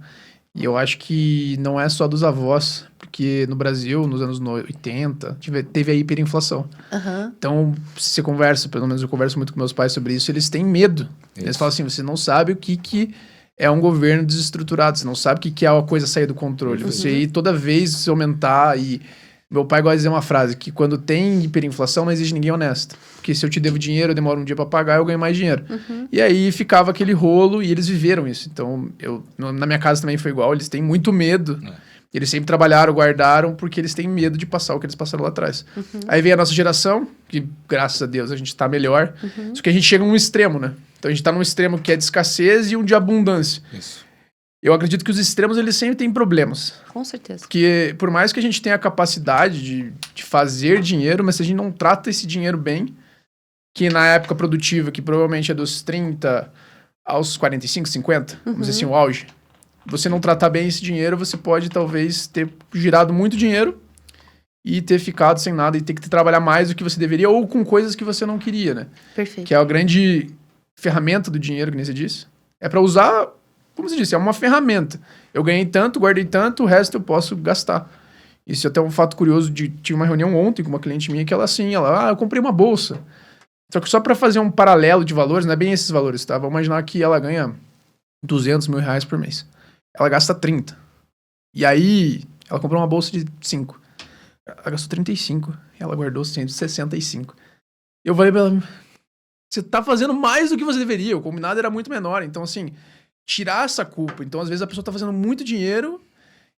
E eu acho que não é só dos avós, porque no Brasil, nos anos 80, teve a hiperinflação. Uhum. Então, se você conversa, pelo menos eu converso muito com meus pais sobre isso, eles têm medo. Isso. Eles falam assim, você não sabe o que é um governo desestruturado, você não sabe o que é uma coisa sair do controle. Uhum. Você ir toda vez se aumentar e... Meu pai gosta de dizer uma frase, que quando tem hiperinflação não existe ninguém honesto. Porque se eu te devo dinheiro, eu demoro um dia para pagar, eu ganho mais dinheiro. Uhum. E aí ficava aquele rolo e eles viveram isso. Então, na minha casa também foi igual, eles têm muito medo. Eles sempre trabalharam, guardaram, porque eles têm medo de passar o que eles passaram lá atrás. Uhum. Aí vem a nossa geração, que graças a Deus a gente tá melhor. Uhum. Só que a gente chega num extremo, né? Então a gente tá num extremo que é de escassez e um de abundância. Isso. Eu acredito que os extremos, eles sempre têm problemas. Com certeza. Porque por mais que a gente tenha a capacidade de fazer dinheiro, mas se a gente não trata esse dinheiro bem, que na época produtiva, que provavelmente é dos 30 aos 45, 50, vamos dizer assim, o auge, você não tratar bem esse dinheiro, você pode talvez ter girado muito dinheiro e ter ficado sem nada e ter que trabalhar mais do que você deveria ou com coisas que você não queria, né? Perfeito. Que é a grande ferramenta do dinheiro, que nem você disse. É para usar... Como você disse, é uma ferramenta. Eu ganhei tanto, guardei tanto, o resto eu posso gastar. Isso é até um fato curioso. Tinha uma reunião ontem com uma cliente minha que ela eu comprei uma bolsa. Só que só para fazer um paralelo de valores, não é bem esses valores, tá? Vamos imaginar que ela ganha 200 mil reais por mês. Ela gasta 30. E aí, ela comprou uma bolsa de 5. Ela gastou 35. E ela guardou 165. Eu falei pra ela, você tá fazendo mais do que você deveria. O combinado era muito menor. Então, assim... tirar essa culpa. Então, às vezes, a pessoa tá fazendo muito dinheiro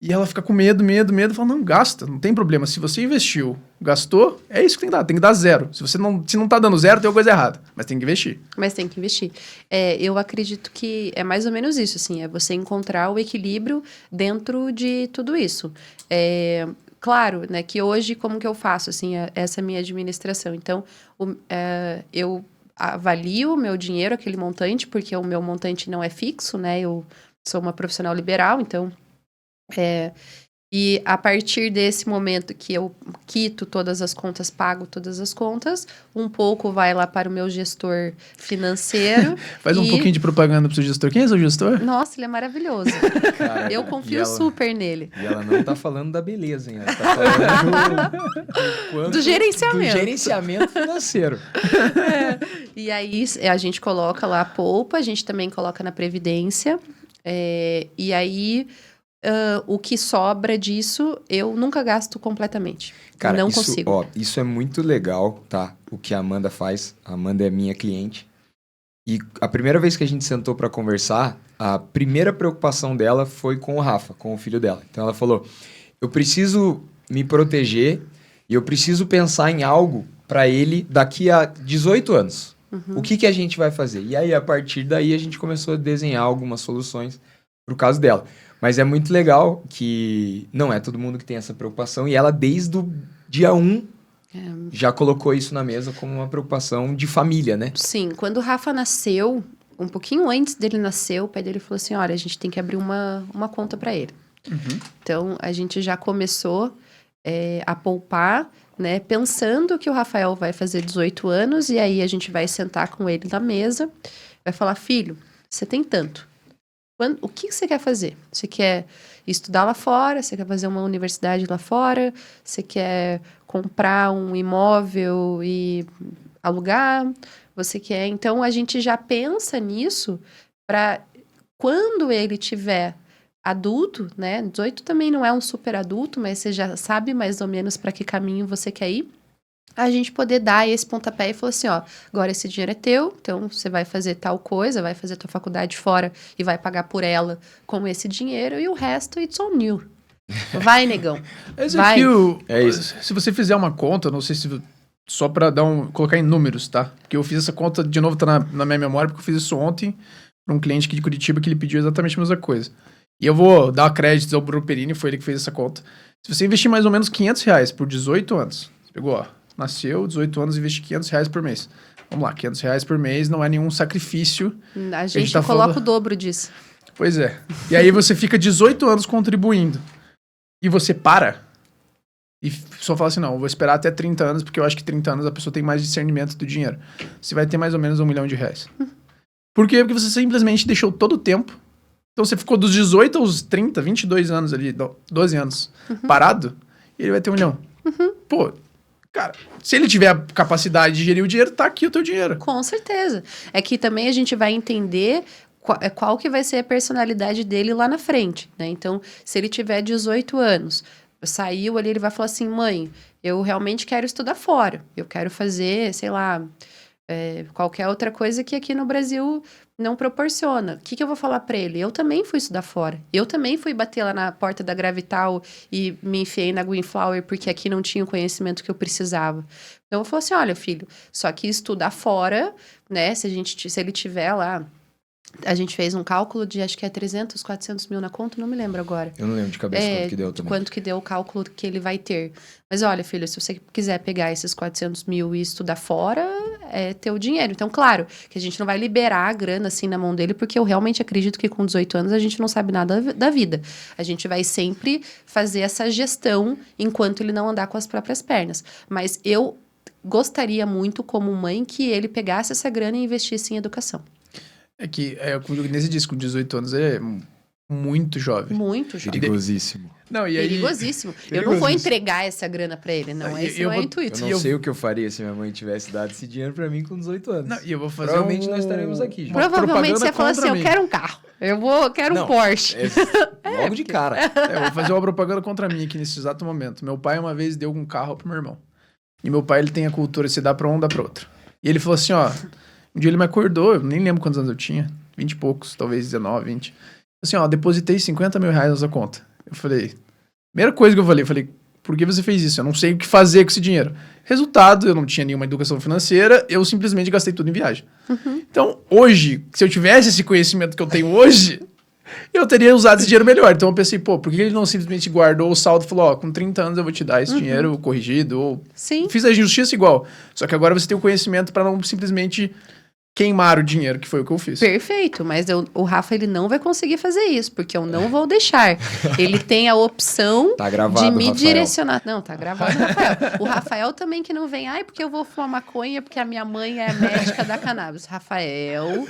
e ela fica com medo, fala, não, gasta, não tem problema. Se você investiu, gastou, é isso que tem que dar zero. Se não tá dando zero, tem alguma coisa errada. Mas tem que investir. Eu acredito que é mais ou menos isso, assim, é você encontrar o equilíbrio dentro de tudo isso. Claro, né, que hoje, como que eu faço, assim, essa minha administração? Então, eu avalio o meu dinheiro, aquele montante, porque o meu montante não é fixo, né? Eu sou uma profissional liberal, então E a partir desse momento que eu quito todas as contas, pago todas as contas, um pouco vai lá para o meu gestor financeiro. Faz um pouquinho de propaganda pro seu gestor. Quem é seu gestor? Nossa, ele é maravilhoso. Cara, Eu confio super nele. E ela não tá falando da beleza, hein? Ela tá falando Do gerenciamento. Do gerenciamento financeiro. E aí a gente coloca lá a poupa, a gente também coloca na previdência. E aí o que sobra disso, eu nunca gasto completamente. Cara, não isso, consigo. Isso é muito legal, tá? O que a Amanda faz. A Amanda é minha cliente. E a primeira vez que a gente sentou pra conversar, a primeira preocupação dela foi com o Rafa, com o filho dela. Então ela falou, eu preciso me proteger e eu preciso pensar em algo pra ele daqui a 18 anos. O que a gente vai fazer? E aí, a partir daí, a gente começou a desenhar algumas soluções pro caso dela. Mas é muito legal que não é todo mundo que tem essa preocupação. E ela, desde o dia 1, já colocou isso na mesa como uma preocupação de família, né? Sim, quando o Rafa nasceu, um pouquinho antes dele nascer, o pai dele falou assim, olha, a gente tem que abrir uma conta para ele. Então, a gente já começou a poupar, né? Pensando que o Rafael vai fazer 18 anos e aí a gente vai sentar com ele na mesa, vai falar, filho, você tem tanto. O que você quer fazer? Você quer estudar lá fora? Você quer fazer uma universidade lá fora? Você quer comprar um imóvel e alugar? Você quer... Então, a gente já pensa nisso para quando ele tiver adulto, né? 18 também não é um super adulto, mas você já sabe mais ou menos para que caminho você quer ir. A gente poder dar esse pontapé e falar assim, ó, agora esse dinheiro é teu, então você vai fazer tal coisa, vai fazer tua faculdade fora e vai pagar por ela com esse dinheiro e o resto it's on you. Vai, negão. Esse vai. aqui, É isso. se você fizer uma conta, não sei se só pra colocar em números, tá? Porque eu fiz essa conta, de novo, tá na minha memória, porque eu fiz isso ontem pra um cliente aqui de Curitiba que ele pediu exatamente a mesma coisa. E eu vou dar créditos ao Bruno Perini, foi ele que fez essa conta. Se você investir mais ou menos R$500 por 18 anos, você pegou, ó, nasceu, 18 anos, investe R$500 por mês. Vamos lá, R$500 por mês não é nenhum sacrifício. A gente tá coloca o dobro disso. Pois é. E aí você fica 18 anos contribuindo. E você para. E só fala assim, não, eu vou esperar até 30 anos, porque eu acho que 30 anos a pessoa tem mais discernimento do dinheiro. Você vai ter mais ou menos R$1 milhão. Por quê? Porque você simplesmente deixou todo o tempo. Então você ficou dos 18 aos 30, 22 anos ali, 12 anos, parado, e ele vai ter R$1 milhão. Pô, cara, se ele tiver a capacidade de gerir o dinheiro, tá aqui o teu dinheiro. Com certeza. É que também a gente vai entender qual que vai ser a personalidade dele lá na frente, né? Então, se ele tiver 18 anos, saiu ali, ele vai falar assim, mãe, eu realmente quero estudar fora. Eu quero fazer, sei lá, qualquer outra coisa que aqui no Brasil não proporciona. O que eu vou falar pra ele? Eu também fui estudar fora. Eu também fui bater lá na porta da Gravital e me enfiei na Greenflower porque aqui não tinha o conhecimento que eu precisava. Então, eu falo assim, olha, filho, só que estudar fora, né, se ele tiver lá... A gente fez um cálculo de, acho que é 300, 400 mil na conta, não me lembro agora. Eu não lembro de cabeça quanto que deu também. Quanto que deu o cálculo que ele vai ter. Mas olha, filho, se você quiser pegar esses 400 mil e estudar fora, é teu dinheiro. Então, claro, que a gente não vai liberar a grana assim na mão dele, porque eu realmente acredito que com 18 anos a gente não sabe nada da vida. A gente vai sempre fazer essa gestão enquanto ele não andar com as próprias pernas. Mas eu gostaria muito, como mãe, que ele pegasse essa grana e investisse em educação. É que, nesse disco, com 18 anos, é muito jovem. Muito jovem. Perigosíssimo. Não, e aí... Perigosíssimo. Eu não vou entregar essa grana pra ele, não. Esse não é o intuito. Eu não sei o que eu faria se minha mãe tivesse dado esse dinheiro pra mim com 18 anos. Não, e eu vou fazer Provavelmente nós estaremos aqui. Provavelmente você fala assim, eu quero um carro. Eu quero um Porsche. Logo de cara. Eu vou fazer uma propaganda contra mim aqui nesse exato momento. Meu pai uma vez deu um carro pro meu irmão. E meu pai, ele tem a cultura de se dar pra um, dá pra outro. E ele falou assim, ó... Um dia ele me acordou, eu nem lembro quantos anos eu tinha. 20 e poucos, talvez 19, 20. Assim, ó, depositei R$50 mil na sua conta. Eu falei... Primeira coisa que eu falei, por que você fez isso? Eu não sei o que fazer com esse dinheiro. Resultado, eu não tinha nenhuma educação financeira, eu simplesmente gastei tudo em viagem. Então, hoje, se eu tivesse esse conhecimento que eu tenho hoje, eu teria usado esse dinheiro melhor. Então eu pensei, pô, por que ele não simplesmente guardou o saldo e falou, ó, com 30 anos eu vou te dar esse dinheiro corrigido, ou... Sim. Fiz a injustiça igual. Só que agora você tem o conhecimento para não simplesmente queimar o dinheiro, que foi o que eu fiz. Perfeito, mas o Rafa ele não vai conseguir fazer isso, porque eu não vou deixar. Ele tem a opção Tá gravado, de me Rafael. direcionar. Não, tá gravado, Rafael. O Rafael também que não vem, porque eu vou fumar maconha, porque a minha mãe é médica da cannabis. Rafael,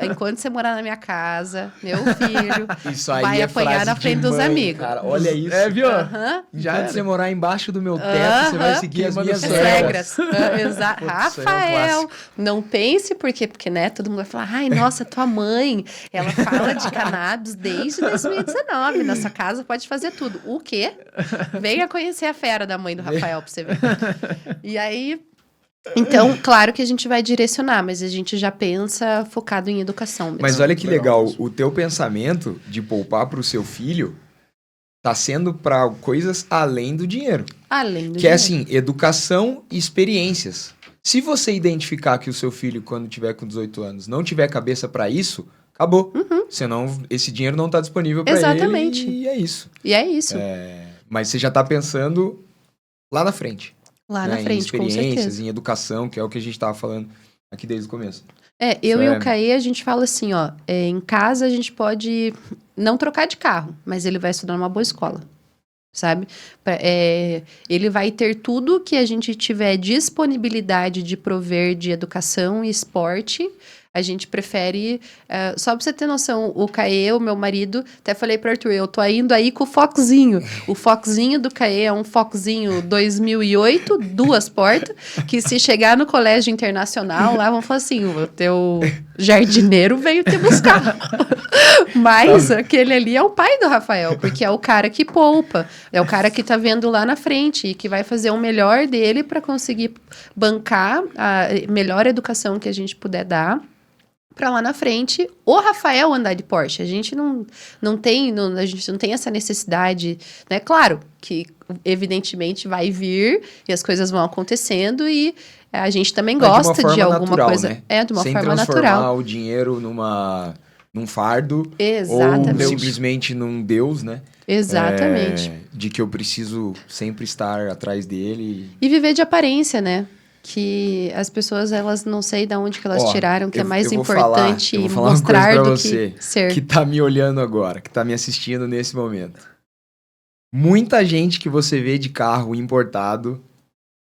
enquanto você morar na minha casa, meu filho, Isso aí vai é apanhar frase na de frente dos mãe, amigos. Cara, olha isso. Viu? Aham. Já Enquanto era. você morar embaixo do meu teto, você vai seguir as minhas regras. Exato. Putz, isso aí é um Rafael, clássico. não pense porque, né, todo mundo vai falar, ai, nossa, tua mãe, ela fala de cannabis desde 2019, na sua casa pode fazer tudo. O quê? Venha conhecer a fera da mãe do Rafael pra você ver. E aí, então, claro que a gente vai direcionar, mas a gente já pensa focado em educação mesmo. Mas olha que Legal. legal, o teu pensamento de poupar pro seu filho tá sendo para coisas além do dinheiro. Além do Que é dinheiro. assim, educação e experiências. Se você identificar que o seu filho, quando tiver com 18 anos, não tiver cabeça para isso, acabou. Senão, esse dinheiro não tá disponível para ele. Exatamente. E é isso. E é isso. Mas você já tá pensando lá na frente. Lá né? na Em frente, com experiências, certeza. em educação, que é o que a gente tava falando aqui desde o começo. Eu e Isso o é- Caê, a gente fala assim, em casa a gente pode não trocar de carro, mas ele vai estudar numa boa escola, sabe? Ele vai ter tudo que a gente tiver disponibilidade de prover de educação e esporte. A gente prefere, só pra você ter noção, o Caê, o meu marido, até falei pro Arthur, eu tô indo aí com o Foxzinho. O Foxzinho do Caê é um Foxzinho 2008, 2 portas, que se chegar no colégio internacional, lá vão falar assim, o teu jardineiro veio te buscar. Mas aquele ali é o pai do Rafael, porque é o cara que poupa, é o cara que tá vendo lá na frente e que vai fazer o melhor dele para conseguir bancar a melhor educação que a gente puder dar para lá na frente o Rafael andar de Porsche. A gente não tem essa necessidade, né? Claro que evidentemente vai vir e as coisas vão acontecendo e a gente também gosta de alguma natural, coisa, né? de uma Sem forma transformar natural. o dinheiro num fardo. Exatamente. Ou simplesmente num Deus, né? Exatamente. De que eu preciso sempre estar atrás dele. E viver de aparência, né? Que as pessoas, elas não sei de onde que elas tiraram, que é mais importante eu vou falar uma mostrar coisa pra do você, que ser. que tá me olhando agora, que tá me assistindo nesse momento. Muita gente que você vê de carro importado,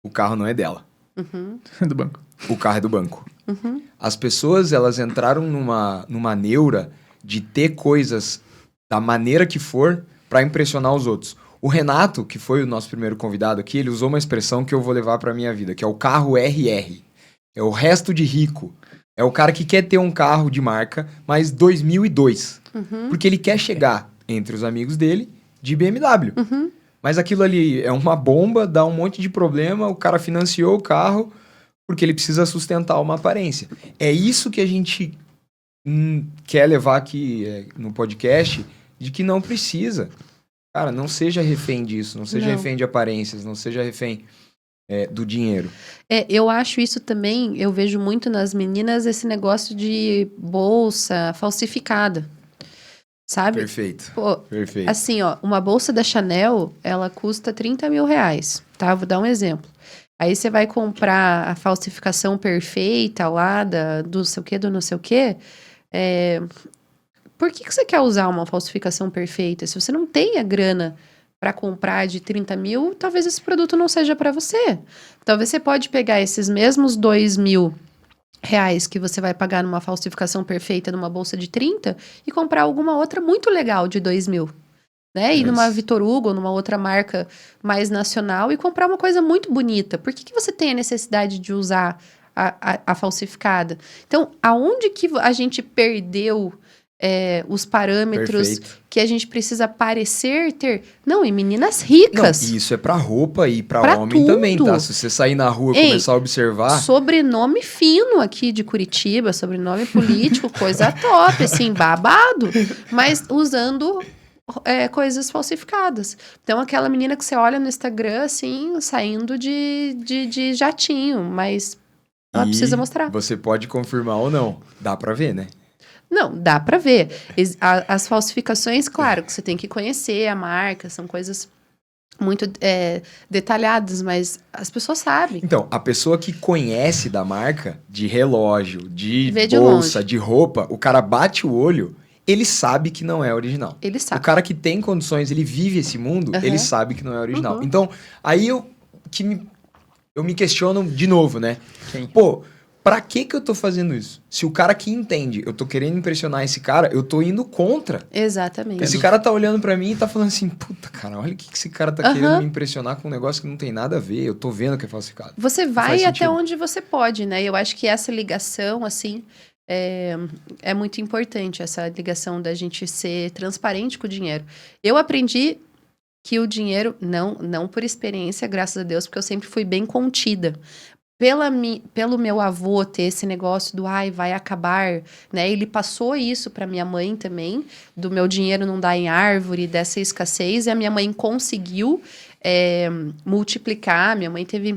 o carro não é dela. Uhum, Do banco. O carro é do banco. uhum. As pessoas, elas entraram numa neura de ter coisas da maneira que for pra impressionar os outros. O Renato, que foi o nosso primeiro convidado aqui, ele usou uma expressão que eu vou levar pra minha vida, que é o carro RR. É o resto de rico. É o cara que quer ter um carro de marca, mas 2002. Uhum. Porque ele quer chegar entre os amigos dele de BMW. Uhum. Mas aquilo ali é uma bomba, dá um monte de problema, o cara financiou o carro porque ele precisa sustentar uma aparência. É isso que a gente quer levar aqui no podcast, de que não precisa. Cara, não seja refém disso, não seja Não. refém de aparências, não seja refém do dinheiro. Eu acho isso também, eu vejo muito nas meninas esse negócio de bolsa falsificada, sabe? Perfeito, Pô, perfeito. assim, uma bolsa da Chanel, ela custa 30 mil reais, tá? Vou dar um exemplo. Aí você vai comprar a falsificação perfeita lá do não sei o quê. Por que você quer usar uma falsificação perfeita? Se você não tem a grana para comprar de 30 mil, talvez esse produto não seja para você. Talvez você pode pegar esses mesmos 2 mil reais que você vai pagar numa falsificação perfeita numa bolsa de 30 e comprar alguma outra muito legal de 2 mil. Né? Ir numa Vitor Hugo ou numa outra marca mais nacional e comprar uma coisa muito bonita. Por que você tem a necessidade de usar a falsificada? Então, aonde que a gente perdeu os parâmetros Perfeito. que a gente precisa parecer ter? Não, e meninas ricas. Não, e isso é pra roupa e pra Pra homem também, tudo. tá? Se você sair na rua e Ei, começar a observar... Sobrenome fino aqui de Curitiba, sobrenome político, coisa top, assim, babado. Mas usando... coisas falsificadas. Então, aquela menina que você olha no Instagram, assim, saindo de jatinho, mas ela precisa mostrar. Você pode confirmar ou não. Dá pra ver, né? Não, dá pra ver. As falsificações, claro, que você tem que conhecer a marca, são coisas muito detalhadas, mas as pessoas sabem. Então, a pessoa que conhece da marca, de relógio, de Vê de bolsa, longe. de roupa, o cara bate o olho, ele sabe que não é original. Ele O sabe. cara que tem condições, ele vive esse mundo, Aham. ele sabe que não é original. Uhum. Então, aí eu me questiono de novo, né? Sim. Pô, pra que eu tô fazendo isso? Se o cara que entende, eu tô querendo impressionar esse cara, eu tô indo contra. Exatamente. Esse cara tá olhando pra mim e tá falando assim, puta, cara, olha o que esse cara tá Aham. querendo me impressionar com um negócio que não tem nada a ver. Eu tô vendo que é falsificado. Você faz vai até sentido. onde você pode, né? Eu acho que essa ligação, assim, é muito importante, essa ligação da gente ser transparente com o dinheiro. Eu aprendi que o dinheiro, não por experiência, graças a Deus, porque eu sempre fui bem contida. Pelo meu avô ter esse negócio do vai acabar, né? Ele passou isso para minha mãe também, do meu dinheiro não dar em árvore, dessa escassez, e a minha mãe conseguiu multiplicar. Minha mãe teve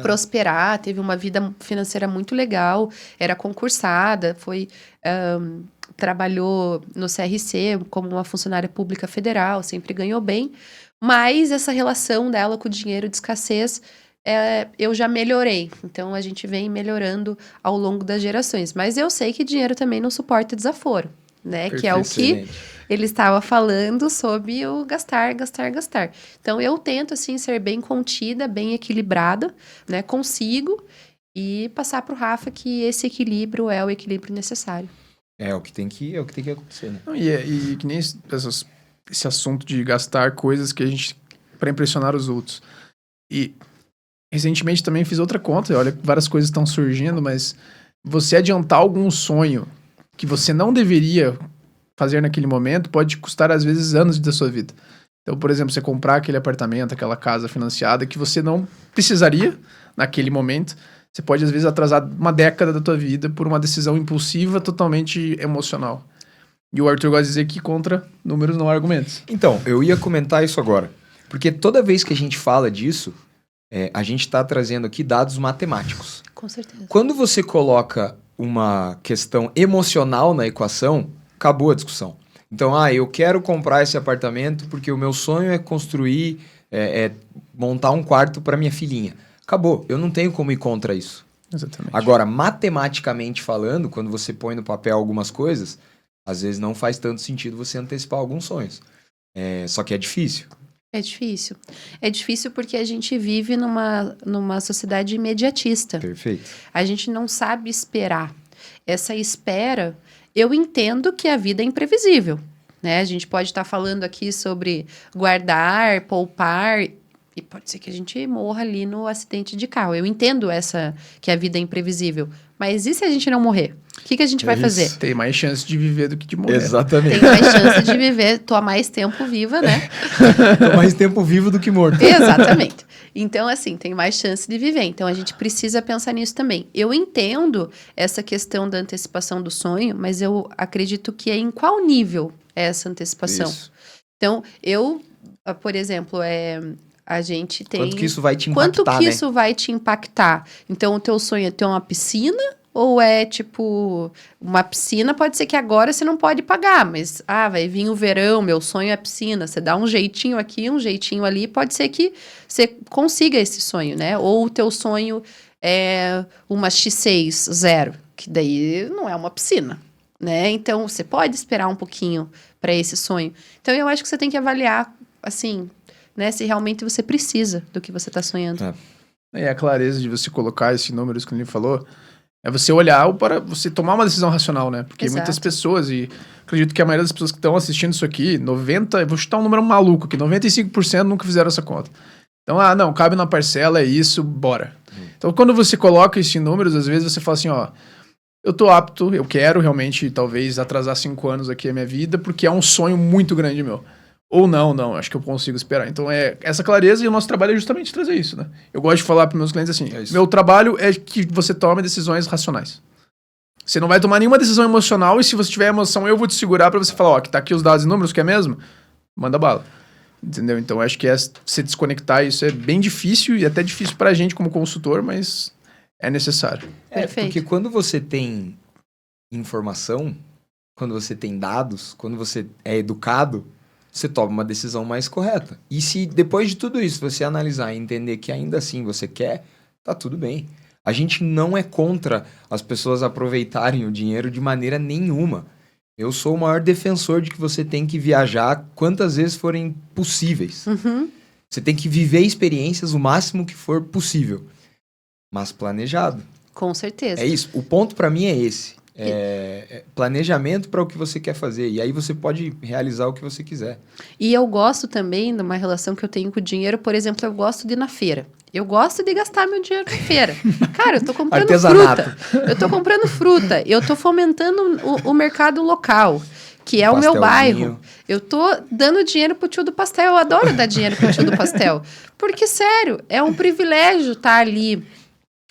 prosperar, teve uma vida financeira muito legal, era concursada, trabalhou no CRC como uma funcionária pública federal, sempre ganhou bem, mas essa relação dela com o dinheiro de escassez eu já melhorei. Então, a gente vem melhorando ao longo das gerações. Mas eu sei que dinheiro também não suporta desaforo, né? Perfeito, que é o que excelente. ele estava falando sobre o gastar, gastar, gastar. Então, eu tento, assim, ser bem contida, bem equilibrada, né? Consigo e passar para o Rafa que esse equilíbrio é o equilíbrio necessário. É o que tem que acontecer, né? Não, e que nem esse assunto de gastar coisas que a gente... para impressionar os outros. E... recentemente também fiz outra conta, olha, várias coisas estão surgindo, mas você adiantar algum sonho que você não deveria fazer naquele momento pode custar, às vezes, anos da sua vida. Então, por exemplo, você comprar aquele apartamento, aquela casa financiada que você não precisaria naquele momento, você pode, às vezes, atrasar uma década da tua vida por uma decisão impulsiva, totalmente emocional. E o Arthur gosta de dizer que contra números não há argumentos. Então, eu ia comentar isso agora. Porque toda vez que a gente fala disso, a gente está trazendo aqui dados matemáticos. Com certeza. Quando você coloca uma questão emocional na equação, acabou a discussão. Então, eu quero comprar esse apartamento porque o meu sonho é construir, montar um quarto para minha filhinha. Acabou, eu não tenho como ir contra isso. Exatamente. Agora, matematicamente falando, quando você põe no papel algumas coisas, às vezes não faz tanto sentido você antecipar alguns sonhos. Só que é difícil. É difícil. É difícil porque a gente vive numa sociedade imediatista. Perfeito. A gente não sabe esperar. Essa espera, eu entendo que a vida é imprevisível, né? A gente pode estar falando aqui sobre guardar, poupar, e pode ser que a gente morra ali no acidente de carro. Eu entendo que a vida é imprevisível. Mas e se a gente não morrer? O que a gente vai fazer? Tem mais chance de viver do que de morrer. Exatamente. Tem mais chance de viver, tô há mais tempo viva, né? Tô mais tempo vivo do que morto. Exatamente. Então, assim, tem mais chance de viver. Então, a gente precisa pensar nisso também. Eu entendo essa questão da antecipação do sonho, mas eu acredito que é em qual nível é essa antecipação. Isso. Então, por exemplo, a gente tem... Quanto que isso vai te impactar, Quanto que né? isso vai te impactar? Então, o teu sonho é ter uma piscina? Ou é, tipo, uma piscina pode ser que agora você não pode pagar, mas, vai vir o verão, meu sonho é piscina. Você dá um jeitinho aqui, um jeitinho ali, pode ser que você consiga esse sonho, né? Ou o teu sonho é uma X6 zero, que daí não é uma piscina, né? Então, você pode esperar um pouquinho para esse sonho. Então, eu acho que você tem que avaliar, assim, né? Se realmente você precisa do que você está sonhando. E a clareza de você colocar esses números que ele falou... é você olhar para você tomar uma decisão racional, né? Porque Exato. muitas pessoas, e acredito que a maioria das pessoas que estão assistindo isso aqui, eu vou chutar um número maluco aqui, 95% nunca fizeram essa conta. Então, não, cabe na parcela, é isso, bora. Então, quando você coloca isso em números, às vezes você fala assim, eu tô apto, eu quero realmente, talvez, atrasar 5 anos aqui a minha vida, porque é um sonho muito grande meu. Ou não, acho que eu consigo esperar. Então, essa clareza, e o nosso trabalho é justamente trazer isso, né? Eu gosto de falar para meus clientes assim, meu trabalho é que você tome decisões racionais. Você não vai tomar nenhuma decisão emocional, e se você tiver emoção, eu vou te segurar para você falar, que tá aqui os dados e números, que é mesmo? Manda bala. Entendeu? Então, acho que você desconectar isso é bem difícil, e até difícil pra gente como consultor, mas é necessário. Perfeito. Porque quando você tem informação, quando você tem dados, quando você é educado, você toma uma decisão mais correta. E se depois de tudo isso você analisar e entender que ainda assim você quer, tá tudo bem. A gente não é contra as pessoas aproveitarem o dinheiro de maneira nenhuma. Eu sou o maior defensor de que você tem que viajar quantas vezes forem possíveis. Uhum. Você tem que viver experiências o máximo que for possível, mas planejado. Com certeza. É isso. O ponto para mim é esse. É planejamento para o que você quer fazer. E aí você pode realizar o que você quiser. E eu gosto também de uma relação que eu tenho com o dinheiro. Por exemplo, eu gosto de ir na feira. Eu gosto de gastar meu dinheiro na feira. Cara, eu tô comprando Artesanato. fruta. Eu tô comprando fruta. Eu tô fomentando o mercado local, que é o meu bairro. Eu tô dando dinheiro pro tio do pastel. Eu adoro dar dinheiro pro tio do pastel. Porque, sério, é um privilégio estar ali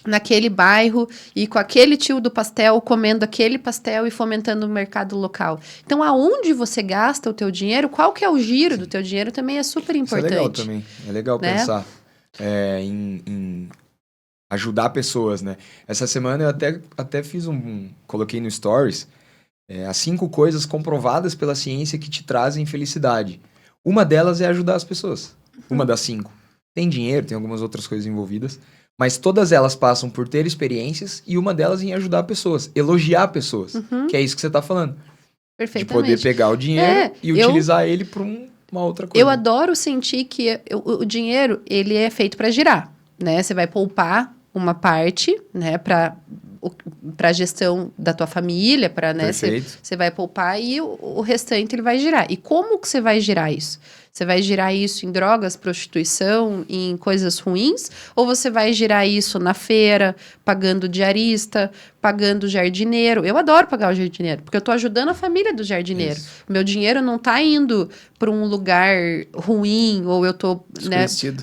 naquele bairro e com aquele tio do pastel, comendo aquele pastel e fomentando o mercado local. Então, aonde você gasta o teu dinheiro, qual que é o giro do teu dinheiro também é super importante. Isso é legal também. É legal pensar em ajudar pessoas, né? Essa semana eu até fiz coloquei no Stories as 5 coisas comprovadas pela ciência que te trazem felicidade. Uma delas é ajudar as pessoas. Uma das 5. Tem dinheiro, tem algumas outras coisas envolvidas, mas todas elas passam por ter experiências e uma delas em ajudar pessoas, elogiar pessoas, que é isso que você está falando. De poder pegar o dinheiro e utilizar ele para uma outra coisa. Eu adoro sentir que o dinheiro, ele é feito para girar, né? Você vai poupar uma parte, né, para a gestão da tua família, para, né, você vai poupar e o restante ele vai girar. E como que você vai girar isso? Você vai girar isso em drogas, prostituição, em coisas ruins? Ou você vai girar isso na feira, pagando diarista, pagando jardineiro? Eu adoro pagar o jardineiro, porque eu estou ajudando a família do jardineiro. Isso. Meu dinheiro não está indo para um lugar ruim, ou eu estou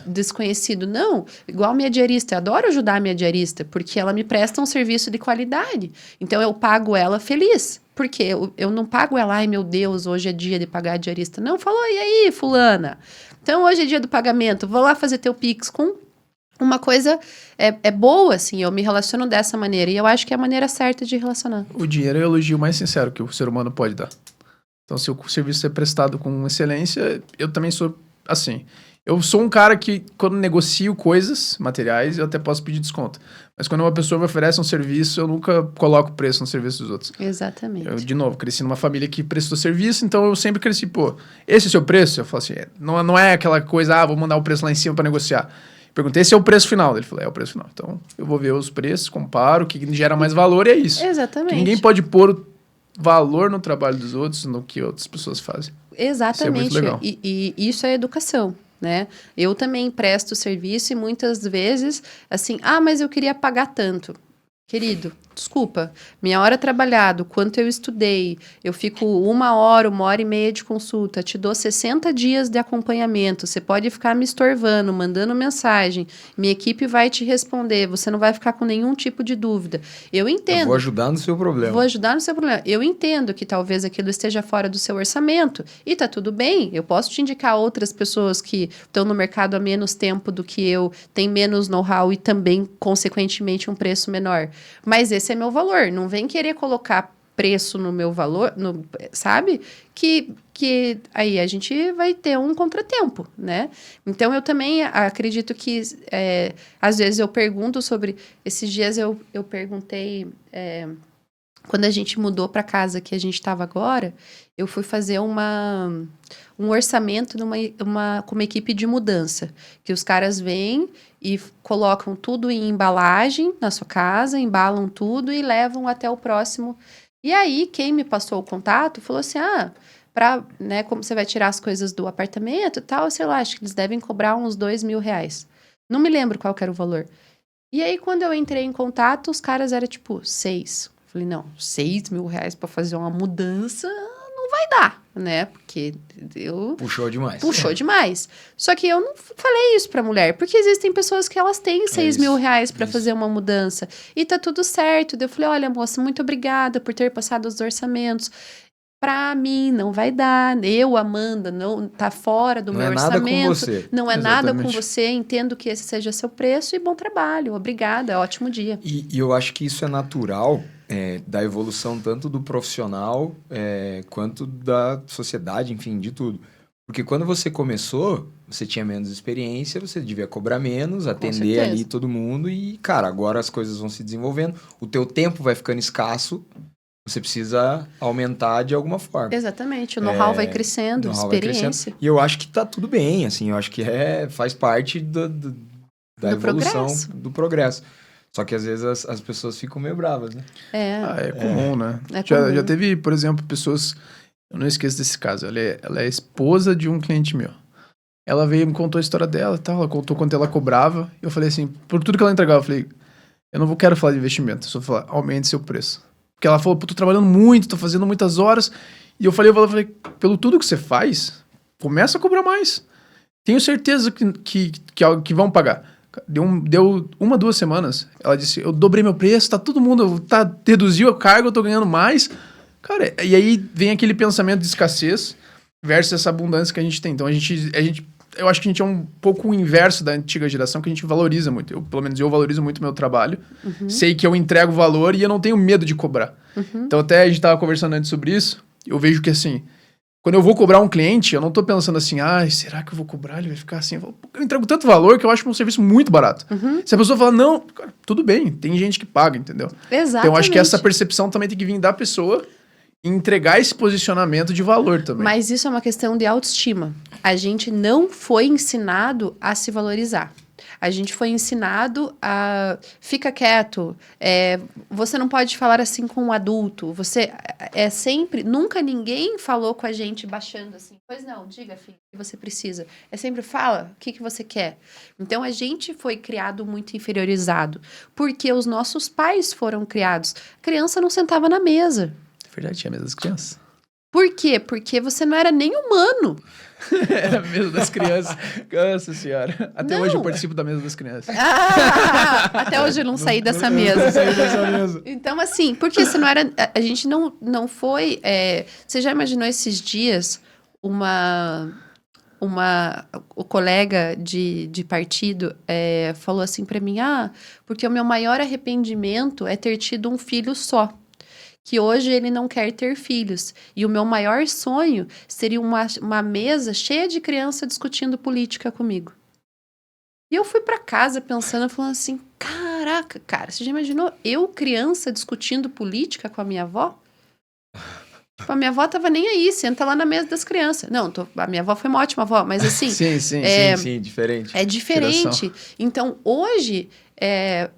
desconhecido. Não, igual a minha diarista. Eu adoro ajudar a minha diarista, porque ela me presta um serviço de qualidade. Então, eu pago ela feliz. Porque eu não pago ela, ai meu Deus, hoje é dia de pagar a diarista. Não, falou, e aí, fulana? Então, hoje é dia do pagamento, vou lá fazer teu Pix com uma coisa boa, assim, eu me relaciono dessa maneira. E eu acho que é a maneira certa de relacionar. O dinheiro é o elogio mais sincero que o ser humano pode dar. Então, se o serviço é prestado com excelência, eu também sou assim. Eu sou um cara que, quando negocio coisas materiais, eu até posso pedir desconto. Mas quando uma pessoa me oferece um serviço, eu nunca coloco preço no serviço dos outros. Exatamente. Eu, de novo, cresci numa família que prestou serviço, então eu sempre cresci, esse é o seu preço? Eu falo assim, não é aquela coisa, vou mandar o preço lá em cima para negociar. Perguntei, esse é o preço final? Ele falou, é o preço final. Então, eu vou ver os preços, comparo, o que gera mais valor e é isso. Exatamente. Porque ninguém pode pôr valor no trabalho dos outros, no que outras pessoas fazem. Exatamente. Isso é muito legal. E isso é educação. Né? Eu também presto serviço e muitas vezes, assim, mas eu queria pagar tanto. Querido, desculpa, minha hora trabalhado, quanto eu estudei, eu fico 1h, 1h30 de consulta, te dou 60 dias de acompanhamento, você pode ficar me estorvando, mandando mensagem, minha equipe vai te responder, você não vai ficar com nenhum tipo de dúvida. Eu entendo. Eu vou ajudar no seu problema. Vou ajudar no seu problema. Eu entendo que talvez aquilo esteja fora do seu orçamento e tá tudo bem, eu posso te indicar outras pessoas que estão no mercado há menos tempo do que eu, têm menos know-how e também, consequentemente, um preço menor. Mas esse é meu valor. Não vem querer colocar preço no meu valor, sabe? Que aí a gente vai ter um contratempo, né? Então, eu também acredito que, às vezes, eu pergunto sobre... Esses dias eu perguntei... quando a gente mudou para a casa que a gente estava agora, eu fui fazer um orçamento com uma equipe de mudança. Que os caras vêm e colocam tudo em embalagem na sua casa, embalam tudo e levam até o próximo. E aí, quem me passou o contato falou assim, né, como você vai tirar as coisas do apartamento e tal, sei lá, acho que eles devem cobrar uns R$2.000. Não me lembro qual que era o valor. E aí, quando eu entrei em contato, os caras eram tipo 6. Falei, não, R$6.000 para fazer uma mudança não vai dar, né? Porque Puxou demais. Puxou demais. Só que eu não falei isso pra mulher, porque existem pessoas que elas têm R$6.000 para fazer uma mudança. E tá tudo certo. Daí eu falei, olha, moça, muito obrigada por ter passado os orçamentos. Pra mim, não vai dar. Eu, Amanda, não tá fora do meu orçamento. Não é nada com você. Não é nada com você. Entendo que esse seja seu preço e bom trabalho. Obrigada, ótimo dia. E eu acho que isso é natural da evolução tanto do profissional quanto da sociedade, enfim, de tudo. Porque quando você começou, você tinha menos experiência, você devia cobrar menos, atender certeza. ali todo mundo e, cara, agora as coisas vão se desenvolvendo, o teu tempo vai ficando escasso, você precisa aumentar de alguma forma. Exatamente, o know-how vai crescendo, know-how vai crescendo. experiência. E eu acho que tá tudo bem, assim, eu acho que faz parte da evolução, progresso. do progresso. Só que às vezes as pessoas ficam meio bravas, né? É comum, né? É Já comum. teve, por exemplo, pessoas... Eu não esqueço desse caso. Ela é esposa de um cliente meu. Ela veio e me contou a história dela e tal. Ela contou quanto ela cobrava. Eu falei assim, por tudo que ela entregava, eu falei, eu não quero falar de investimento, eu só vou falar, aumente seu preço. Porque ela falou, pô, tô trabalhando muito, tô fazendo muitas horas. E eu falei, pelo tudo que você faz, começa a cobrar mais. Tenho certeza que vão pagar. Deu 1, 2 semanas. Ela disse, eu dobrei meu preço, tá todo mundo, reduziu a carga, eu tô ganhando mais. Cara, e aí vem aquele pensamento de escassez versus essa abundância que a gente tem. Então, eu acho que a gente é um pouco o inverso da antiga geração, que a gente valoriza muito. Pelo menos eu valorizo muito o meu trabalho. Sei que eu entrego valor e eu não tenho medo de cobrar. Então, até a gente tava conversando antes sobre isso. Eu vejo que, assim, quando eu vou cobrar um cliente, eu não tô pensando assim, será que eu vou cobrar? Ele vai ficar assim. Eu entrego tanto valor que eu acho um serviço muito barato. Se a pessoa falar, não, cara, tudo bem, tem gente que paga, entendeu? Exatamente. Então, eu acho que essa percepção também tem que vir da pessoa e entregar esse posicionamento de valor também. Mas isso é uma questão de autoestima. A gente não foi ensinado a se valorizar. A gente foi ensinado a... Fica quieto. Você não pode falar assim com um adulto. Você é sempre... Nunca ninguém falou com a gente baixando assim. Pois não, diga, filho, o que você precisa. É sempre, fala, o que você quer. Então, a gente foi criado muito inferiorizado. Porque os nossos pais foram criados. A criança não sentava na mesa. Verdade, tinha a mesa das crianças. Por quê? Porque você não era nem humano. Era a mesa das crianças. Nossa senhora. Até Não. hoje eu participo da mesa das crianças. Até hoje eu não saí dessa mesa. Então, assim, porque você não era... A gente não foi... você já imaginou esses dias o colega de partido falou assim pra mim, porque o meu maior arrependimento é ter tido um filho só. Que hoje ele não quer ter filhos. E o meu maior sonho seria uma mesa cheia de criança discutindo política comigo. E eu fui pra casa pensando, falando assim, caraca, cara, você já imaginou eu, criança, discutindo política com a minha avó? Tipo, a minha avó tava nem aí, senta lá na mesa das crianças. Não, a minha avó foi uma ótima avó, mas assim... Sim, diferente. É diferente. Então, hoje... É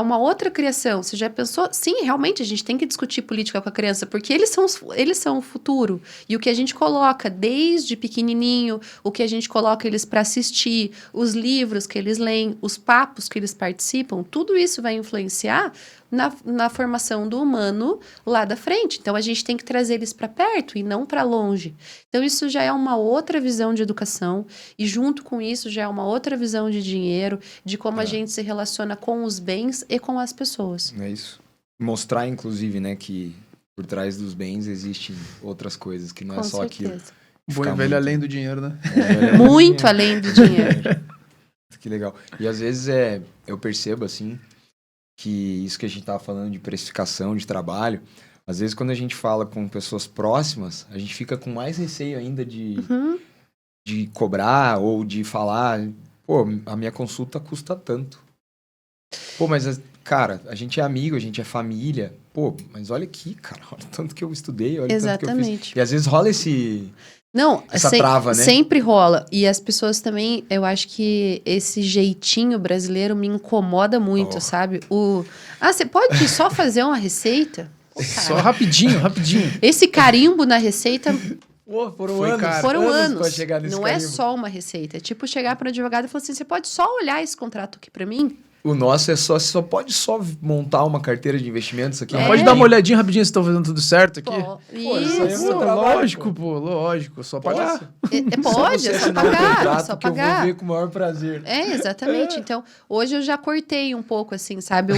uma outra criação. Você já pensou? Sim, realmente, a gente tem que discutir política com a criança, porque eles são o futuro. E o que a gente coloca desde pequenininho, o que a gente coloca eles para assistir, os livros que eles leem, os papos que eles participam, tudo isso vai influenciar na formação do humano lá da frente. Então, a gente tem que trazer eles para perto e não para longe. Então, isso já é uma outra visão de educação e, junto com isso, já é uma outra visão de dinheiro, de como a gente se relaciona com os bens e com as pessoas. É isso. Mostrar, inclusive, né, que por trás dos bens existem outras coisas, que não Com é só certeza. aquilo. Bom e velho além do dinheiro, né? Muito além do dinheiro. Que legal. E às vezes eu percebo, assim, que isso que a gente tava falando de precificação de trabalho, às vezes quando a gente fala com pessoas próximas, a gente fica com mais receio ainda de cobrar ou de falar, pô, a minha consulta custa tanto. Pô, mas, cara, a gente é amigo, a gente é família. Pô, mas olha aqui, cara, olha o tanto que eu estudei, olha o tanto que eu fiz. E às vezes rola essa trava, né? Sempre rola. E as pessoas também, eu acho que esse jeitinho brasileiro me incomoda muito, sabe? Você pode só fazer uma receita? Pô, só rapidinho. Esse carimbo na receita... Pô, foram anos. Pra chegar nesse não carimbo. É só uma receita. É tipo chegar para o advogado e falar assim, você pode só olhar esse contrato aqui para mim? O nosso você só pode montar uma carteira de investimentos aqui. Pode dar uma olhadinha rapidinho se estão fazendo tudo certo aqui. Isso aí é meu trabalho, lógico, só pagar. Pode, é só pagar, só pagar. Eu vou ver com o maior prazer. Exatamente. Então, hoje eu já cortei um pouco, assim, sabe?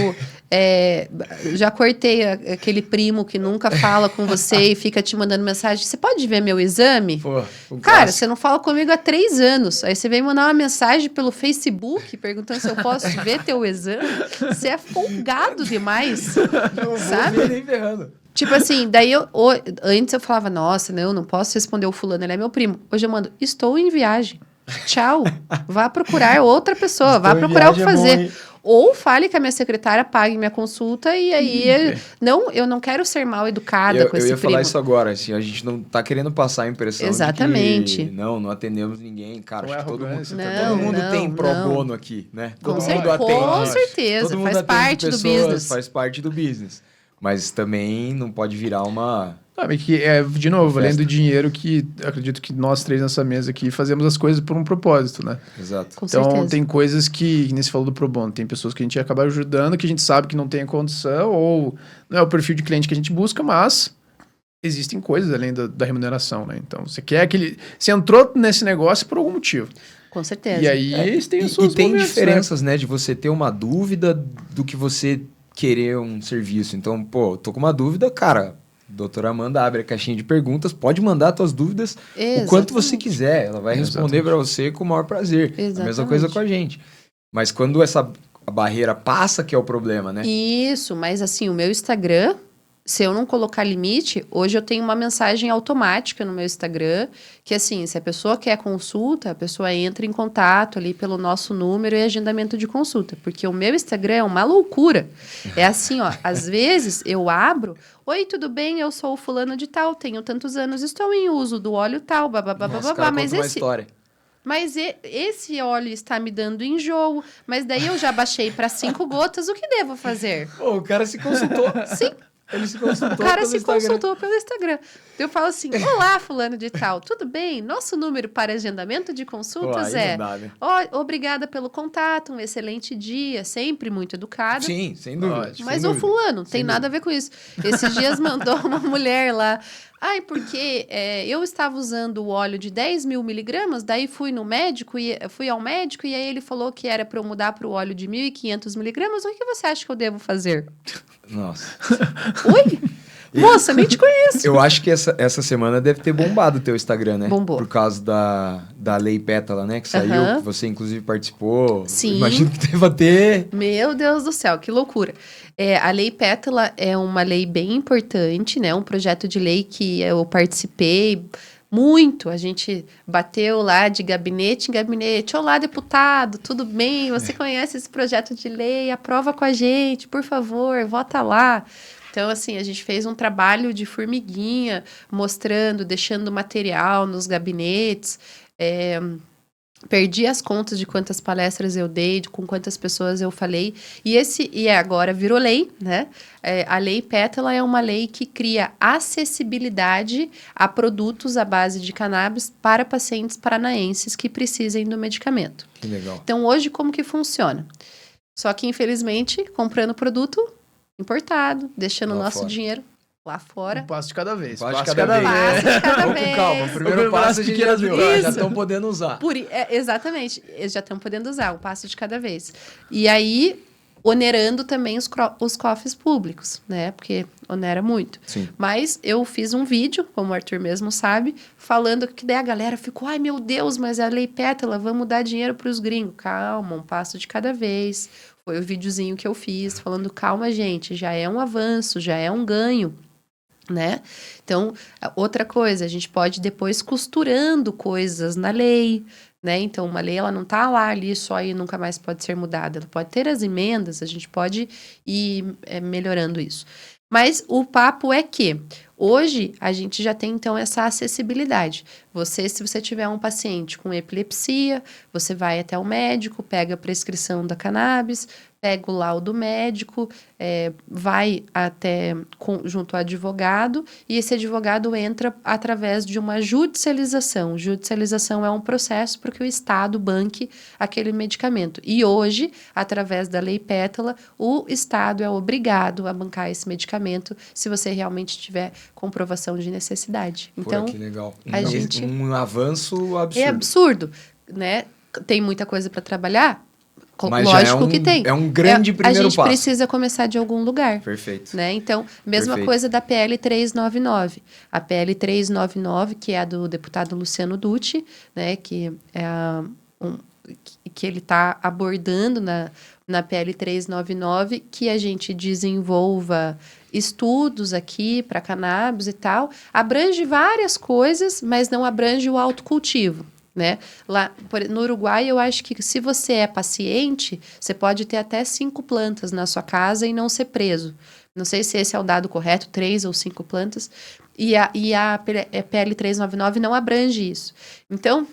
Já cortei aquele primo que nunca fala com você e fica te mandando mensagem. Você pode ver meu exame? Pô, cara, você não fala comigo há 3 anos. Aí você vem mandar uma mensagem pelo Facebook perguntando se eu posso ver teu exame. Você é folgado demais. Não sabe? vou ver nem ferrando. Tipo assim, antes eu falava, nossa, não posso responder o fulano, ele é meu primo. Hoje eu mando, estou em viagem. Tchau. Vá procurar outra pessoa, vá procurar o que fazer. Ou fale que a minha secretária pague minha consulta e aí... eu não quero ser mal educada com esse primo. Eu ia falar isso agora, assim, a gente não tá querendo passar a impressão Exatamente. de que não atendemos ninguém. Cara, Não acho é que todo arrogância, mundo tem pro não. bono aqui, né? Com Todo mundo atende. Com certeza, Todo mundo faz atende parte do business. Faz parte do business. Mas também não pode virar uma... Sabe que de novo, além do dinheiro que acredito que nós três nessa mesa aqui fazemos as coisas por um propósito, né? Exato. Com Então certeza. tem coisas que nem se falou do pro bono, tem pessoas que a gente acaba ajudando, que a gente sabe que não tem a condição, ou não é o perfil de cliente que a gente busca, mas existem coisas além da remuneração, né? Então você quer você entrou nesse negócio por algum motivo. Com certeza. E aí tem os E seus tem momentos, diferenças, né? De você ter uma dúvida do que você querer um serviço. Então, pô, tô com uma dúvida, cara... Doutora Amanda abre a caixinha de perguntas, pode mandar suas dúvidas o quanto você quiser. Ela vai responder para você com o maior prazer. Exatamente. A mesma coisa com a gente. Mas quando a barreira passa, que é o problema, né? Isso, mas assim, o meu Instagram, se eu não colocar limite, hoje eu tenho uma mensagem automática no meu Instagram, que assim, se a pessoa quer consulta, a pessoa entra em contato ali pelo nosso número e agendamento de consulta. Porque o meu Instagram é uma loucura. É assim, ó, às vezes eu abro... Oi, tudo bem? Eu sou o fulano de tal, tenho tantos anos, estou em uso do óleo tal, Mas uma história. Mas esse óleo está me dando enjoo, mas daí eu já baixei para 5 gotas, o que devo fazer? Pô, o cara se consultou. Sim. Ele se consultou. O cara se consultou pelo Instagram. Eu falo assim, olá, fulano de tal, tudo bem? Nosso número para agendamento de consultas é... obrigada pelo contato, um excelente dia, sempre muito educado. Sim, sem dúvida. Mas o fulano, tem nada a ver com isso. Esses dias mandou uma mulher lá, porque eu estava usando o óleo de 10 mil miligramas, daí fui ao médico e aí ele falou que era para eu mudar para o óleo de 1.500 miligramas. O que você acha que eu devo fazer? Nossa. Oi? Moça, nem te conheço. Eu acho que essa semana deve ter bombado o teu Instagram, né? Bombou. Por causa da Lei Pétala, né? Que saiu, que você inclusive participou. Sim. Imagino que deva ter... Meu Deus do céu, que loucura. A Lei Pétala é uma lei bem importante, né? Um projeto de lei que eu participei muito. A gente bateu lá de gabinete em gabinete. Olá, deputado, tudo bem? Você conhece esse projeto de lei? Aprova com a gente, por favor, vota lá. Então, assim, a gente fez um trabalho de formiguinha, mostrando, deixando material nos gabinetes. Perdi as contas de quantas palestras eu dei, com quantas pessoas eu falei. E agora virou lei, né? A Lei Pétala é uma lei que cria acessibilidade a produtos à base de cannabis para pacientes paranaenses que precisem do medicamento. Que legal. Então, hoje, como que funciona? Só que, infelizmente, comprando produto importado, deixando o nosso dinheiro lá fora. Um passo de cada vez. Um passo de cada vez. Vamos com calma. O primeiro passo a gente já viu. Já estão podendo usar. Exatamente. Eles já estão podendo usar. Um passo de cada vez. E aí, onerando também os cofres públicos, né? Porque onera muito. Sim. Mas eu fiz um vídeo, como o Arthur mesmo sabe, falando que daí a galera ficou, ai meu Deus, mas a Lei Pétala, vamos dar dinheiro para os gringos. Calma, um passo de cada vez. Foi o videozinho que eu fiz, falando, calma, gente, já é um avanço, já é um ganho, né? Então, outra coisa, a gente pode depois costurando coisas na lei, né? Então, uma lei, ela não tá lá ali só e nunca mais pode ser mudada. Ela pode ter as emendas, a gente pode ir melhorando isso. Mas o papo é que hoje a gente já tem, então, essa acessibilidade. Se você tiver um paciente com epilepsia, você vai até o médico, pega a prescrição da cannabis, pega o laudo médico, vai até junto ao advogado e esse advogado entra através de uma judicialização. Judicialização é um processo para que o Estado banque aquele medicamento. E hoje, através da Lei Pétala, o Estado é obrigado a bancar esse medicamento se você realmente tiver comprovação de necessidade. Então, que legal. Um avanço absurdo. É absurdo, né? Tem muita coisa para trabalhar? Mas lógico que tem. É um grande primeiro passo. A gente precisa começar de algum lugar. Perfeito. Né? Então, mesma coisa da PL 399. A PL 399, que é a do deputado Luciano Dutti, né? Que é que ele está abordando na PL 399 que a gente desenvolva estudos aqui para cannabis e tal. Abrange várias coisas, mas não abrange o autocultivo, né? Lá no Uruguai, eu acho que se você é paciente, você pode ter até 5 plantas na sua casa e não ser preso. Não sei se esse é o dado correto, 3 ou 5 plantas. E a PL 399 não abrange isso. Então,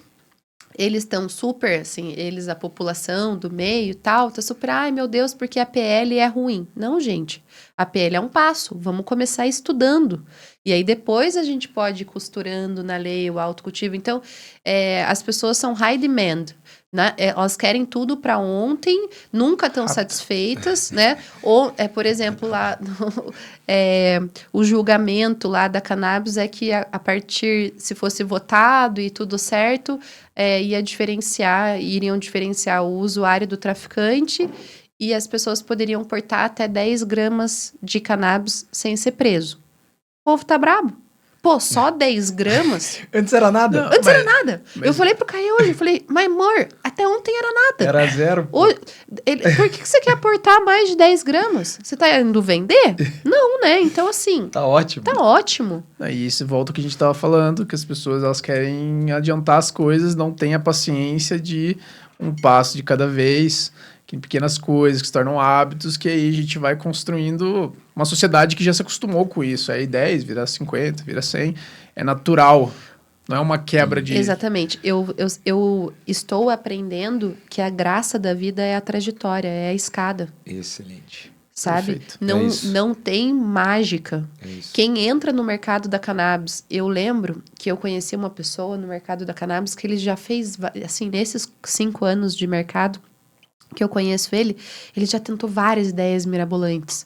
eles estão super, assim, a população do meio e tal, tá super, ai meu Deus, porque a PL é ruim. Não, gente, a PL é um passo, vamos começar estudando. E aí depois a gente pode ir costurando na lei o autocultivo. Então, as pessoas são high demand, né? Elas querem tudo para ontem, nunca estão satisfeitas, né? Ou, por exemplo, lá o julgamento lá da cannabis é que a partir, se fosse votado e tudo certo, iriam diferenciar o usuário do traficante e as pessoas poderiam portar até 10 gramas de cannabis sem ser preso. O povo tá brabo. Pô, só 10 gramas? Antes era nada? Antes era nada. Eu falei pro Caio hoje, eu falei, mas amor, até ontem era nada. Era 0. Por que você quer aportar mais de 10 gramas? Você tá indo vender? Não, né? Então, assim... Tá ótimo. Tá ótimo. Aí isso volta ao que a gente tava falando, que as pessoas elas querem adiantar as coisas, não têm a paciência de um passo de cada vez, que em pequenas coisas que se tornam hábitos, que aí a gente vai construindo uma sociedade que já se acostumou com isso. Aí 10, vira 50, vira 100. É natural. Não é uma quebra de... Exatamente. Eu estou aprendendo que a graça da vida é a trajetória, é a escada. Excelente. Sabe? Perfeito. Não tem mágica. É isso. Quem entra no mercado da cannabis, eu lembro que eu conheci uma pessoa no mercado da cannabis que ele já fez, assim, nesses 5 anos de mercado que eu conheço ele já tentou várias ideias mirabolantes.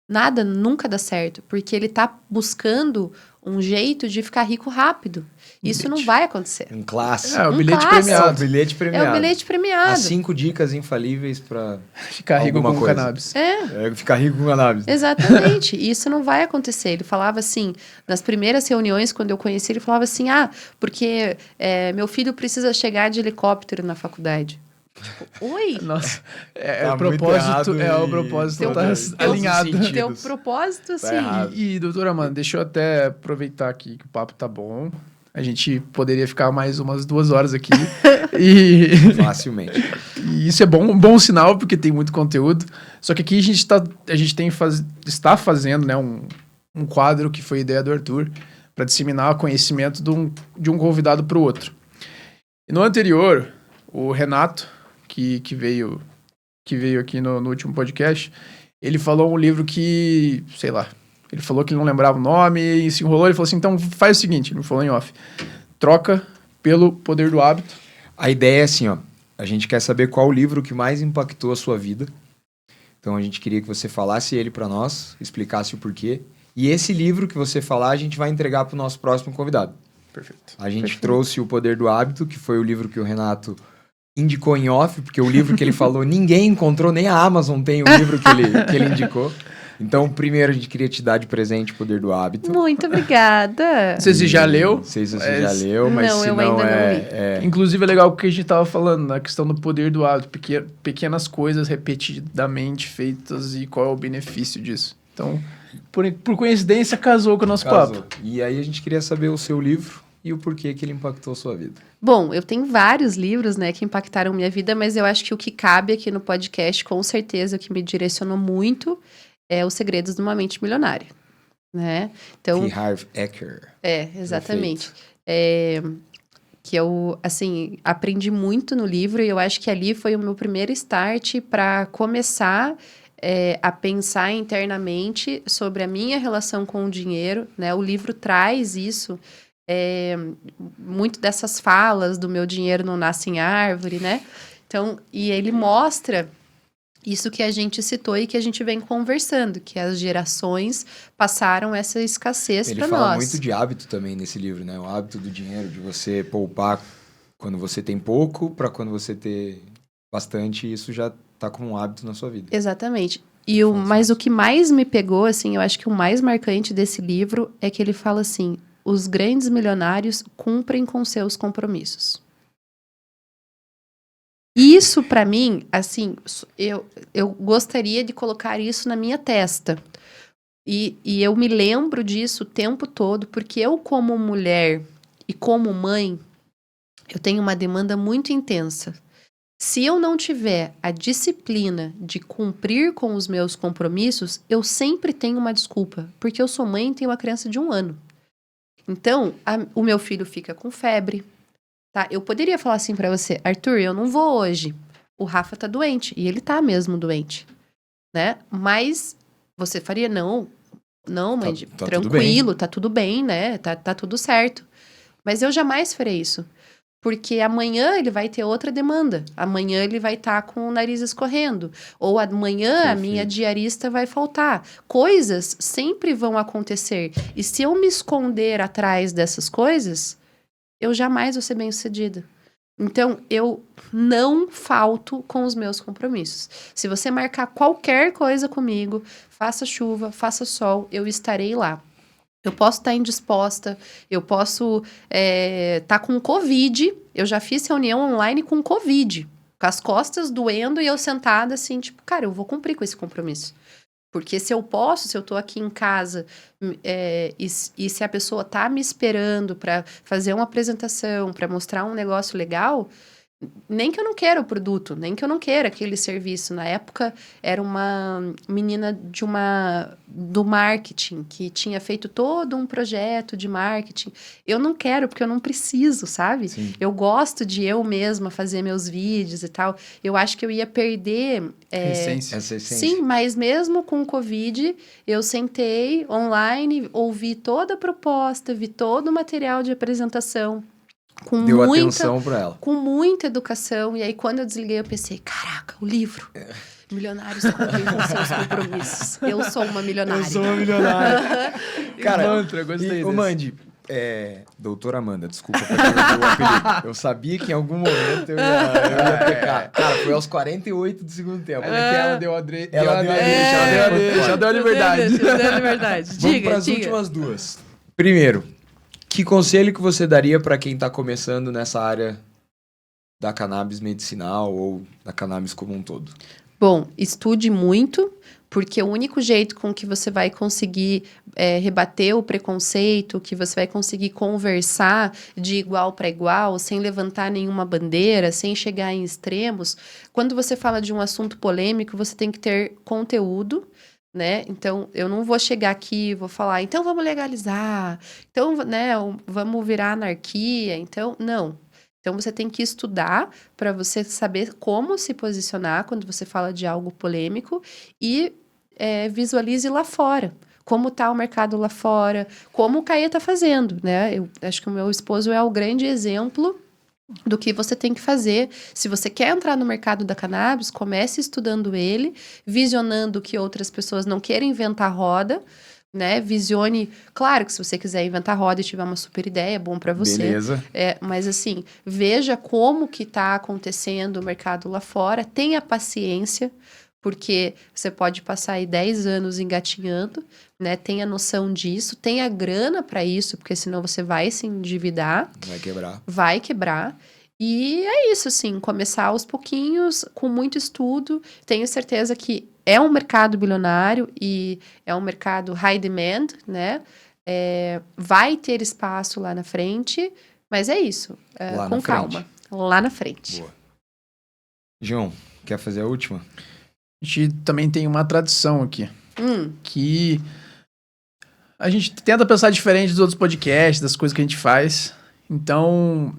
Nada nunca dá certo, porque ele tá buscando um jeito de ficar rico rápido. Isso não vai acontecer. Um clássico. É, o Um bilhete clássico. É o premiado. bilhete premiado. É o bilhete premiado. As 5 dicas infalíveis pra Ficar rico alguma com coisa. cannabis. ficar rico com cannabis. Exatamente. Isso não vai acontecer. Ele falava assim, nas primeiras reuniões, quando eu conheci, ele falava assim, porque meu filho precisa chegar de helicóptero na faculdade. Tipo, oi? Nossa, Tá o propósito, muito errado o propósito e tá todos os alinhado. sentidos. Teu propósito, assim. errado. E, doutora Amanda, deixa eu até aproveitar aqui que o papo tá bom. A gente poderia ficar mais umas 2 horas aqui. Facilmente. E isso é um bom sinal, porque tem muito conteúdo. Só que aqui a gente está fazendo, né, um quadro que foi ideia do Arthur para disseminar o conhecimento de um convidado para o outro. E no anterior, o Renato, que veio aqui no último podcast, ele falou um livro que, sei lá, ele falou que ele não lembrava o nome e se enrolou. Ele falou assim, então faz o seguinte, ele me falou em off, troca pelo Poder do Hábito. A ideia é assim, ó. A gente quer saber qual o livro que mais impactou a sua vida. Então a gente queria que você falasse ele para nós, explicasse o porquê. E esse livro que você falar, a gente vai entregar para o nosso próximo convidado. Perfeito. A gente trouxe o Poder do Hábito, que foi o livro que o Renato indicou em off, porque o livro que ele falou, ninguém encontrou, nem a Amazon tem o livro que ele indicou. Então, primeiro, a gente queria te dar de presente o Poder do Hábito. Muito obrigada. Não sei se já leu. Não sei se você já leu, mas Não, se eu não ainda não é... Inclusive, é legal o que a gente tava falando, na questão do poder do hábito. Pequenas coisas repetidamente feitas e qual é o benefício disso. Então, por coincidência, casou com o nosso papo. E aí a gente queria saber o seu livro e o porquê que ele impactou a sua vida. Bom, eu tenho vários livros, né, que impactaram minha vida, mas eu acho que o que cabe aqui no podcast, com certeza, o que me direcionou muito, é Os Segredos de uma Mente Milionária, né? Então, T. Harv Eker. Exatamente. Que eu, assim, aprendi muito no livro e eu acho que ali foi o meu primeiro start para começar a pensar internamente sobre a minha relação com o dinheiro, né? O livro traz isso, muito dessas falas do meu dinheiro não nasce em árvore, né? Então, e ele mostra isso que a gente citou e que a gente vem conversando, que as gerações passaram essa escassez para nós. Ele fala muito de hábito também nesse livro, né? O hábito do dinheiro, de você poupar quando você tem pouco para quando você ter bastante, isso já tá como um hábito na sua vida. Exatamente. Mas o que mais me pegou, assim, eu acho que o mais marcante desse livro é que ele fala assim, os grandes milionários cumprem com seus compromissos. Isso, pra mim, assim, eu gostaria de colocar isso na minha testa. E eu me lembro disso o tempo todo, porque eu, como mulher e como mãe, eu tenho uma demanda muito intensa. Se eu não tiver a disciplina de cumprir com os meus compromissos, eu sempre tenho uma desculpa, porque eu sou mãe e tenho uma criança de 1 ano. Então, o meu filho fica com febre, tá? Eu poderia falar assim pra você, Arthur, eu não vou hoje. O Rafa tá doente, e ele tá mesmo doente, né? Mas você faria, não, mãe, Tá tranquilo, tá tudo bem, né? Tá tudo certo. Mas eu jamais farei isso. Porque amanhã ele vai ter outra demanda. Amanhã ele vai estar com o nariz escorrendo. Ou amanhã a minha diarista vai faltar. Coisas sempre vão acontecer. E se eu me esconder atrás dessas coisas, eu jamais vou ser bem-sucedida. Então, eu não falto com os meus compromissos. Se você marcar qualquer coisa comigo, faça chuva, faça sol, eu estarei lá. Eu posso estar indisposta, eu posso estar com Covid. Eu já fiz reunião online com Covid, com as costas doendo e eu sentada assim, tipo, cara, eu vou cumprir com esse compromisso. Porque se eu tô aqui em casa e se a pessoa tá me esperando para fazer uma apresentação, para mostrar um negócio legal, nem que eu não queira o produto, nem que eu não queira aquele serviço. Na época, era uma menina do marketing, que tinha feito todo um projeto de marketing. Eu não quero, porque eu não preciso, sabe? Sim. Eu gosto de eu mesma fazer meus vídeos e tal. Eu acho que eu ia perder... Essa essência. Sim, mas mesmo com o Covid, eu sentei online, ouvi toda a proposta, vi todo o material de apresentação. Deu atenção pra ela. Com muita educação. E aí, quando eu desliguei, eu pensei, caraca, o livro. Milionários cumprem com seus compromissos. Eu sou uma milionária. Eu sou uma milionária. Cara, mantra, gostei ô Mandy, doutora Amanda, desculpa por ter o apelido. Eu sabia que em algum momento eu ia pecar. Cara, foi aos 48 do segundo tempo. Ela deu a deixa. Já deu a liberdade. Vamos para as últimas duas. Primeiro, que conselho que você daria para quem tá começando nessa área da cannabis medicinal ou da cannabis como um todo? Bom, estude muito, porque o único jeito com que você vai conseguir rebater o preconceito, que você vai conseguir conversar de igual para igual, sem levantar nenhuma bandeira, sem chegar em extremos. Quando você fala de um assunto polêmico, você tem que ter conteúdo, né? Então, eu não vou chegar aqui e vou falar, então vamos legalizar, então, né, vamos virar anarquia, então, não. Então, você tem que estudar para você saber como se posicionar quando você fala de algo polêmico e visualize lá fora. Como está o mercado lá fora, como o Caê está fazendo, né? Eu acho que o meu esposo é o grande exemplo do que você tem que fazer. Se você quer entrar no mercado da cannabis, comece estudando ele, visionando que outras pessoas não querem inventar roda, né? Visione, claro que se você quiser inventar roda e tiver uma super ideia, é bom para você. Beleza. Mas assim, veja como que tá acontecendo o mercado lá fora, tenha paciência, porque você pode passar aí 10 anos engatinhando, né? Tenha noção disso, tenha grana para isso, porque senão você vai se endividar. Vai quebrar. E é isso, assim, começar aos pouquinhos, com muito estudo. Tenho certeza que é um mercado bilionário e é um mercado high demand, né? Vai ter espaço lá na frente, mas é isso, com calma. Lá na frente. Boa. João, quer fazer a última? A gente também tem uma tradição aqui, que a gente tenta pensar diferente dos outros podcasts, das coisas que a gente faz. Então,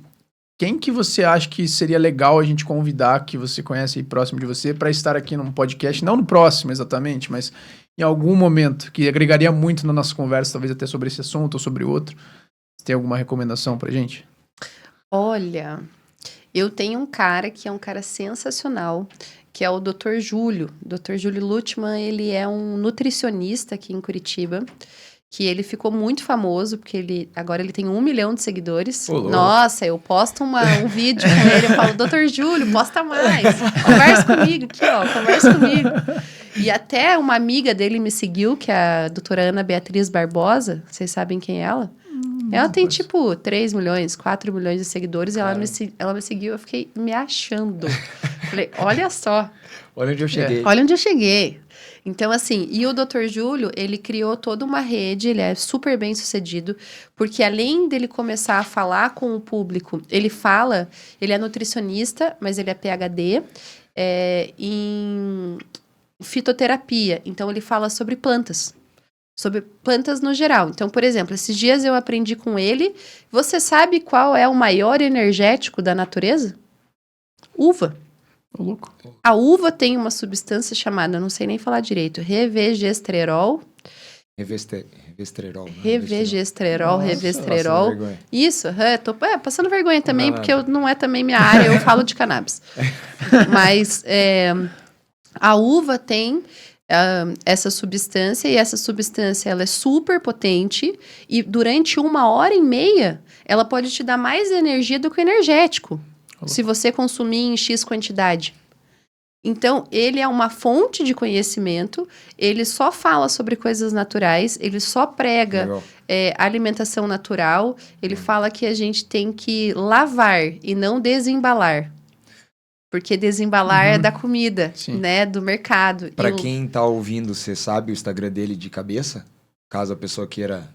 quem que você acha que seria legal a gente convidar, que você conhece aí próximo de você, para estar aqui num podcast, não no próximo exatamente, mas em algum momento, que agregaria muito na nossa conversa, talvez até sobre esse assunto ou sobre outro? Você tem alguma recomendação pra gente? Olha, eu tenho um cara que é um cara sensacional, que é o Dr. Júlio. Dr. Júlio Lutman, ele é um nutricionista aqui em Curitiba, que ele ficou muito famoso, porque agora ele tem 1 milhão de seguidores. Nossa, eu posto um vídeo com ele, eu falo, Dr. Júlio, posta mais, conversa comigo aqui, ó, conversa comigo. E até uma amiga dele me seguiu, que é a doutora Ana Beatriz Barbosa, vocês sabem quem é ela? Ela tem, Nossa. tipo, 3 milhões, 4 milhões de seguidores. E ela me seguiu, eu fiquei me achando. Falei, olha só. Olha onde eu cheguei. Olha onde eu cheguei. Então, assim, e o Dr. Júlio, ele criou toda uma rede, ele é super bem sucedido, porque além dele começar a falar com o público, ele é nutricionista, mas ele é PhD em fitoterapia. Então, ele fala sobre plantas no geral. Então, por exemplo, esses dias eu aprendi com ele, você sabe qual é o maior energético da natureza? Uva. Ô, louco. A uva tem uma substância chamada, não sei nem falar direito, revegestrol. Revestrerol. Revegestrol. Passando vergonha. Isso, tô passando vergonha também, Não. porque não é também minha área, eu falo de cannabis. Mas a uva tem essa substância, e essa substância ela é super potente, e durante 1h30, ela pode te dar mais energia do que o energético, se você consumir em X quantidade. Então, ele é uma fonte de conhecimento, ele só fala sobre coisas naturais, ele só prega alimentação natural, ele fala que a gente tem que lavar e não desembalar. Porque desembalar é da comida, Sim. né? Do mercado. Pra quem tá ouvindo, você sabe o Instagram dele de cabeça? Caso a pessoa queira...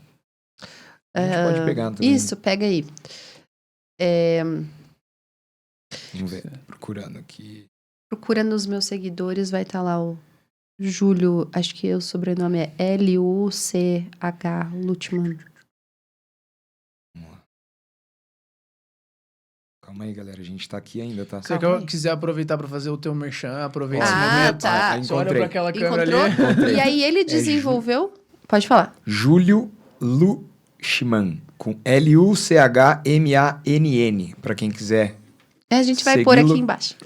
A gente pode pegar também. Isso, pega aí. Vamos ver, procurando aqui. Procura nos meus seguidores, vai estar lá o Júlio, acho que o sobrenome é L-U-C-H, Lutman. Calma aí, galera, a gente tá aqui ainda, tá? Se você quiser aproveitar pra fazer o teu merchan, aproveita esse Ah, momento. tá. Você olha pra aquela câmera Encontrou? ali. Encontrei. E aí ele desenvolveu... Pode falar. Júlio Luchmann, com Luchmann, pra quem quiser. A gente vai pôr Segui-lo. aqui embaixo.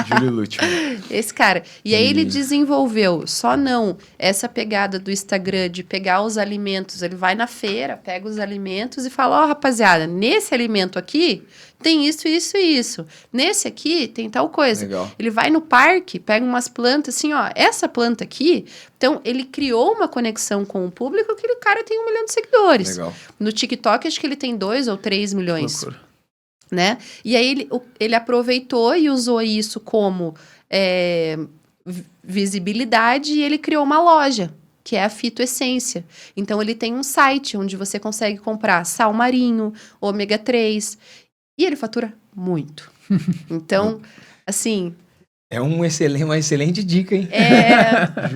Júlio Luchmann. Esse cara. E aí ele desenvolveu, só não, essa pegada do Instagram de pegar os alimentos. Ele vai na feira, pega os alimentos e fala, rapaziada, nesse alimento aqui tem isso, isso e isso. Nesse aqui tem tal coisa. Legal. Ele vai no parque, pega umas plantas assim, essa planta aqui. Então, ele criou uma conexão com o público, aquele cara tem 1 milhão de seguidores. Legal. No TikTok, acho que ele tem 2 ou 3 milhões. Loucura. Né? E aí ele aproveitou e usou isso como visibilidade, e ele criou uma loja, que é a Fito Essência. Então ele tem um site onde você consegue comprar sal marinho, ômega 3, e ele fatura muito. Então, assim... É uma excelente dica, hein?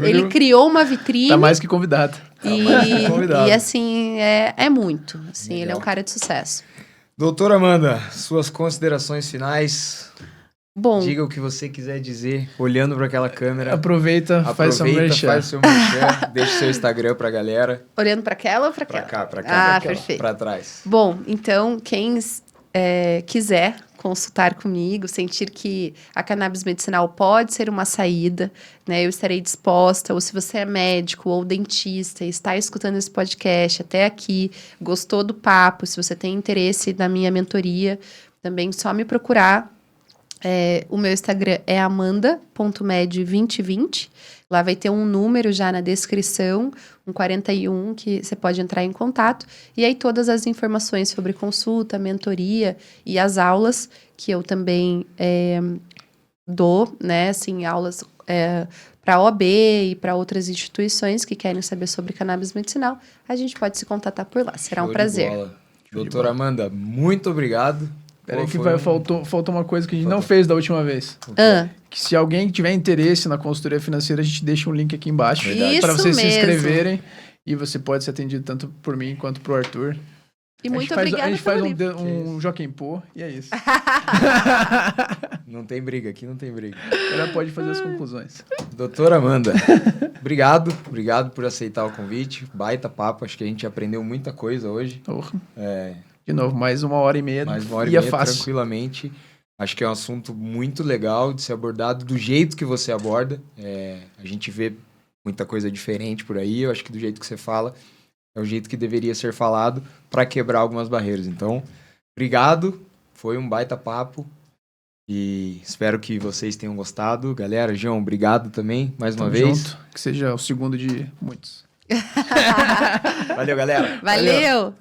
Ele criou uma vitrine. Tá mais que convidado. E assim, é muito. Assim, Legal. ele é um cara de sucesso. Doutora Amanda, suas considerações finais. Bom, Diga o que você quiser dizer, olhando para aquela câmera. Aproveita, faz seu merchan. faz seu merchan, deixa seu Instagram pra galera. olhando para aquela ou para Pra aquela? cá, Ah, pra cá, perfeito. pra trás. Bom, então, quem quiser consultar comigo, sentir que a cannabis medicinal pode ser uma saída, né? Eu estarei disposta, ou se você é médico ou dentista e está escutando esse podcast até aqui, gostou do papo, se você tem interesse na minha mentoria, também só me procurar. O meu Instagram é amanda.med2020. Lá vai ter um número já na descrição, um 41, que você pode entrar em contato. E aí todas as informações sobre consulta, mentoria e as aulas, que eu também dou, né? Assim, aulas para a OAB e para outras instituições que querem saber sobre cannabis medicinal. A gente pode se contatar por lá. Será um prazer. Doutora Amanda, muito obrigado. Peraí que Foi faltou uma coisa que a gente não fez da última vez. Que se alguém tiver interesse na consultoria financeira, a gente deixa um link aqui embaixo Verdade. para vocês Isso se mesmo. inscreverem. E você pode ser atendido tanto por mim quanto por Arthur. E muito A obrigada gente faz pelo livro. um Joaquim Pô e é isso. Não tem briga, aqui não tem briga. Ela pode fazer as conclusões. Doutora Amanda, obrigado por aceitar o convite. Baita papo, acho que a gente aprendeu muita coisa hoje. Porra. É, De novo, mais 1h30. mais 1h30 Ia fácil. tranquilamente. Acho que é um assunto muito legal de ser abordado do jeito que você aborda. A gente vê muita coisa diferente por aí. Eu acho que do jeito que você fala é o jeito que deveria ser falado para quebrar algumas barreiras. Então, obrigado. Foi um baita papo. E espero que vocês tenham gostado. Galera, João, obrigado também mais uma Tamo vez. junto. Que seja o segundo de muitos. Valeu, galera. Valeu.